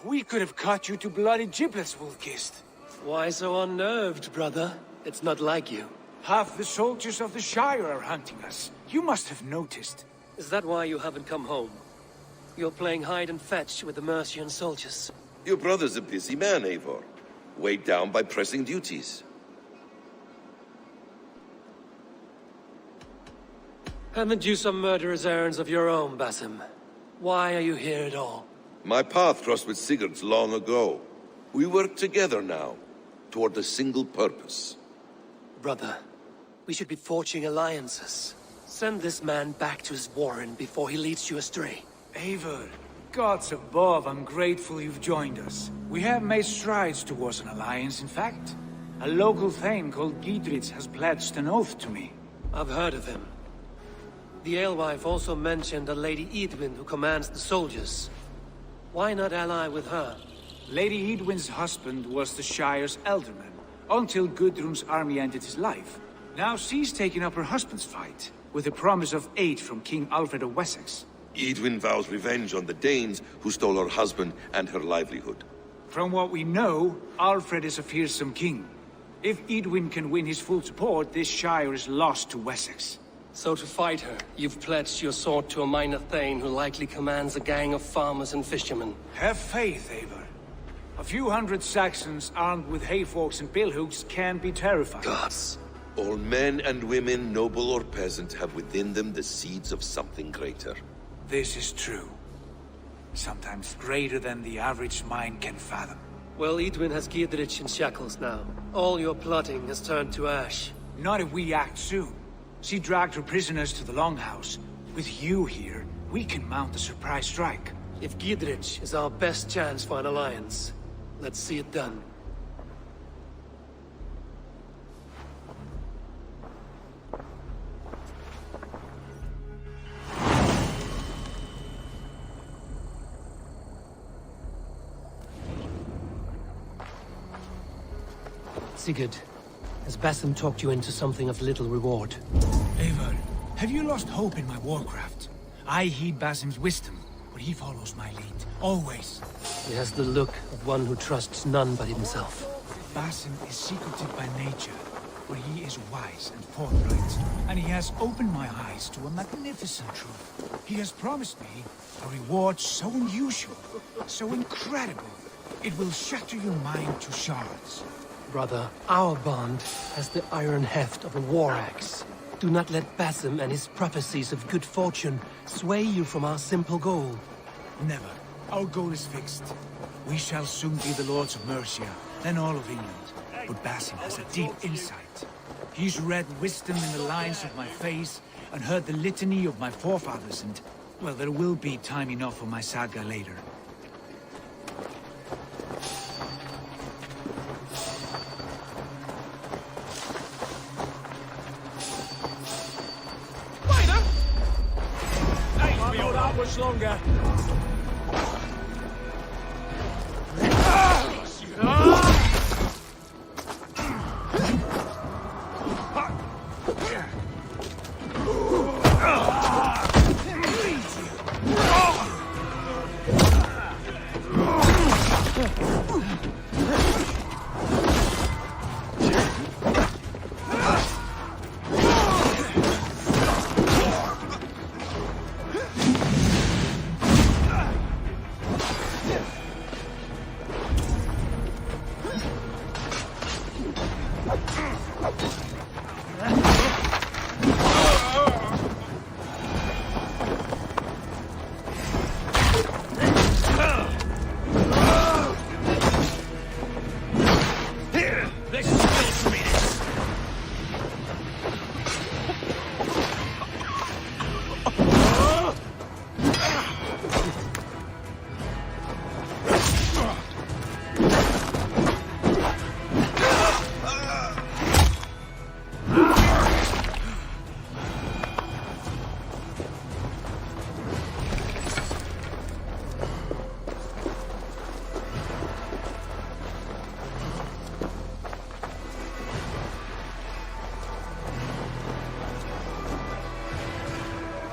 We could have cut you to bloody giblets, Wolfkist. Why so unnerved, brother? It's not like you. Half the soldiers of the Shire are hunting us. You must have noticed. Is that why you haven't come home? You're playing hide and fetch with the Mercian soldiers. Your brother's a busy man, Eivor. Weighed down by pressing duties. Haven't you some murderous errands of your own, Basim? Why are you here at all? My path crossed with Sigurd's long ago. We work together now, toward a single purpose. Brother, we should be forging alliances. Send this man back to his warren before he leads you astray. Eivor, gods above, I'm grateful you've joined us. We have made strides towards an alliance, in fact. A local thane called Giedrich has pledged an oath to me. I've heard of him. The alewife also mentioned a Lady Edwin who commands the soldiers. Why not ally with her? Lady Edwin's husband was the Shire's elderman, until Gudrun's army ended his life. Now she's taken up her husband's fight, with a promise of aid from King Alfred of Wessex. Edwin vows revenge on the Danes who stole her husband and her livelihood. From what we know, Alfred is a fearsome king. If Edwin can win his full support, this Shire is lost to Wessex. So to fight her, you've pledged your sword to a minor thane who likely commands a gang of farmers and fishermen. Have faith, Eivor. A few hundred Saxons armed with hayforks and billhooks can be terrifying. Gods. All men and women, noble or peasant, have within them the seeds of something greater. This is true. Sometimes greater than the average mind can fathom. Well, Eadwyn has Giedrich in shackles now. All your plotting has turned to ash. Not if we act soon. She dragged her prisoners to the Longhouse. With you here, we can mount a surprise strike. If Giedrich is our best chance for an alliance, let's see it done. Sigurd, has Basim talked you into something of little reward? Eivor, have you lost hope in my warcraft? I heed Basim's wisdom, but he follows my lead, always. He has the look of one who trusts none but himself. Basim is secretive by nature, but he is wise and forthright, and he has opened my eyes to a magnificent truth. He has promised me a reward so unusual, so incredible, it will shatter your mind to shards. Brother, our bond has the iron heft of a war axe. Do not let Basim and his prophecies of good fortune sway you from our simple goal. Never. Our goal is fixed. We shall soon be the lords of Mercia, then all of England. But Basim has a deep insight. He's read wisdom in the lines of my face, and heard the litany of my forefathers, and... well, there will be time enough for my saga later. Much longer.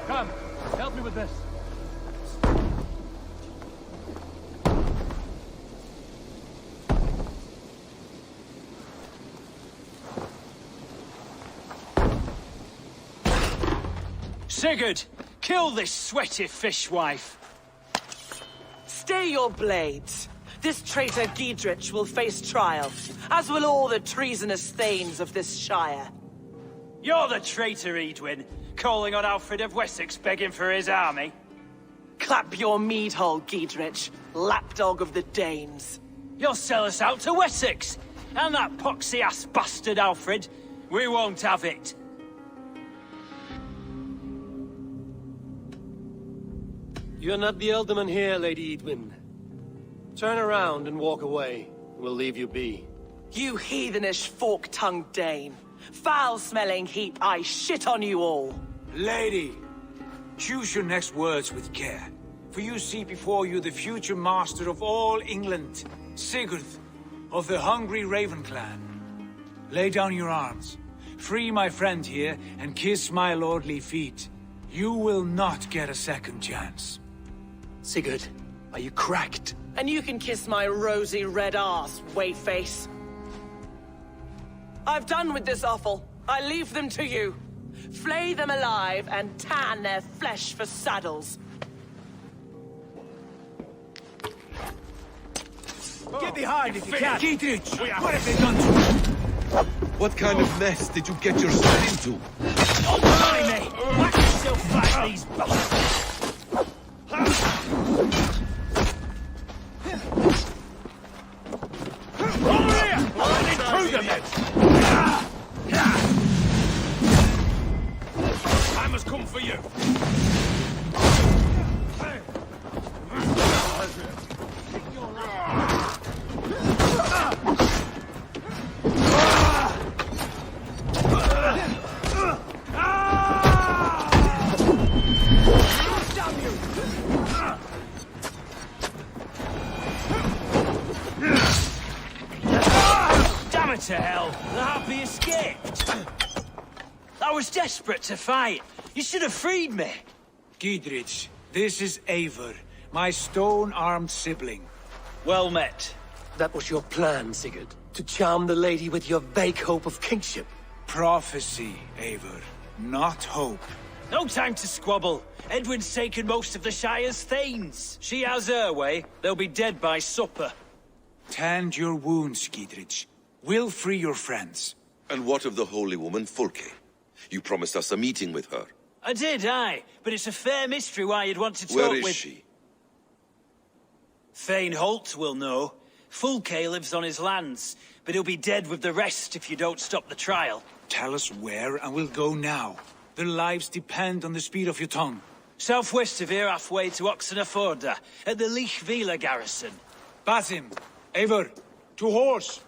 Come, help me with this. Sigurd, kill this sweaty fishwife. Stay your blades. This traitor Giedrich will face trial, as will all the treasonous thanes of this shire. You're the traitor, Eadwyn, calling on Alfred of Wessex begging for his army. Clap your mead hole, Giedrich, lapdog of the Danes. You'll sell us out to Wessex, and that poxy-ass bastard Alfred. We won't have it. You're not the Elderman here, Lady Eadwyn. Turn around and walk away. We'll leave you be. You heathenish fork-tongued Dane. Foul-smelling heap, I shit on you all. Lady, choose your next words with care. For you see before you the future master of all England, Sigurd, of the hungry Raven clan. Lay down your arms. Free my friend here, and kiss my lordly feet. You will not get a second chance. Sigurd, are you cracked? And you can kiss my rosy red arse, wayface. I've done with this offal. I leave them to you. Flay them alive and tan their flesh for saddles. Get behind if you can! Giedrich! What have they done to you? What kind of mess did you get yourself into? Oh, blimey! Whack yourself flat, these over here! An intruder, men! Time has come for you! Damn it to hell! The Happy escaped! I was desperate to fight. You should have freed me. Giedrich, this is Eivor, my stone-armed sibling. Well met. That was your plan, Sigurd. To charm the lady with your vague hope of kingship. Prophecy, Eivor, not hope. No time to squabble. Edwin's taken most of the Shire's thanes. She has her way. They'll be dead by supper. Tend your wounds, Giedrich. We'll free your friends. And what of the holy woman Fulke? You promised us a meeting with her. I did, aye. But it's a fair mystery why you'd want to talk Where with... is she? Thane Holt will know. Fulke lives on his lands, but he'll be dead with the rest if you don't stop the trial. Tell us where, and we'll go now. Their lives depend on the speed of your tongue. Southwest of here, halfway to Oxenaforda, at the Lichvila garrison. Basim, Eivor, to horse!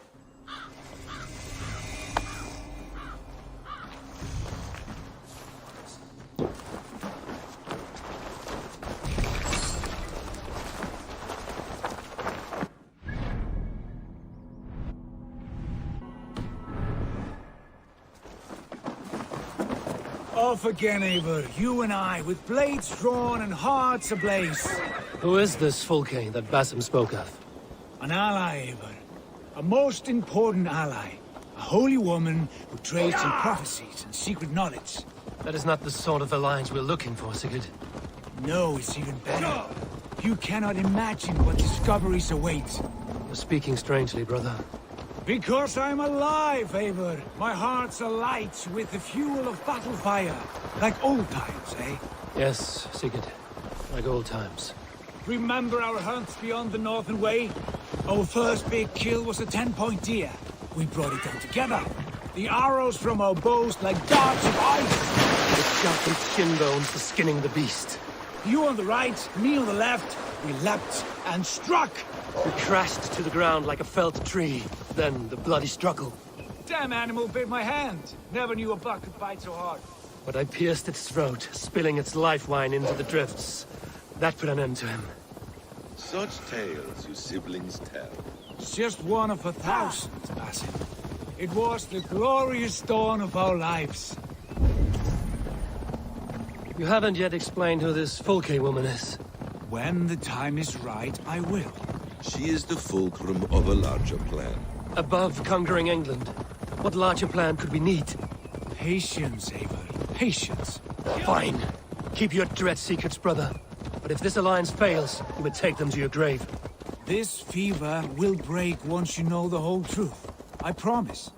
Off again, Eivor. You and I, with blades drawn and hearts ablaze. Who is this Fulke that Basim spoke of? An ally, Eivor. A most important ally. A holy woman who trades in prophecies and secret knowledge. That is not the sort of alliance we're looking for, Sigurd. No, it's even better. You cannot imagine what discoveries await. You're speaking strangely, brother. Because I'm alive, Eivor. My heart's alight with the fuel of battle fire. Like old times, eh? Yes, Sigurd. Like old times. Remember our hunts beyond the Northern Way? Our first big kill was a 10-point deer. We brought it down together. The arrows from our bows like darts of ice. The sharpened shin bones for skinning the beast. You on the right, me on the left. We leapt and struck. We crashed to the ground like a felled tree. Then the bloody struggle. Damn animal bit my hand. Never knew a buck could bite so hard. But I pierced its throat, spilling its life wine into the drifts. That put an end to him. Such tales you siblings tell. It's just one of 1,000, Basim. It was the glorious dawn of our lives. You haven't yet explained who this Fulke woman is. When the time is right, I will. She is the fulcrum of a larger plan. Above conquering England, what larger plan could we need? Patience, Eivor. Patience. Fine. Keep your dread secrets, brother. But if this alliance fails, you would take them to your grave. This fever will break once you know the whole truth. I promise.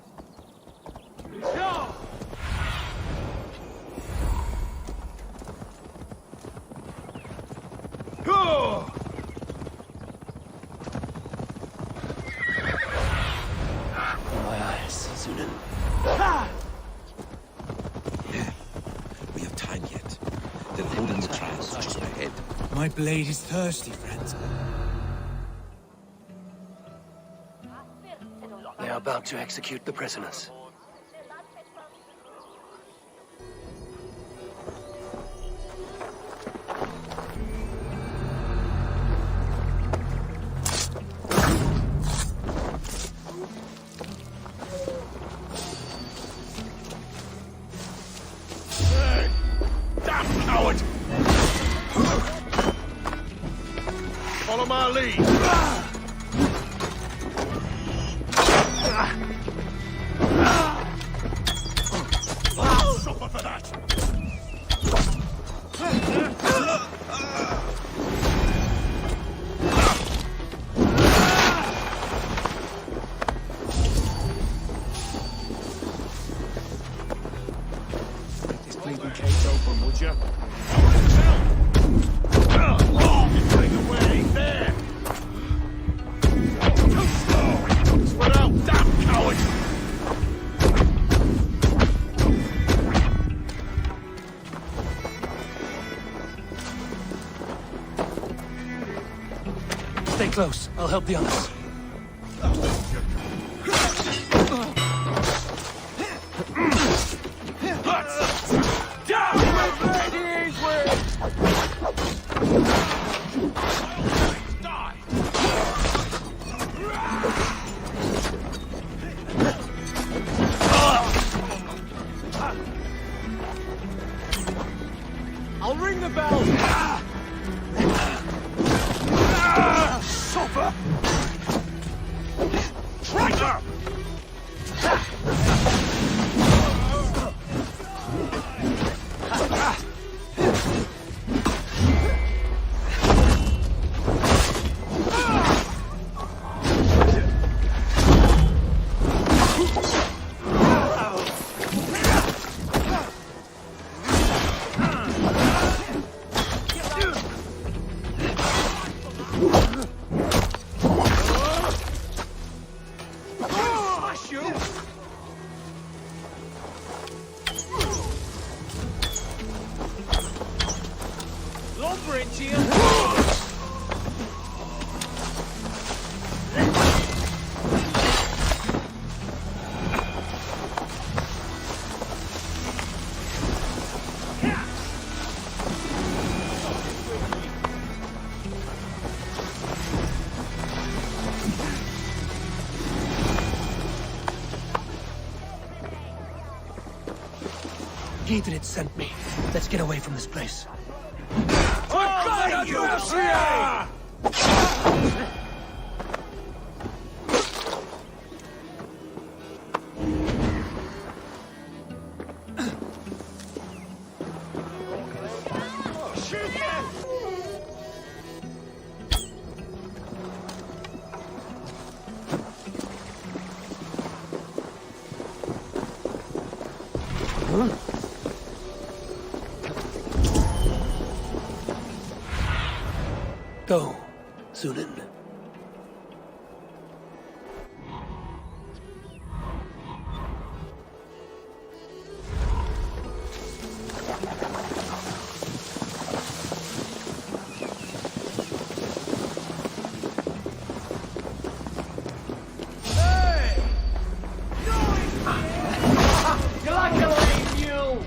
My eyes, Sunan. We have time yet. They're holding the trials just ahead. My blade is thirsty, friends. They are about to execute the prisoners. Damn coward! Follow my lead. Suffer for that! leave the case open, would you? Take away, there! Too slow! Spread out, damn coward! Stay close. I'll help the others. I'll ring the bell! Sofa! Traitor! Giedrid sent me. Let's get away from this place. Go, Zulin. You like a lame mule?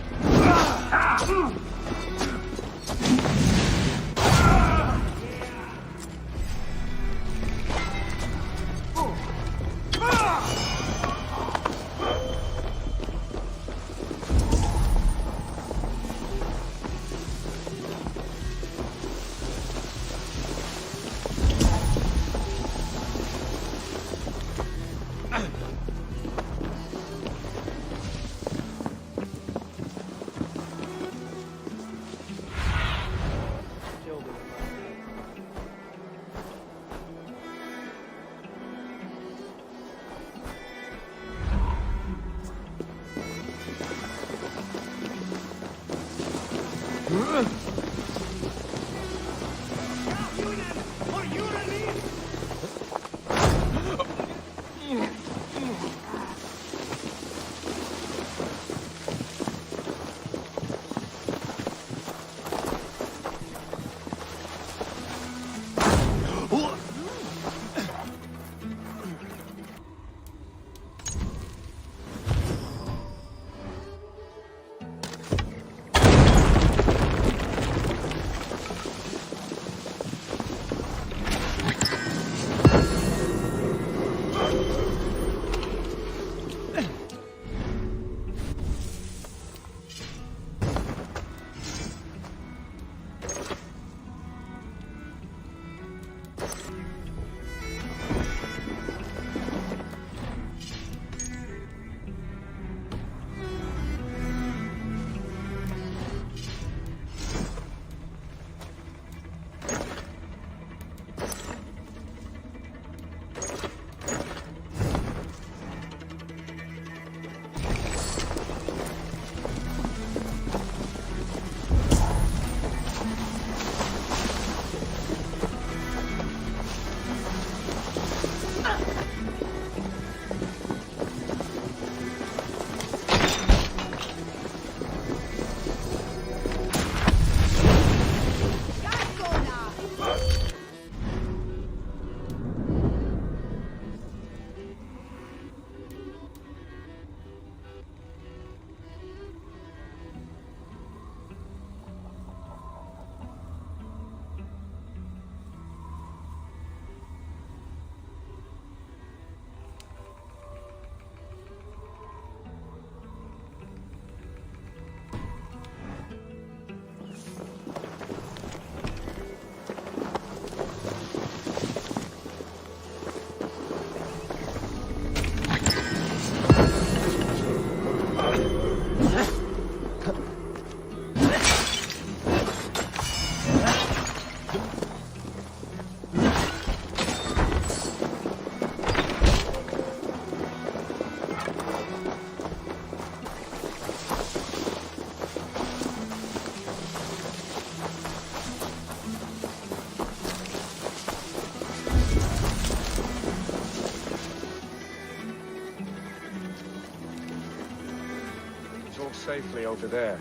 Safely over there.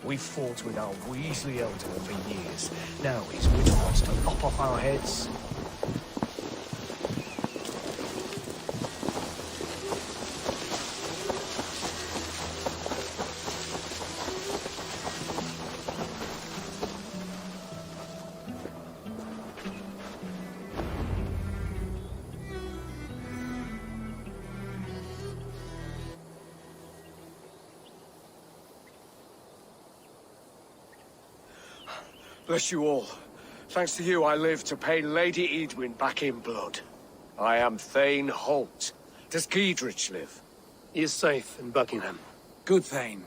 We fought with our Weasley elder for years. Now his widow wants to lop off our heads. Bless you all. Thanks to you, I live to pay Lady Eadwyn back in blood. I am Thane Holt. Does Giedrich live? He is safe in Buckingham. Good, Thane.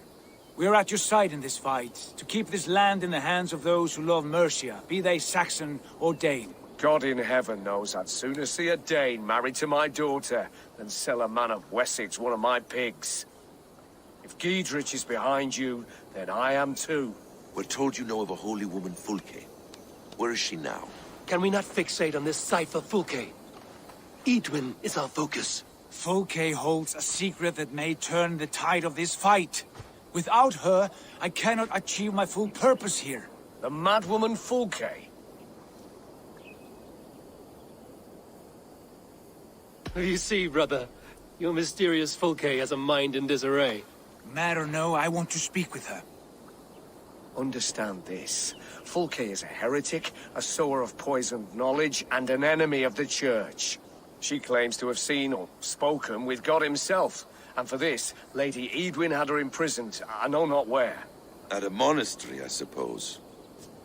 We are at your side in this fight, to keep this land in the hands of those who love Mercia, be they Saxon or Dane. God in heaven knows I'd sooner see a Dane married to my daughter than sell a man of Wessex one of my pigs. If Giedrich is behind you, then I am too. We're told you know of a holy woman, Fulke. Where is she now? Can we not fixate on this cipher, Fulke? Eadwyn is our focus. Fulke holds a secret that may turn the tide of this fight. Without her, I cannot achieve my full purpose here. The madwoman Fulke? You see, brother, your mysterious Fulke has a mind in disarray. Mad or no, I want to speak with her. Understand this. Fulke is a heretic, a sower of poisoned knowledge, and an enemy of the Church. She claims to have seen or spoken with God himself, and for this, Lady Eadwyn had her imprisoned, I know not where. At a monastery, I suppose.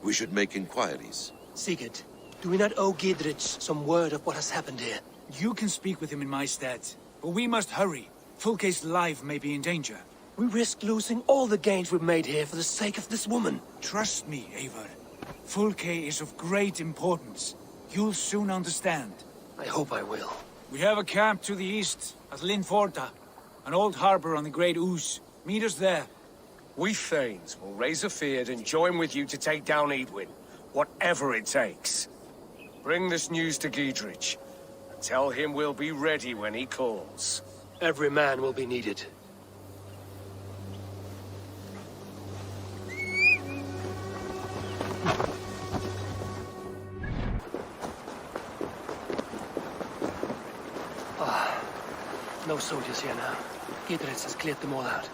We should make inquiries. Sigurd, do we not owe Giedrich some word of what has happened here? You can speak with him in my stead, but we must hurry. Fulke's life may be in danger. We risk losing all the gains we've made here for the sake of this woman. Trust me, Eivor. Fulke is of great importance. You'll soon understand. I hope I will. We have a camp to the east, at Linforta. An old harbor on the Great Ouse. Meet us there. We Thanes will raise a feard and join with you to take down Eadwyn. Whatever it takes. Bring this news to Giedrich. And tell him we'll be ready when he calls. Every man will be needed. No soldiers here now. Giedrich has cleared them all out.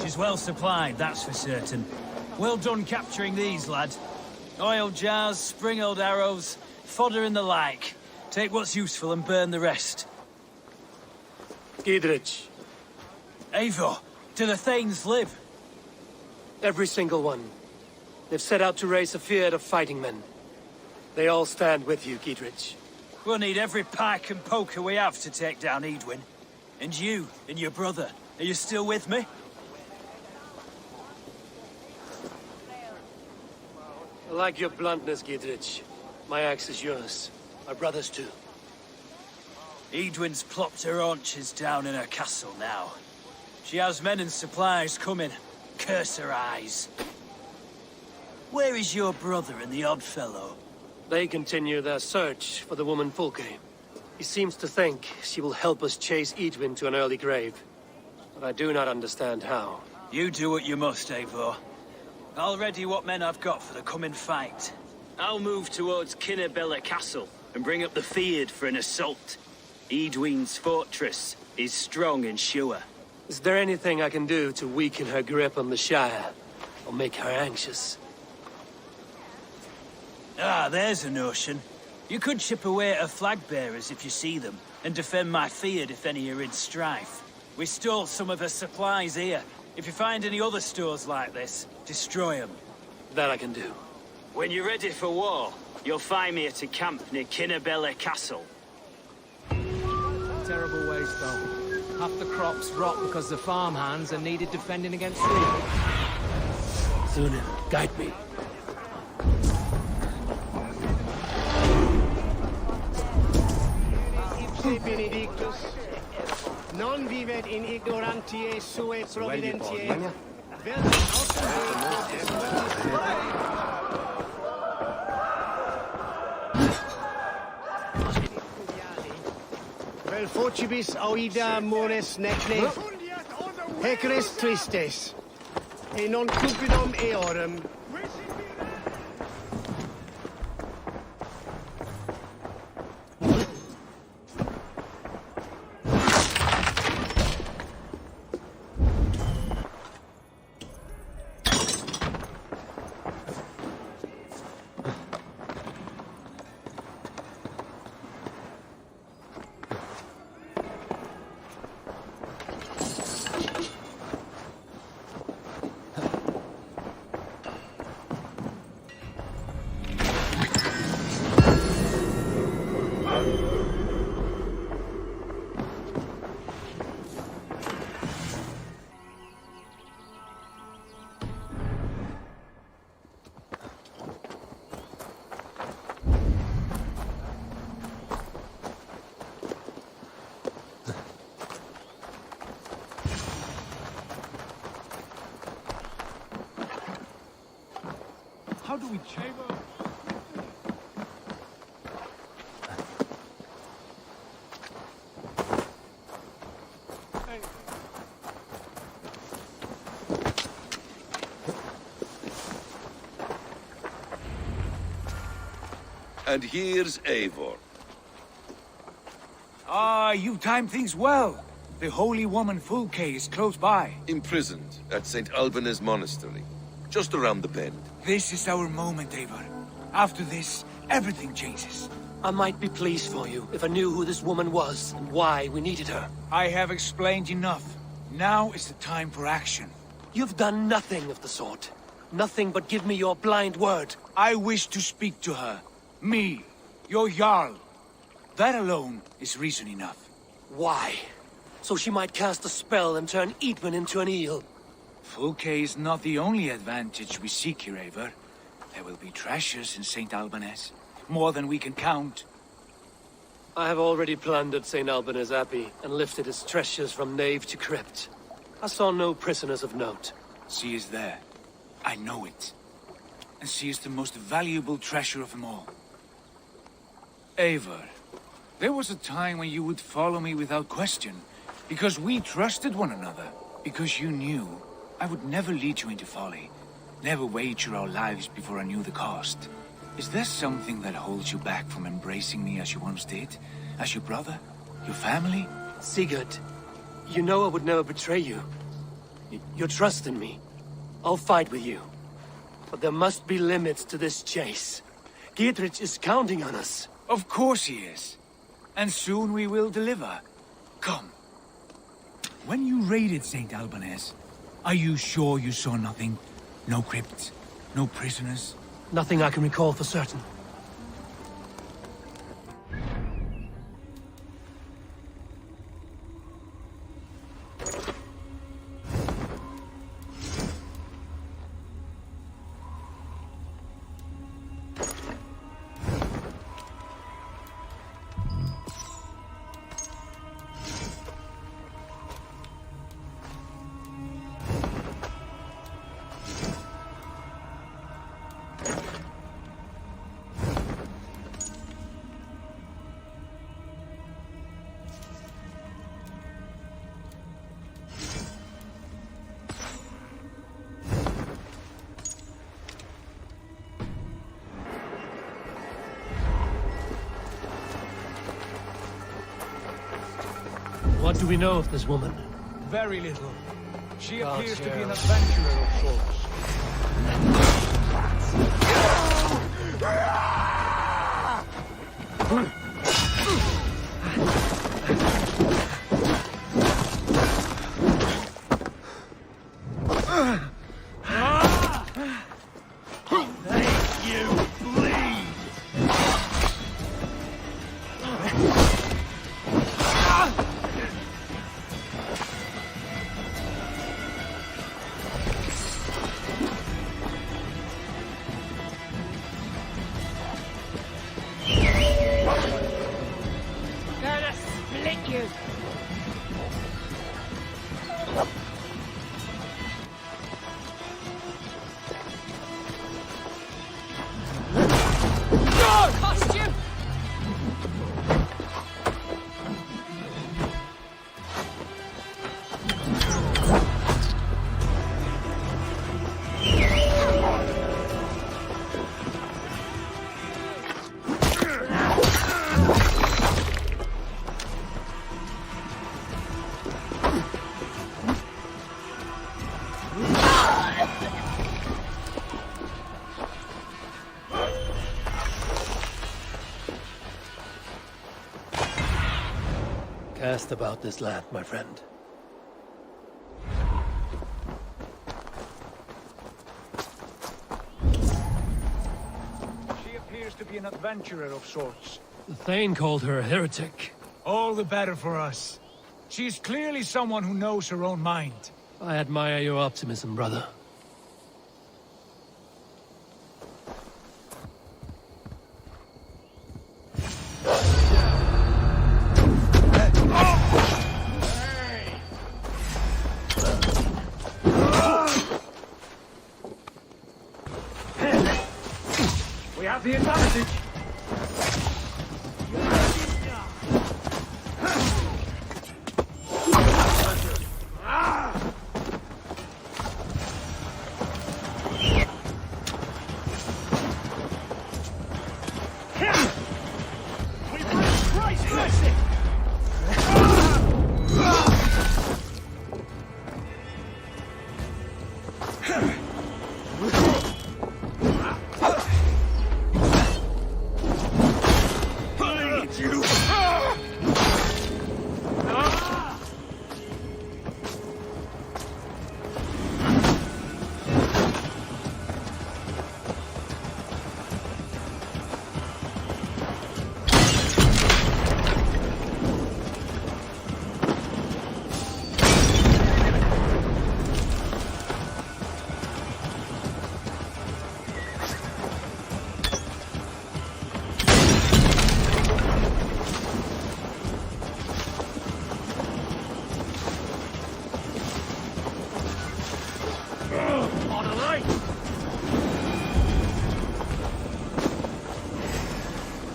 She's well supplied, that's for certain. Well done capturing these, lad. Oil jars, spring-oiled arrows, fodder and the like. Take what's useful and burn the rest. Giedrich. Eivor, do the Thanes live? Every single one. They've set out to raise a fear of fighting men. They all stand with you, Giedrich. We'll need every pike and poker we have to take down Eadwyn. And you, and your brother, are you still with me? I like your bluntness, Giedrich. My axe is yours. My brother's too. Eadwyn's plopped her haunches down in her castle now. She has men and supplies coming. Curse her eyes. Where is your brother and the odd fellow? They continue their search for the woman Fulke. He seems to think she will help us chase Eadwyn to an early grave. But I do not understand how. You do what you must, Eivor. I'll ready what men I've got for the coming fight. I'll move towards Kinnabella Castle and bring up the feared for an assault. Eadwyn's fortress is strong and sure. Is there anything I can do to weaken her grip on the Shire? Or make her anxious? Ah, there's a notion. You could chip away at her flag bearers if you see them. and defend my field if any are in strife. We stole some of her supplies here. If you find any other stores like this, destroy them. That I can do. When you're ready for war, you'll find me at a camp near Kinnebella Castle. Terrible waste, though. Half the crops rot because the farmhands are needed defending against reapers. Sunan, guide me. Ipse benedictus, non vivet in ignorantiae sue providentiae, vel vel focibis auida mores necne, heceres tristes, e non cupidum eorum. How do we chamber? And here's Eivor. Ah, you timed things well. The holy woman Fulke is close by. Imprisoned at St. Alban's Monastery, just around the bend. This is our moment, Eivor. After this, everything changes. I might be pleased for you if I knew who this woman was and why we needed her. I have explained enough. Now is the time for action. You've done nothing of the sort. Nothing but give me your blind word. I wish to speak to her. Me, your Jarl. That alone is reason enough. Why? So she might cast a spell and turn Eidman into an eel. Fulke is not the only advantage we seek here, Eivor. There will be treasures in St. Alban's. More than we can count. I have already plundered St. Alban's Abbey and lifted its treasures from nave to crypt. I saw no prisoners of note. She is there. I know it. And she is the most valuable treasure of them all. Eivor, there was a time when you would follow me without question, because we trusted one another, because you knew I would never lead you into folly, never wager our lives before I knew the cost. Is there something that holds you back from embracing me as you once did? As your brother? Your family? Sigurd, you know I would never betray you. Your trust in me. I'll fight with you. But there must be limits to this chase. Giedrich is counting on us. Of course he is. And soon we will deliver. Come. When you raided St. Alban's, are you sure you saw nothing? No crypts? No prisoners? Nothing I can recall for certain. What do we know of this woman? Very little. She Gods, appears to be an yeah. adventurer of sorts. Costume! Cast about this land, my friend. She appears to be an adventurer of sorts. The Thane called her a heretic. All the better for us. She's clearly someone who knows her own mind. I admire your optimism, brother. We have the advantage.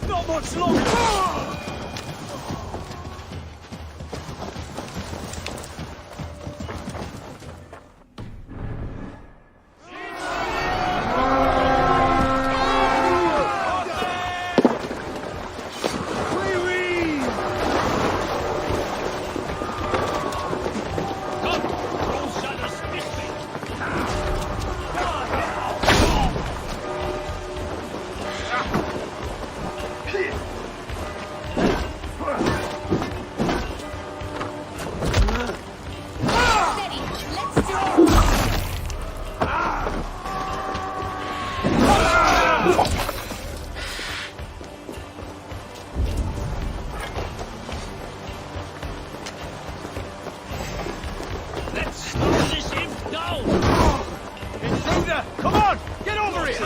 Not much longer! Come on! Get over here!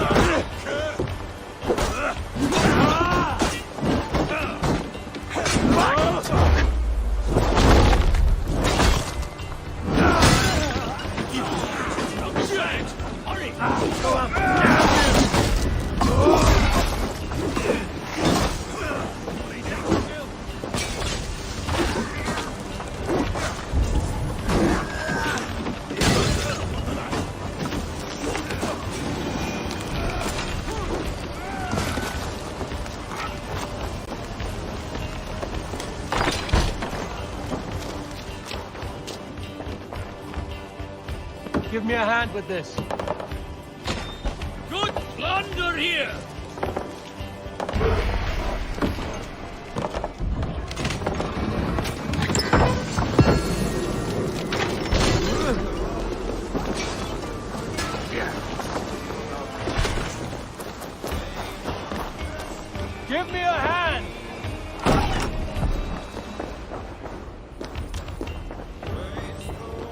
Give me a hand with this. Good plunder here! Give me a hand!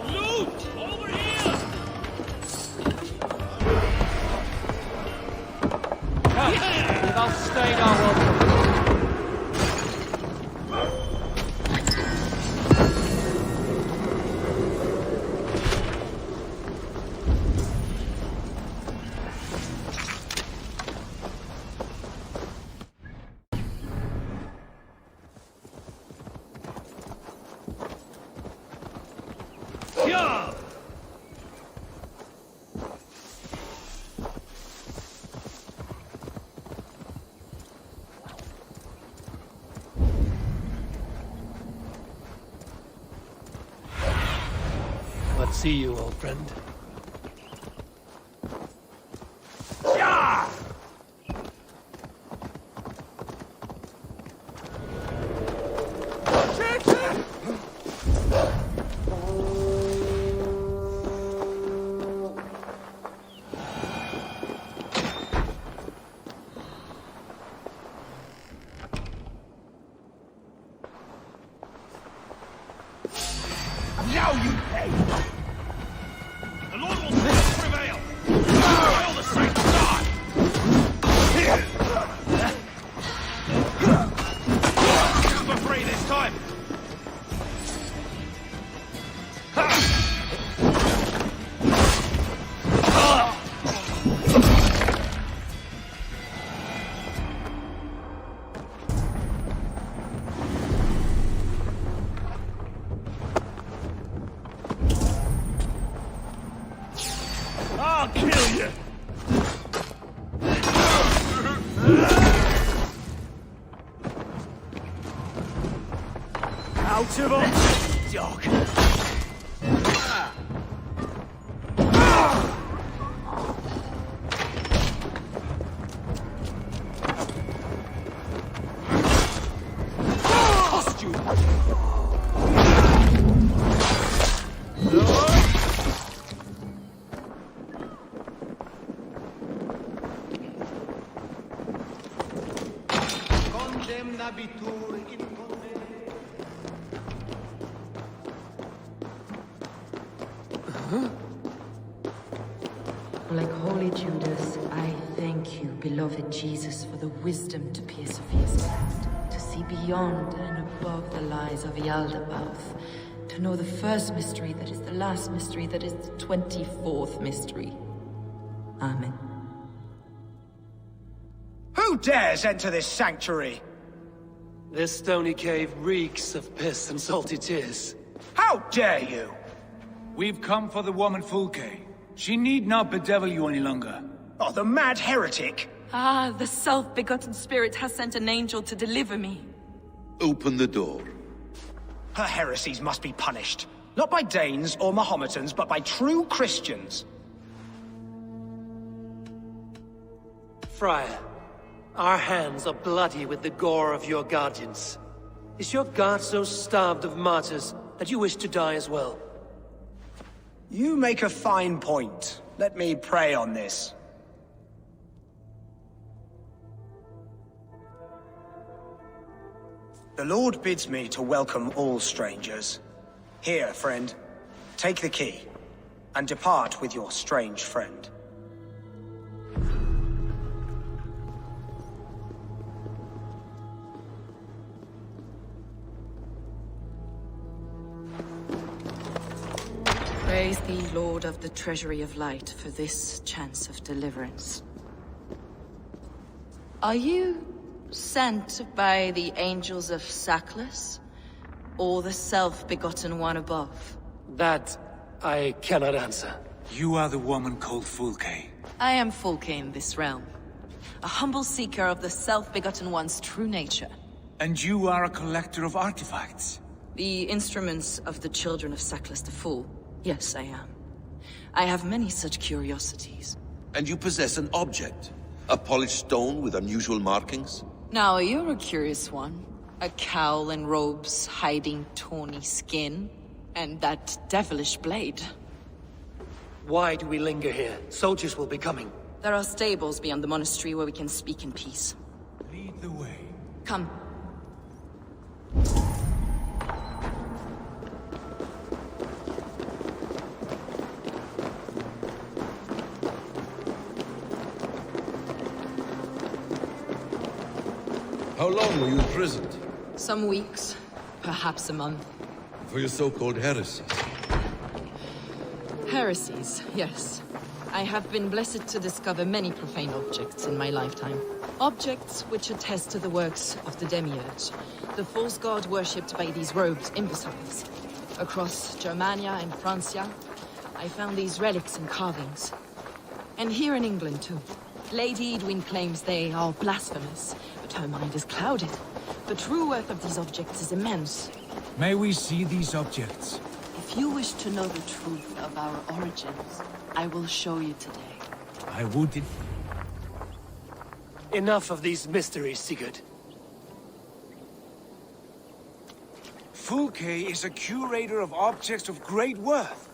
Loot! Over here! Yeah! Let's see you, old friend. Yeah! Now you pay! The Lord will prevail! All the saints die! For free this time! I'll kill you! Out of it, dog! Like holy Judas, I thank you, beloved Jesus, for the wisdom to pierce Sophia's path, to see beyond and above the lies of Yaldabaoth, to know the first mystery that is the last mystery that is the 24th mystery. Amen. Who dares enter this sanctuary? This stony cave reeks of piss and salty tears. How dare you? We've come for the woman Fulke. She need not bedevil you any longer. Oh, the mad heretic! Ah, the self-begotten spirit has sent an angel to deliver me. Open the door. Her heresies must be punished. Not by Danes or Mahometans, but by true Christians. Friar, our hands are bloody with the gore of your guardians. Is your God so starved of martyrs that you wish to die as well? You make a fine point. Let me pray on this. The Lord bids me to welcome all strangers. Here, friend, take the key, and depart with your strange friend. Praise thee, Lord of the Treasury of Light, for this chance of deliverance. Are you sent by the angels of Saklas, or the self-begotten one above? That I cannot answer. You are the woman called Fulke. I am Fulke in this realm, a humble seeker of the self-begotten one's true nature. And you are a collector of artifacts? The instruments of the children of Saklas the Fool. Yes, I am. I have many such curiosities. And you possess an object? A polished stone with unusual markings? Now, you're a curious one. A cowl and robes hiding tawny skin. And that devilish blade. Why do we linger here? Soldiers will be coming. There are stables beyond the monastery where we can speak in peace. Lead the way. Come. How long were you imprisoned? Some weeks, perhaps a month. For your so-called heresies? Heresies, yes. I have been blessed to discover many profane objects in my lifetime. Objects which attest to the works of the Demiurge, the false god worshipped by these robed imbeciles. Across Germania and Francia, I found these relics and carvings. And here in England, too. Lady Edwin claims they are blasphemous, but her mind is clouded. The true worth of these objects is immense. May we see these objects? If you wish to know the truth of our origins, I will show you today. I would... Enough of these mysteries, Sigurd. Fulke is a curator of objects of great worth,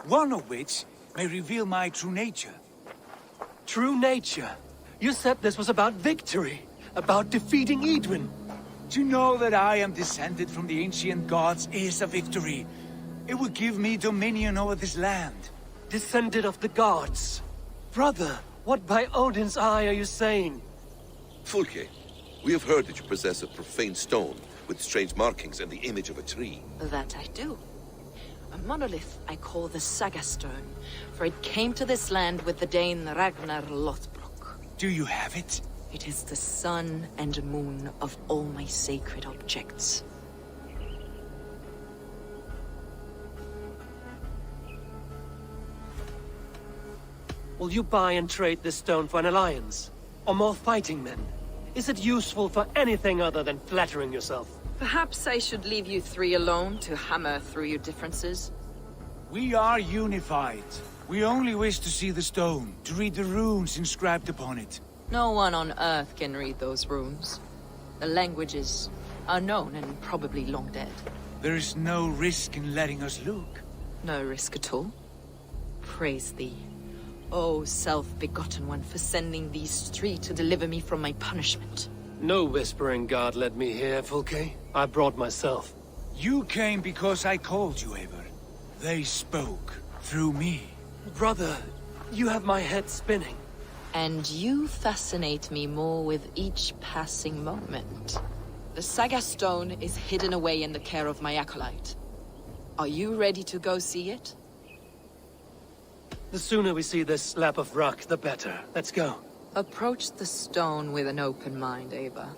one of which may reveal my true nature. True nature? You said this was about victory, about defeating Edwin. To know that I am descended from the ancient gods is a victory. It will give me dominion over this land. Descended of the gods? Brother, what by Odin's eye are you saying? Fulke, we have heard that you possess a profane stone with strange markings and the image of a tree. That I do. A monolith I call the Saga Stone, for it came to this land with the Dane Ragnar Lothbrok. Do you have it? It is the sun and moon of all my sacred objects. Will you buy and trade this stone for an alliance? Or more fighting men? Is it useful for anything other than flattering yourself? Perhaps I should leave you three alone to hammer through your differences? We are unified. We only wish to see the stone, to read the runes inscribed upon it. No one on Earth can read those runes. The language is unknown and probably long dead. There is no risk in letting us look. No risk at all. Praise thee, O self-begotten one, for sending these three to deliver me from my punishment. No whispering god led me here, Fulke. I brought myself. You came because I called you, Eivor. They spoke through me. Brother, you have my head spinning. And you fascinate me more with each passing moment. The Saga Stone is hidden away in the care of my acolyte. Are you ready to go see it? The sooner we see this slab of rock, the better. Let's go. Approach the stone with an open mind, Eivor.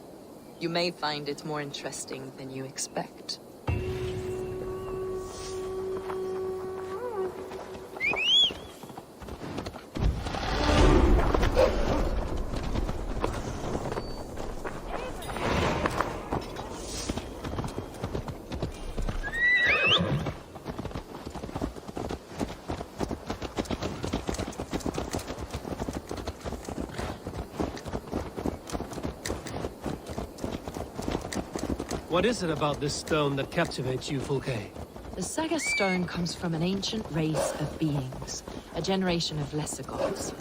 You may find it more interesting than you expect. What is it about this stone that captivates you, Fulke? The Saga Stone comes from an ancient race of beings, a generation of lesser gods,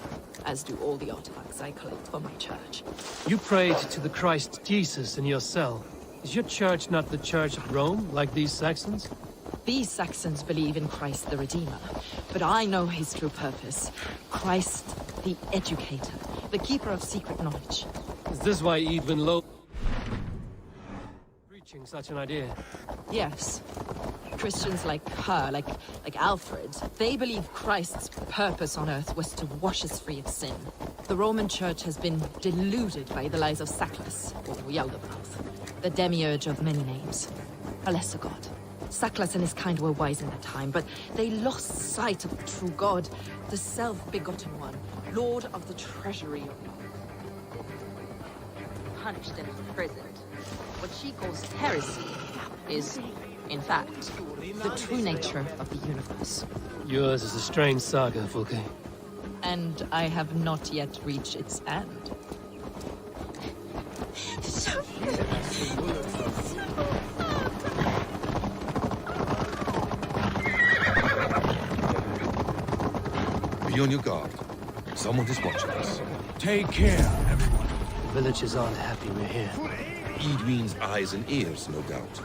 as do all the artifacts I collect for my church. You prayed to the Christ Jesus in your cell. Is your church not the Church of Rome, like these Saxons? These Saxons believe in Christ the Redeemer, but I know his true purpose. Christ the Educator, the keeper of secret knowledge. Is this why Edwin preaching such an idea? Yes. Christians like her, like Alfred, they believe Christ's purpose on earth was to wash us free of sin. The Roman Church has been deluded by the lies of Saklas, or Yaldabaoth, the demiurge of many names, a lesser god. Saklas and his kind were wise in their time, but they lost sight of the true God, the self-begotten one, Lord of the treasury of God. Punished and imprisoned. What she calls heresy is, in fact, the true nature of the universe. Yours is a strange saga, Fulke. And I have not yet reached its end. Be on your guard. Someone is watching us. Take care, everyone. The villagers aren't happy we're here. Edwin's eyes and ears, no doubt.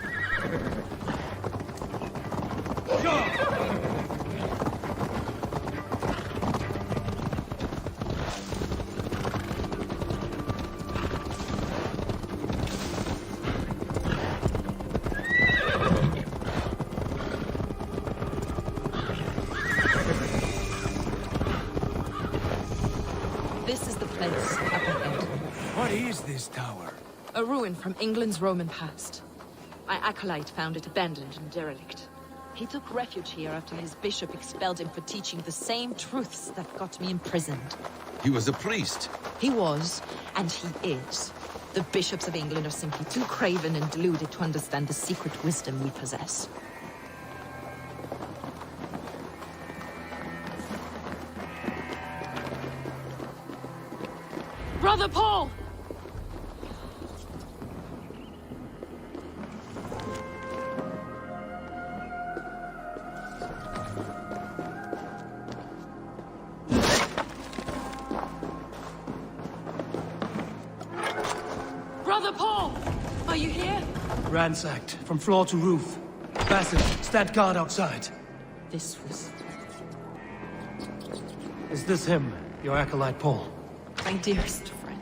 This is the place up ahead. What is this tower? A ruin from England's Roman past. My acolyte found it abandoned and derelict. He took refuge here after his bishop expelled him for teaching the same truths that got me imprisoned. He was a priest. He was, and he is. The bishops of England are simply too craven and deluded to understand the secret wisdom we possess. Brother Paul! Brother Paul! Are you here? Ransacked, from floor to roof. Bassett, stand guard outside. This was... Is this him, your acolyte Paul? my dearest friend.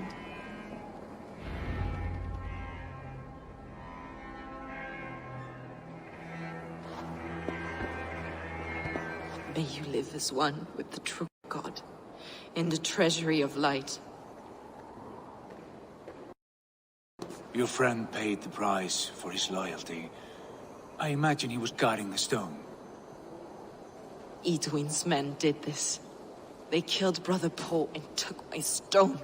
May you live as one with the true God, in the treasury of light. Your friend paid the price for his loyalty. I imagine he was guarding the stone. Edwin's men did this. They killed Brother Paul and took my stone.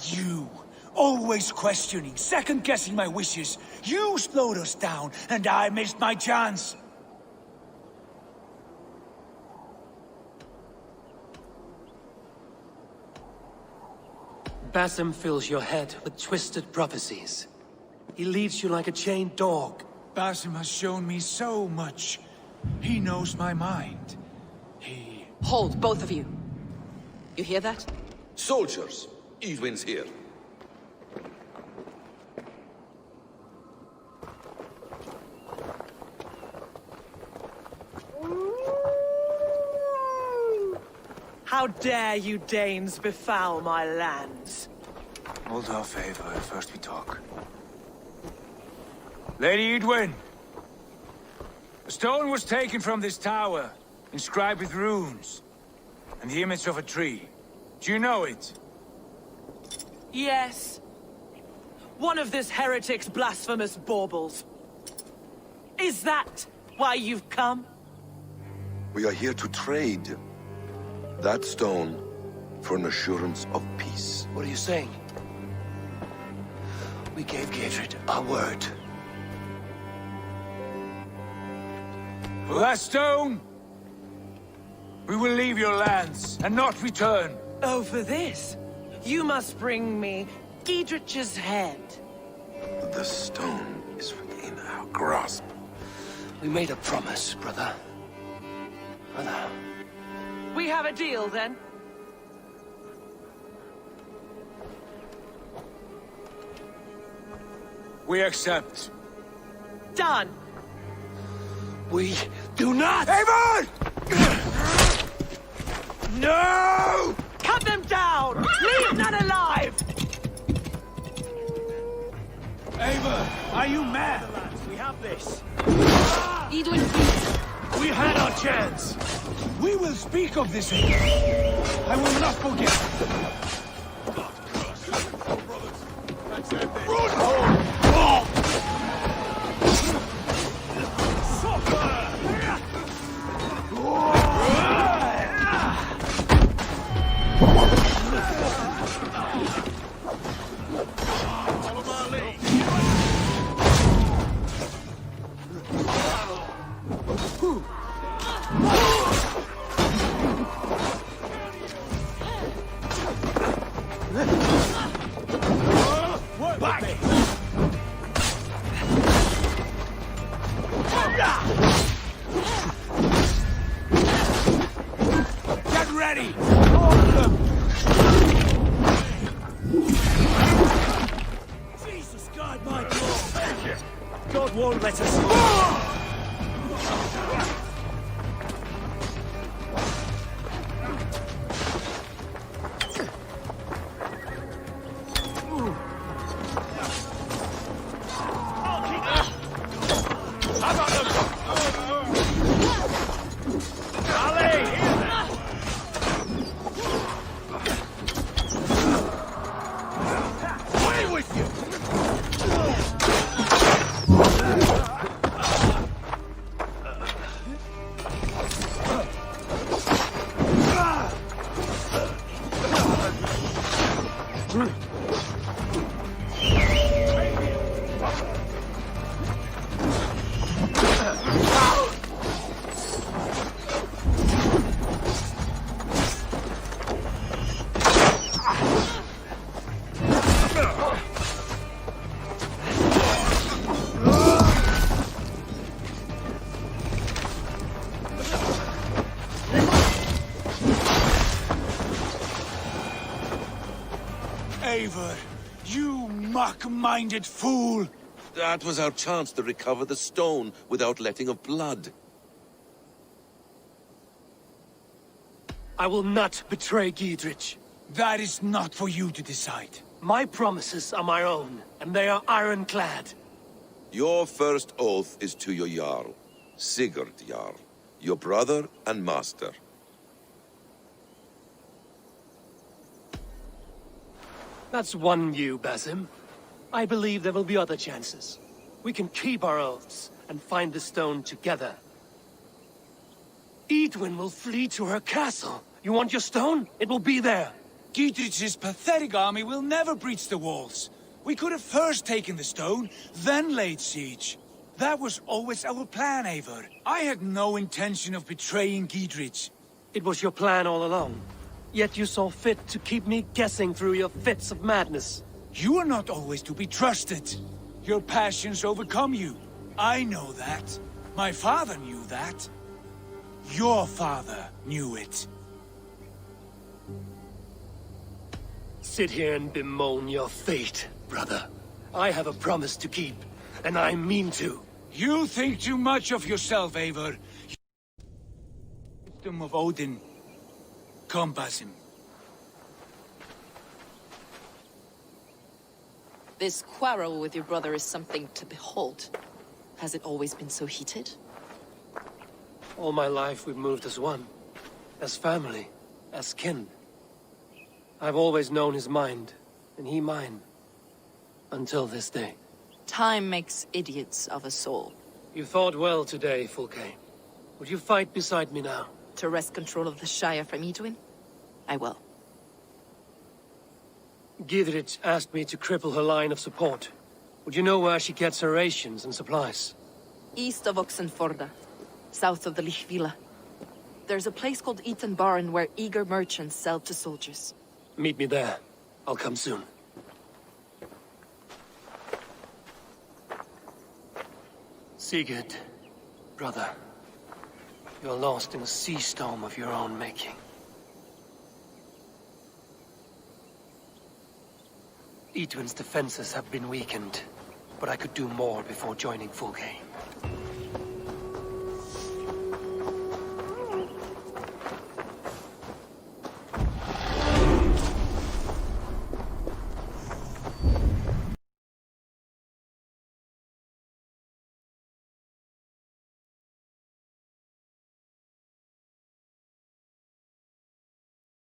You! Always questioning, second-guessing my wishes. You slowed us down, and I missed my chance. Basim fills your head with twisted prophecies. He leads you like a chained dog. Basim has shown me so much. He knows my mind. Hold, both of you. You hear that? Soldiers, Edwin's here. How dare you Danes befoul my lands? Hold off, Eivor. First we talk. Lady Edwin! A stone was taken from this tower, inscribed with runes, and the image of a tree. Do you know it? Yes. One of this heretic's blasphemous baubles. Is that why you've come? We are here to trade that stone for an assurance of peace. What are you saying? We gave Gatred our word. For that stone, we will leave your lands and not return. Oh, for this? You must bring me Giedrich's head. The stone is within our grasp. We made a promise, brother. Brother. We have a deal, then? We accept. Done. We do not! Eivor! No! Cut them down! Leave none alive! Eivor, are you mad? We have this. Edwin, please. We had our chance. We will speak of this again. I will not forget. Run home! Get ready! Jesus, God, my God! God won't let us. Eivor, you mock-minded fool! That was our chance to recover the stone without letting of blood. I will not betray Giedrich. That is not for you to decide. My promises are my own, and they are ironclad. Your first oath is to your Jarl, Sigurd Jarl, your brother and master. That's one view, Basim. I believe there will be other chances. We can keep our oaths and find the stone together. Eidwin will flee to her castle. You want your stone? It will be there. Giedrich's pathetic army will never breach the walls. We could have first taken the stone, then laid siege. That was always our plan, Eivor. I had no intention of betraying Giedrich. It was your plan all along. Yet you saw fit to keep me guessing through your fits of madness. You are not always to be trusted. Your passions overcome you. I know that. My father knew that. Your father knew it. Sit here and bemoan your fate, brother. I have a promise to keep, and I mean to. You think too much of yourself, Eivor. Wisdom of Odin. Come, Basim. This quarrel with your brother is something to behold. Has it always been so heated? All my life we've moved as one. As family. As kin. I've always known his mind, and he mine. Until this day. Time makes idiots of us all. You fought well today, Fulke. Would you fight beside me now? To wrest control of the Shire from Eidwin? I will. Giedrich asked me to cripple her line of support. Would you know where she gets her rations and supplies? East of Oxenforda, south of the Lichvila. There's a place called Eaton Barn where eager merchants sell to soldiers. Meet me there. I'll come soon. Sigurd, brother. You're lost in a sea storm of your own making. Eadwin's defenses have been weakened, but I could do more before joining Fulke.